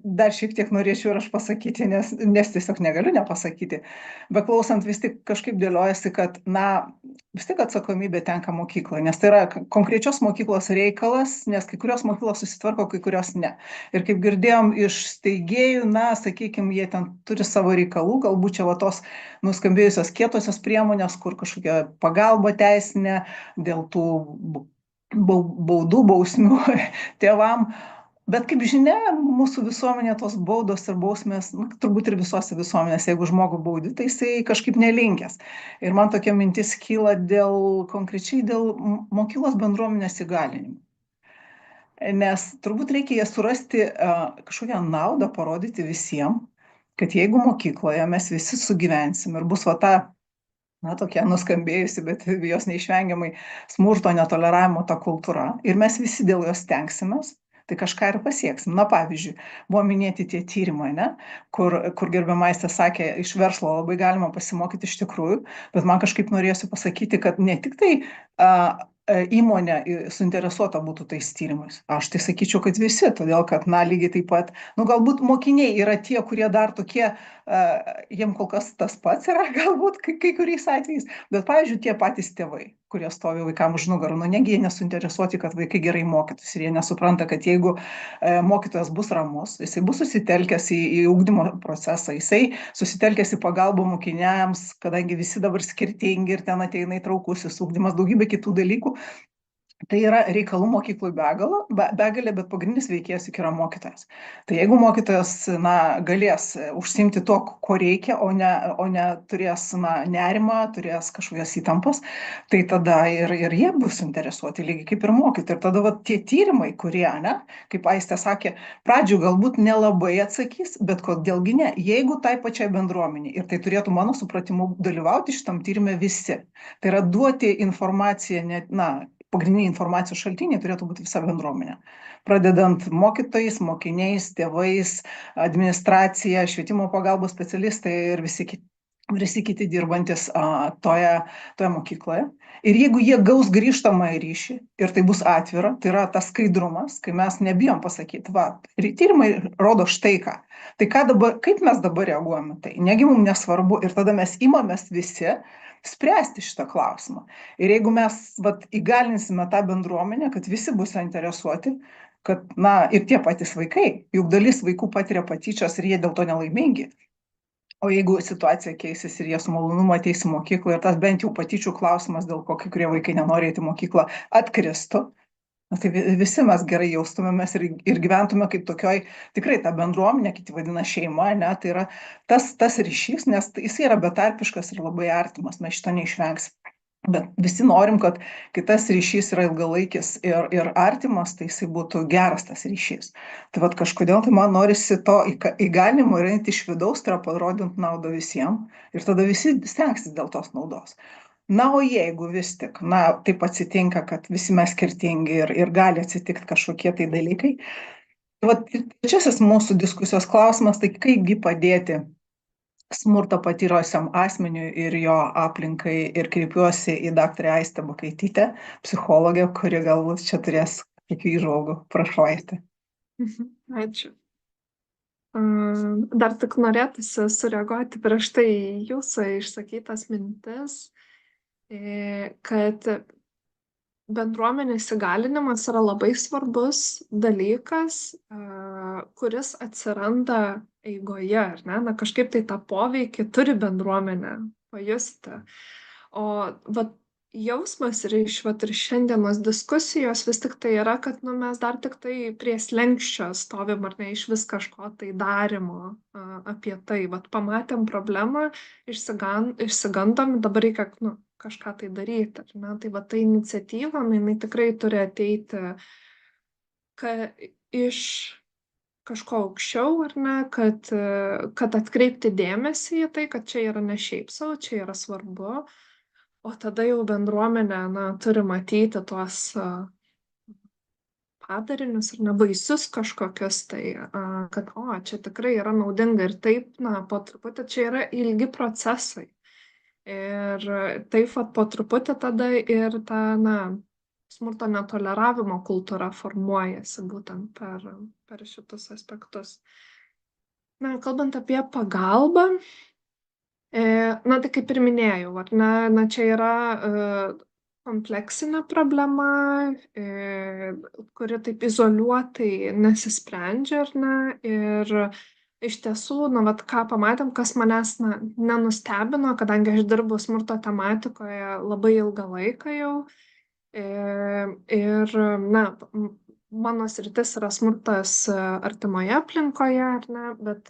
dar šiek tiek norėčiau ir aš pasakyti, nes tiesiog negaliu nepasakyti. Beklausant vis tik kažkaip dėliojasi, kad, vis tik atsakomybė tenka mokyklai, nes tai yra konkrečios mokyklos reikalas, nes kai kurios mokyklos susitvarko, kai kurios ne. Ir kaip girdėjom iš steigėjų, sakykime, jie ten turi savo reikalų, galbūt čia va tos nuskambėjusios kietosios priemonės, kur kažkokia pagalba teisinė dėl tų baudų, bausmių tėvam. Bet kaip žinia, mūsų visuomenė tos baudos ir bausmės, turbūt ir visose visuomenėse, jeigu žmogų baudi, tai jisai kažkaip nelinkęs. Ir man tokia mintis kyla konkrečiai dėl mokyklos bendruomenės įgalinimo. Nes turbūt reikia surasti kažkokią naudą, parodyti visiems, kad jeigu mokykloje mes visi sugyvensim ir bus tokia nuskambėjusi, bet jos neišvengiamai smurto, netoleravimo ta kultūra ir mes visi dėl jos stengsimės, tai kažką ir pasieksim. Pavyzdžiui, buvo minėti tie tyrimai, kur gerbiama Aistė sakė, iš verslo labai galima pasimokyti iš tikrųjų, bet man kažkaip norėjosi pasakyti, kad ne tik tai įmonė suinteresuota būtų tais tyrimais. Aš tai sakyčiau, kad visi, todėl kad, lygiai taip pat, galbūt mokiniai yra tie, kurie dar tokie, jiem kol kas tas pats yra, galbūt kai kuriais atvejais, bet, pavyzdžiui, tie patys tėvai, kurie stovi vaikam už nugarų, negi jie nesuinteresuoti, kad vaikai gerai mokytųsi ir jie nesupranta, kad jeigu mokytojas bus ramus, jisai bus susitelkęs į ugdymo procesą, jisai susitelkęs į pagalbą mokiniams, kadangi visi dabar skirtingi ir ten ateina įtraukusis ugdymas, daugybė kitų dalykų. Tai yra reikalų mokyklų begalė, bet pagrindinis veikėjas juk yra mokytojas. Tai jeigu mokytojas galės užsiimti to, ko reikia, o ne turės nerimą, turės kažkokias įtampas, tai tada ir jie bus interesuoti, lygiai kaip ir mokytojai. Ir tada tie tyrimai, kurie, kaip Aistė sakė, pradžių galbūt nelabai atsakys, bet kodėlgi ne, jeigu tai pačiai bendruomeniai, ir tai turėtų mano supratimu dalyvauti šitam tyrime visi. Tai yra duoti informaciją, pagrindiniai informacijos šaltiniai turėtų būti visa bendruomenė. Pradedant mokytojais, mokiniais, tėvais, administracija, švietimo pagalbos specialistai ir visi kiti dirbantis toje mokykloje. Ir jeigu jie gaus grįžtamąjį ryšį ir tai bus atvira, tai yra tas skaidrumas, kai mes nebijom pasakyti, tyrimai rodo štai ką. Tai kaip mes dabar reaguojame, tai negi mums nesvarbu ir tada mes imamės visi spręsti šitą klausimą. Ir jeigu mes įgalinsime tą bendruomenę, kad visi bus interesuoti, kad, ir tie patys vaikai, juk dalis vaikų patiria patyčias ir jie dėl to nelaimingi. O jeigu situacija keisis ir jie su malonumu ateis į mokyklą ir tas bent jau patyčių klausimas, dėl ko kai kurie vaikai nenori eiti į mokyklą, atkristų, tai visi mes gerai jaustumėmės ir gyventume kaip tokioj, tikrai ta bendruomenė, kiti vadina šeima, tai yra tas ryšys, nes jis yra betarpiškas ir labai artimas, mes šito neišvengsim. Bet visi norim, kad kai tas ryšys yra ilgalaikis ir artimas, tai jisai būtų geras tas ryšys. Tai kažkodėl tai man norisi to įgalinimo ir eiti iš vidaus, tai yra parodint naudą visiems ir tada visi stengsis dėl tos naudos. O jeigu vis tik, taip atsitinka, kad visi mes skirtingi ir gali atsitikti kažkokie tai dalykai. Trečiasis mūsų diskusijos klausimas, tai kaipgi padėti smurtą patyrusiam asmeniui ir jo aplinkai ir kreipiuosi į daktarę Aistę Bakaitytę, psichologę, kuri galbūt čia turės kokių įžvalgų. Prašau, Aistė. Ačiū. Dar tik norėtųsi sureaguoti prieš tai jūsų išsakytas mintis, kad bendruomenės įgalinimas yra labai svarbus dalykas, kuris atsiranda eigoje, ar ne? Kažkaip tai tą poveikį turi bendruomenė pajusti. O jausmas ir ir šiandienos diskusijos vis tik tai yra, kad mes dar tik tai prie slenksčio stovim, ar ne, iš vis kažko tai darimo apie tai. Vat pamatėm problemą, išsigandom, dabar reikia kažką tai daryti. Ar ne? Tai va ta iniciatyva, jinai tikrai turi ateiti iš kažko aukščiau, ar ne, kad atkreipti dėmesį į tai, kad čia yra ne šiaip savo, čia yra svarbu. O tada jau bendruomenė, turi matyti tuos padarinius ar ne baisius kažkokius, tai kad, čia tikrai yra naudinga ir taip, po truputį čia yra ilgi procesai. Ir taip po truputį tada ir ta, smurto netoleravimo kultūra formuojasi būtent per šitus aspektus. Kalbant apie pagalbą, tai kaip ir minėjau, ar ne, čia yra kompleksinė problema, kuri taip izoliuotai nesisprendžia, ar ne, ir iš tiesų, vat ką pamatėm, kas manęs nenustebino, kadangi aš dirbu smurto tematikoje labai ilgą laiką jau, ir mano sritis yra smurtas artimoje aplinkoje, ar ne, bet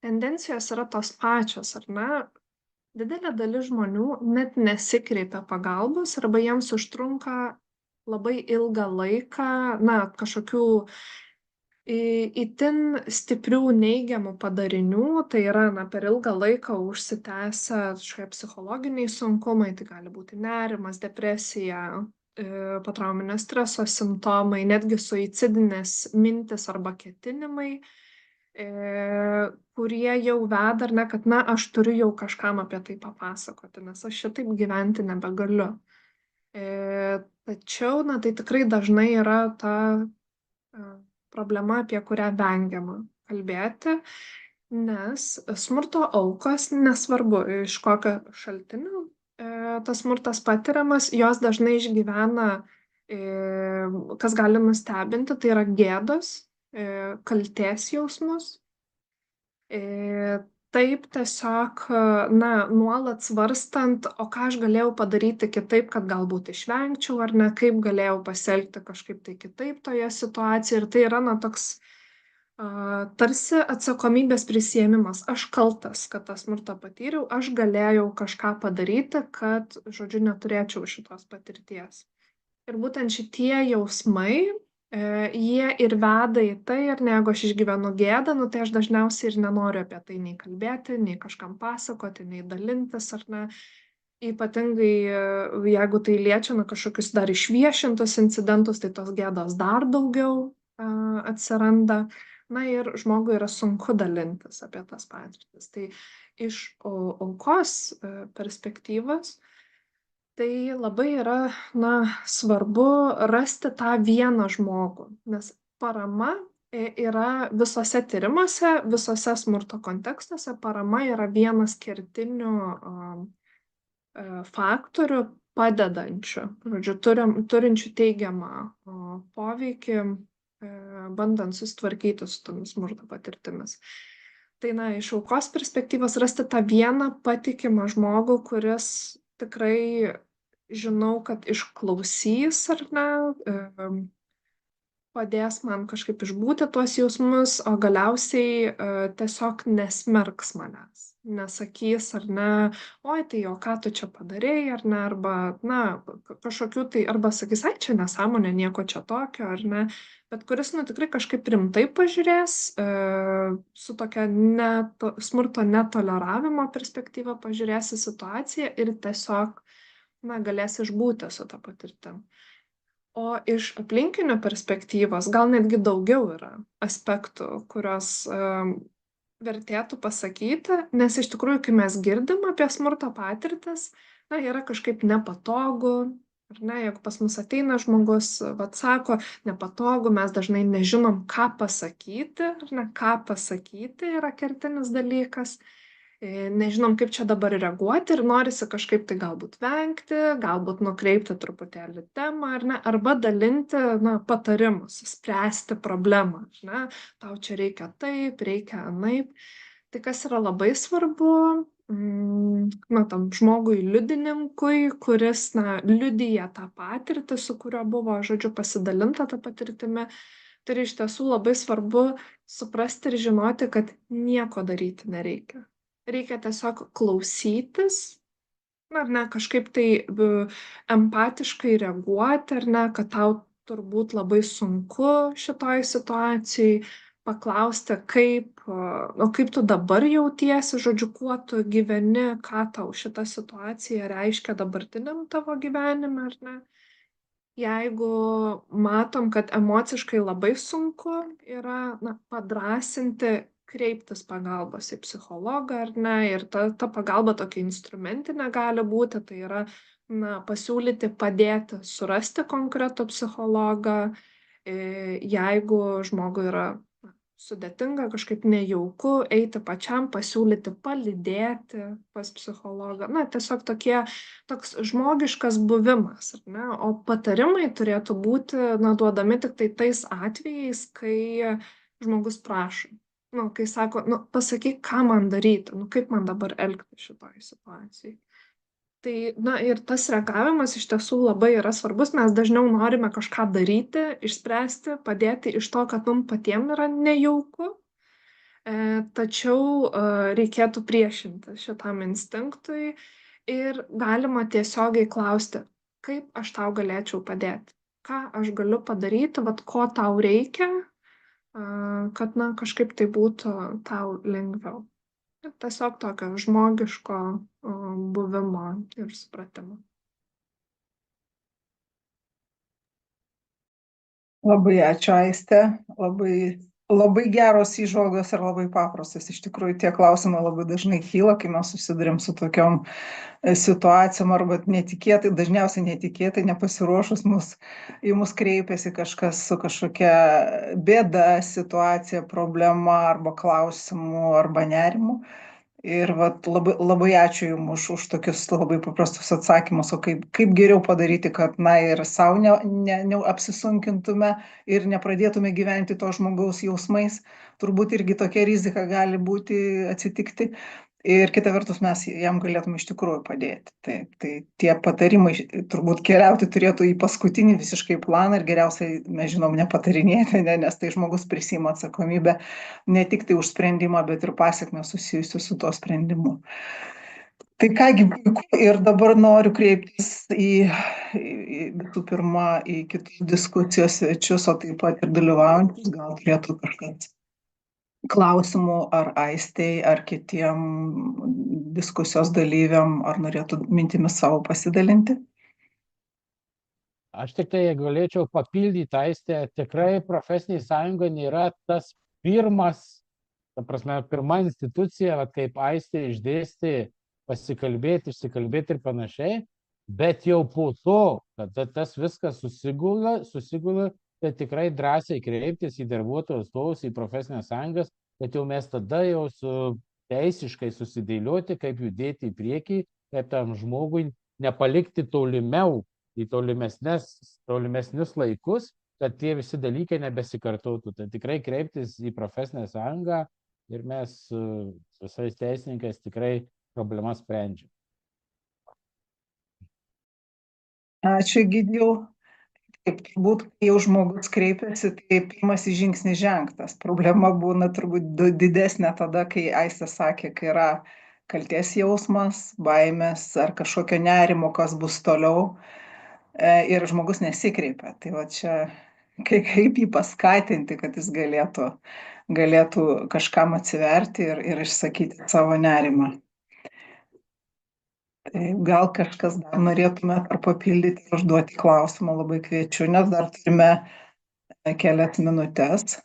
tendencijos yra tos pačios, ar ne? Didelė dalis žmonių net nesikreipia pagalbos arba jiems užtrunka labai ilgą laiką, kažkokių itin stiprių neigiamų padarinių, tai yra per ilgą laiką užsitęsia kažkokie psichologiniai sunkumai, tai gali būti nerimas, depresija, potrauminio streso simptomai, netgi suicidinės mintis arba ketinimai, kurie jau veda, ar ne, kad aš turiu jau kažkam apie tai papasakoti, nes aš šitaip gyventi nebegaliu. Tačiau, tai tikrai dažnai yra ta problema, apie kurią vengiama kalbėti, nes smurto aukos, nesvarbu iš kokio šaltinio tas smurtas patiriamas, jos dažnai išgyvena, kas gali nustebinti, tai yra gėdos, kaltės jausmus. Taip tiesiog, nuolat svarstant, o ką aš galėjau padaryti kitaip, kad galbūt išvengčiau, ar ne, kaip galėjau pasielgti kažkaip tai kitaip toje situacijoje. Ir tai yra, toks tarsi atsakomybės prisiėmimas. Aš kaltas, kad tą smurtą patyriau, aš galėjau kažką padaryti, kad, žodžiu, neturėčiau šitos patirties. Ir būtent šitie jausmai, jie ir veda į tai, ar ne, jeigu aš išgyvenu gėdą, tai aš dažniausiai ir nenoriu apie tai nei kalbėti, nei kažkam pasakoti, nei dalintis, ar ne. Ypatingai, jeigu tai liečia kažkokius dar išviešintus incidentus, tai tos gėdos dar daugiau atsiranda. Ir žmogui yra sunku dalintis apie tas patirtis. Tai iš aukos perspektyvos, tai labai yra, svarbu rasti tą vieną žmogų, nes parama yra visose tyrimuose, visose smurto kontekstuose, parama yra vienas kertinių faktorių padedančių, žodžiu, turinčių teigiamą poveikį, bandant susitvarkyti su tomis smurto patirtimis. Tai, iš aukos perspektyvos rasti tą vieną patikimą žmogų, kuris tikrai žinau, kad išklausys, ar ne, padės man kažkaip išbūti tuos jausmus, o galiausiai tiesiog nesmerks manęs. Nesakys, ar ne, oi, tai o ką tu čia padarei, ar ne, arba, kažkokių tai, arba sakys, ai, čia nesąmonė, nieko čia tokio, ar ne, bet kuris, tikrai kažkaip rimtai pažiūrės, su tokia smurto netoleravimo perspektyva pažiūrės į situaciją ir tiesiog, galės išbūti su ta patirtim. O iš aplinkinių perspektyvos gal netgi daugiau yra aspektų, kurios vertėtų pasakyti, nes iš tikrųjų, kai mes girdim apie smurto patirtis, yra kažkaip nepatogu, ar ne, jeigu pas mus ateina žmogus, sako, nepatogu, mes dažnai nežinom, ką pasakyti, ar ne, ką pasakyti yra kertinis dalykas. Nežinom, kaip čia dabar reaguoti ir norisi kažkaip tai galbūt vengti, galbūt nukreipti truputėlį temą, ar ne, arba dalinti, patarimus, spręsti problemą, ar ne, tau čia reikia taip, reikia anaip. Tai kas yra labai svarbu, na, tam žmogui liudininkui, kuris, na, liudija tą patirtį, su kuriuo buvo, žodžiu, pasidalinta tą patirtimi. Tai iš tiesų labai svarbu suprasti ir žinoti, kad nieko daryti nereikia. Reikia tiesiog klausytis, ar ne, kažkaip tai empatiškai reaguoti, ar ne, kad tau turbūt labai sunku šitoj situacijai, paklausti, kaip tu dabar jautiesi, žodžiu, kuo tu gyveni, ką tau šita situacija reiškia dabartiniam tavo gyvenime, ar ne. Jeigu matom, kad emociškai labai sunku yra, na, padrąsinti, kreiptis pagalbos į psichologą, ar ne, ir ta pagalba tokia instrumentinė gali būti, tai yra, na, pasiūlyti padėti surasti konkretų psichologą, jeigu žmogui yra sudėtinga, kažkaip nejauku eiti pačiam, pasiūlyti palydėti pas psichologą. Na, tiesiog toks žmogiškas buvimas, ar ne? O patarimai turėtų būti, na, duodami tik tai tais atvejais, kai žmogus prašo. Nu, kai sako, nu, pasakyk, ką man daryti, nu, kaip man dabar elgtis šitoj situacijai. Tai, na, ir tas reagavimas iš tiesų labai yra svarbus. Mes dažniau norime kažką daryti, išspręsti, padėti iš to, kad mums patiems yra nejauku. Tačiau reikėtų priešinti šitam instinktui ir galima tiesiogiai klausti, kaip aš tau galėčiau padėti, ką aš galiu padaryti, vat ko tau reikia, kad, na, kažkaip tai būtų tau lengviau. Tiesiog tokio žmogiško buvimo ir supratimo. Labai ačiū, Aiste. Labai geros įžvalgos ir labai paprastas. Iš tikrųjų, tie klausimai labai dažnai kyla, kai mes susidurėm su tokiom situacijom arba netikėtai, dažniausiai netikėtai, nepasiruošus į mus kreipiasi kažkas su kažkokia bėda, situacija, problema arba klausimu arba nerimu. Ir vat, labai ačiū Jums už tokius labai paprastus atsakymus, o kaip geriau padaryti, kad, na, ir savo neapsisunkintume ir nepradėtume gyventi to žmogaus jausmais. Turbūt irgi tokia rizika gali būti atsitikti. Ir kita vertus mes jam galėtume iš tikrųjų padėti. Tai tie patarimai turbūt keliauti turėtų į paskutinį visiškai planą ir geriausiai, mes žinom, nepatarinėti, nes tai žmogus prisima atsakomybę ne tik tai už sprendimą, bet ir pasekmes susijusius su tuo sprendimu. Tai kągi, ir dabar noriu kreiptis visų pirma į kitus diskusijos svečius, o taip pat ir dalyvaujančius, gal turėtų kažkas klausimų ar Aistei, ar kitiem diskusijos dalyviam, ar norėtų mintimis savo pasidalinti? Aš tik tai galėčiau papildyti Aistę, tikrai profesinė sąjunga nėra tas pirma institucija, kaip Aistė išdėstė, pasikalbėti, išsikalbėti ir panašiai, bet jau po to, kad tas viskas susigula, tai tikrai drąsiai kreiptis į darbuotojų atstovus, į profesinės sąjungas, kad jau mes tada jau teisiškai susidėlioti, kaip judėti į priekį, kaip tam žmogui nepalikti tolimiau į tolimesnius laikus, kad tie visi dalykai nebesikartotų. Tai tikrai kreiptis į profesinę sąjungą ir mes visais teisininkais tikrai problemas sprendžiam. Ačiū, Egidijau. Taip, turbūt, kai jau žmogus kreipiasi, tai pirmas žingsnis žengtas. Problema būna turbūt didesnė tada, kai Aistė sakė, kai yra kaltės jausmas, baimės ar kažkokio nerimo, kas bus toliau, ir žmogus nesikreipia. Tai va čia, kaip jį paskatinti, kad jis galėtų kažkam atsiverti ir išsakyti savo nerimą. Gal kažkas dar norėtume ar papildyti, užduoti klausimą, labai kviečiu, nes dar turime kelias minutės.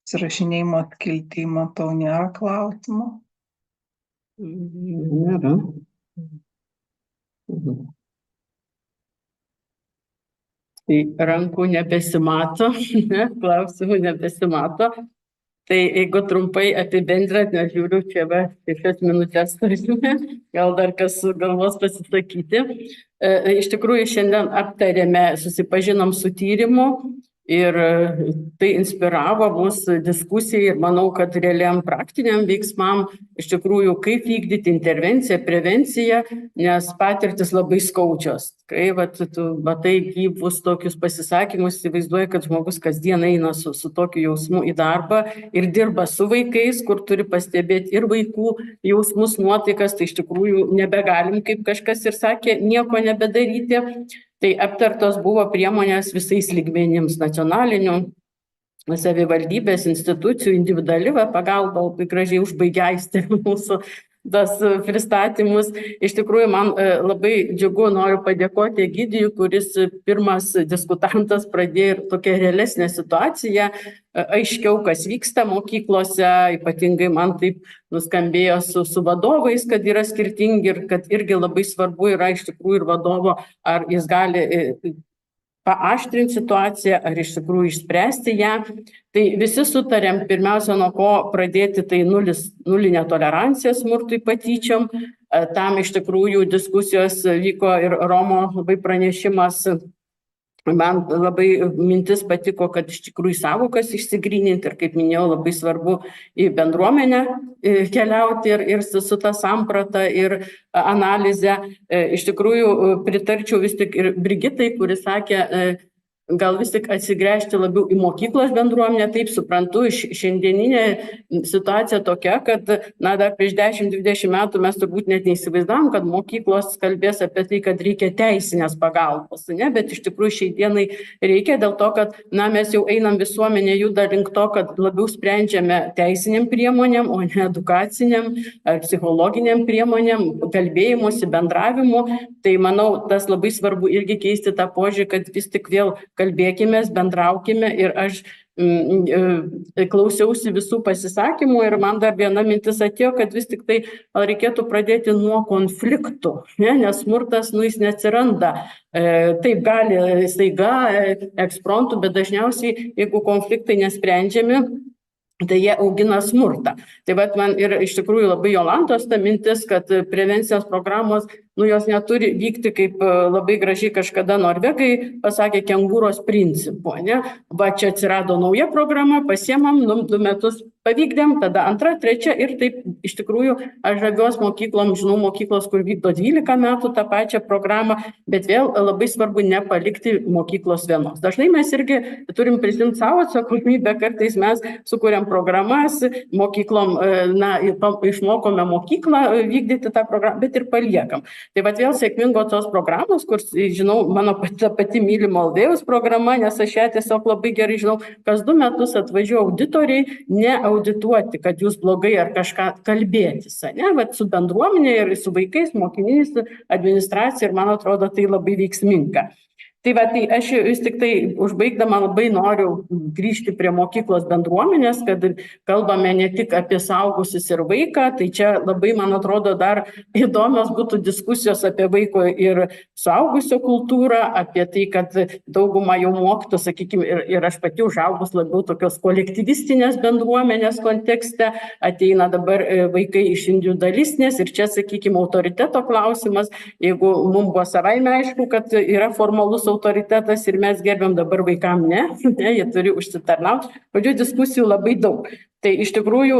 Surašinėjimo skilty, matau, nėra klausimų. Nėra. Tai rankų nebesimato, klausimų nebesimato. Tai jeigu trumpai apibendrinant, nes žiūriu, čia 6 minutės turime, gal dar kas galvos pasisakyti. Iš tikrųjų, šiandien aptarėme, susipažinom su tyrimu Ir tai inspiravo mūsų diskusijai ir manau, kad realiam praktiniam veiksmam iš tikrųjų kaip vykdyti intervenciją, prevenciją, nes patirtis labai skaudžios. Kai tu matai gyvus tokius pasisakymus, įsivaizduoji, kad žmogus kasdien eina su tokiu jausmu į darbą ir dirba su vaikais, kur turi pastebėti ir vaikų jausmus, nuotaikas, tai iš tikrųjų nebegalim, kaip kažkas ir sakė, nieko nebedaryti. Tai aptartos buvo priemonės visais lygmenims nacionalinių, savivaldybės, institucijų, individuali pagalba, labai gražiai užbaigia Aistė mūsų tas pristatymus. Iš tikrųjų, man labai džiugu, noriu padėkoti Egidijui, kuris pirmas diskutantas pradėjo ir tokią realesnę situaciją, aiškiau, kas vyksta mokyklose, ypatingai man taip nuskambėjo su vadovais, kad yra skirtingi ir kad irgi labai svarbu yra iš tikrųjų ir vadovo, ar jis gali paaštrinti situaciją, ar iš tikrųjų išspręsti ją. Tai visi sutarėm, pirmiausia, nuo ko pradėti, tai nulinė tolerancija smurtui, patyčiom. Tam iš tikrųjų diskusijos vyko ir Romo labai pranešimas. Man labai mintis patiko, kad iš tikrųjų sąvokas išsigryninti ir, kaip minėjau, labai svarbu į bendruomenę keliauti ir su ta samprata ir analize. Iš tikrųjų pritarčiau vis tik ir Brigitai, kuris sakė, gal vis tik atsigręžti labiau į mokyklos bendruomenę. Taip suprantu, šiandieninė situacija tokia, kad dar prieš 10-20 metų mes turbūt net neįsivaizdavom, kad mokyklos kalbės apie tai, kad reikia teisinės pagalbos, ne? Bet iš tikrųjų šiai dienai reikia dėl to, kad mes jau einam visuomenė juda link to, kad labiau sprendžiame teisiniam priemonėm, o ne edukaciniam ar psichologiniam priemonėm, kalbėjimuose, bendravimu. Tai manau, tas labai svarbu irgi keisti tą požiūrį, kad vis tik vėl kalbėkimės, bendraukime ir aš klausiausi visų pasisakymų ir man dar viena mintis atėjo, kad vis tik tai reikėtų pradėti nuo konfliktų, nes smurtas, jis neatsiranda. Taip gali staiga ekspromtu, bet dažniausiai, jeigu konfliktai nesprendžiami, tai jie augina smurtą. Tai man ir iš tikrųjų labai Jolantos ta mintis, kad prevencijos programos, jos neturi vykti kaip labai gražiai kažkada norvegai pasakė kengūros principu, ne? Va, čia atsirado nauja programa, pasiemam, 2 metus pavykdėm, tada 2, 3 ir taip iš tikrųjų aš žaviuos mokyklom, žinau mokyklos, kur vykdo 12 metų tą pačią programą, bet vėl labai svarbu nepalikti mokyklos vienos. Dažnai mes irgi turim prisimti savo atsakomybę, kartais mes sukuriam programas, mokyklom, išmokome mokyklą vykdyti tą programą, bet ir paliekam. Tai vėl sėkmingo tos programos, kur, žinau, mano pati mylimo Alvėjaus programa, nes aš ją tiesiog labai gerai žinau, kas 2 metus atvažiuoja auditoriai, neaudituoti, kad jūs blogai ar kažką kalbėtis, ne? Su bendruomenė ir su vaikais, mokiniais, administracija ir man atrodo tai labai veiksminga. Tai aš vis tik tai užbaigdama labai noriu grįžti prie mokyklos bendruomenės, kad kalbame ne tik apie suaugusius ir vaiką, tai čia labai, man atrodo, dar įdomios būtų diskusijos apie vaiko ir suaugusio kultūrą, apie tai, kad dauguma jau mokytų, sakykime, ir aš pati užaugus labiau tokios kolektyvistinės bendruomenės kontekste, ateina dabar vaikai iš individualistinės ir čia, sakykime, autoriteto klausimas, jeigu mums buvo savaime aišku, kad yra formalus autoritetas ir mes gerbiam, dabar vaikam ne, jie turi užsitarnauti. Žodžiu, diskusijų labai daug. Tai iš tikrųjų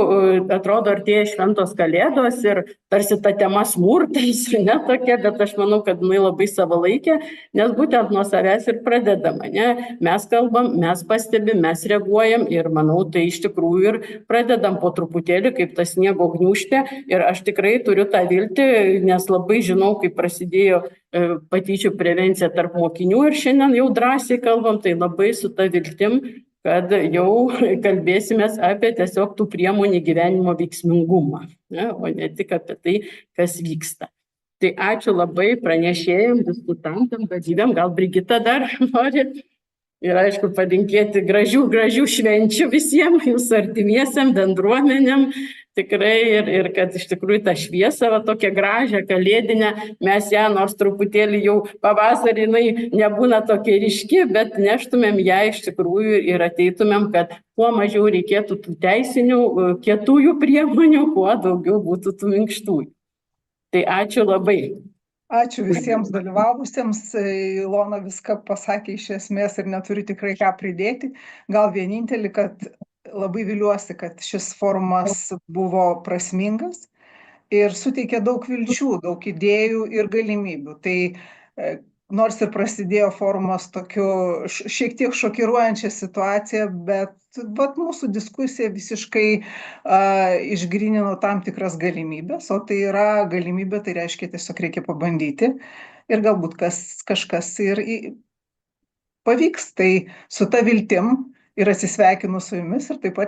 atrodo artėja šventos kalėdos ir tarsi ta tema smurtais, ne tokia, bet aš manau, kad labai savalaikė, nes būtent nuo savęs ir pradedama. Ne? Mes kalbam, mes pastebim, mes reaguojam ir manau, tai iš tikrųjų ir pradedam po truputėlį kaip ta sniego gniūžtė ir aš tikrai turiu tą viltį, nes labai žinau, kaip prasidėjo patyčių prevencija tarp mokinių ir šiandien jau drąsiai kalbam, tai labai su ta viltim, kad jau kalbėsimės apie tiesiog tų priemonių gyvenimo veiksmingumą, ne, o ne tik apie tai, kas vyksta. Tai ačiū labai pranešėjim, diskutantam, dalyviam, gal Brigita dar nori. Ir aišku, palinkėti gražių švenčių visiems, jūsų artimiesiam, bendruomenėm. Tikrai ir kad iš tikrųjų tą šviesą, tokią gražią, kalėdinę, mes ją nors truputėlį jau pavasarį nebūna tokia ryški, bet neštumėm ją iš tikrųjų ir ateitumėm, kad kuo mažiau reikėtų tų teisinių, kietųjų priemonių, kuo daugiau būtų tų minkštųjų. Tai ačiū labai. Ačiū visiems dalyvavusiems. Ilona viską pasakė iš esmės ir neturiu tikrai ką pridėti. Gal vienintelį, kad labai viliuosi, kad šis forumas buvo prasmingas ir suteikė daug vilčių, daug idėjų ir galimybių. Tai nors ir prasidėjo forumas tokiu šiek tiek šokiruojančia situacija, bet mūsų diskusija visiškai išgrynino tam tikras galimybės, o tai yra galimybė, tai reiškia tiesiog reikia pabandyti ir galbūt kažkas ir pavyks. Tai su ta viltim ir atsisveikinu su jumis ir taip pat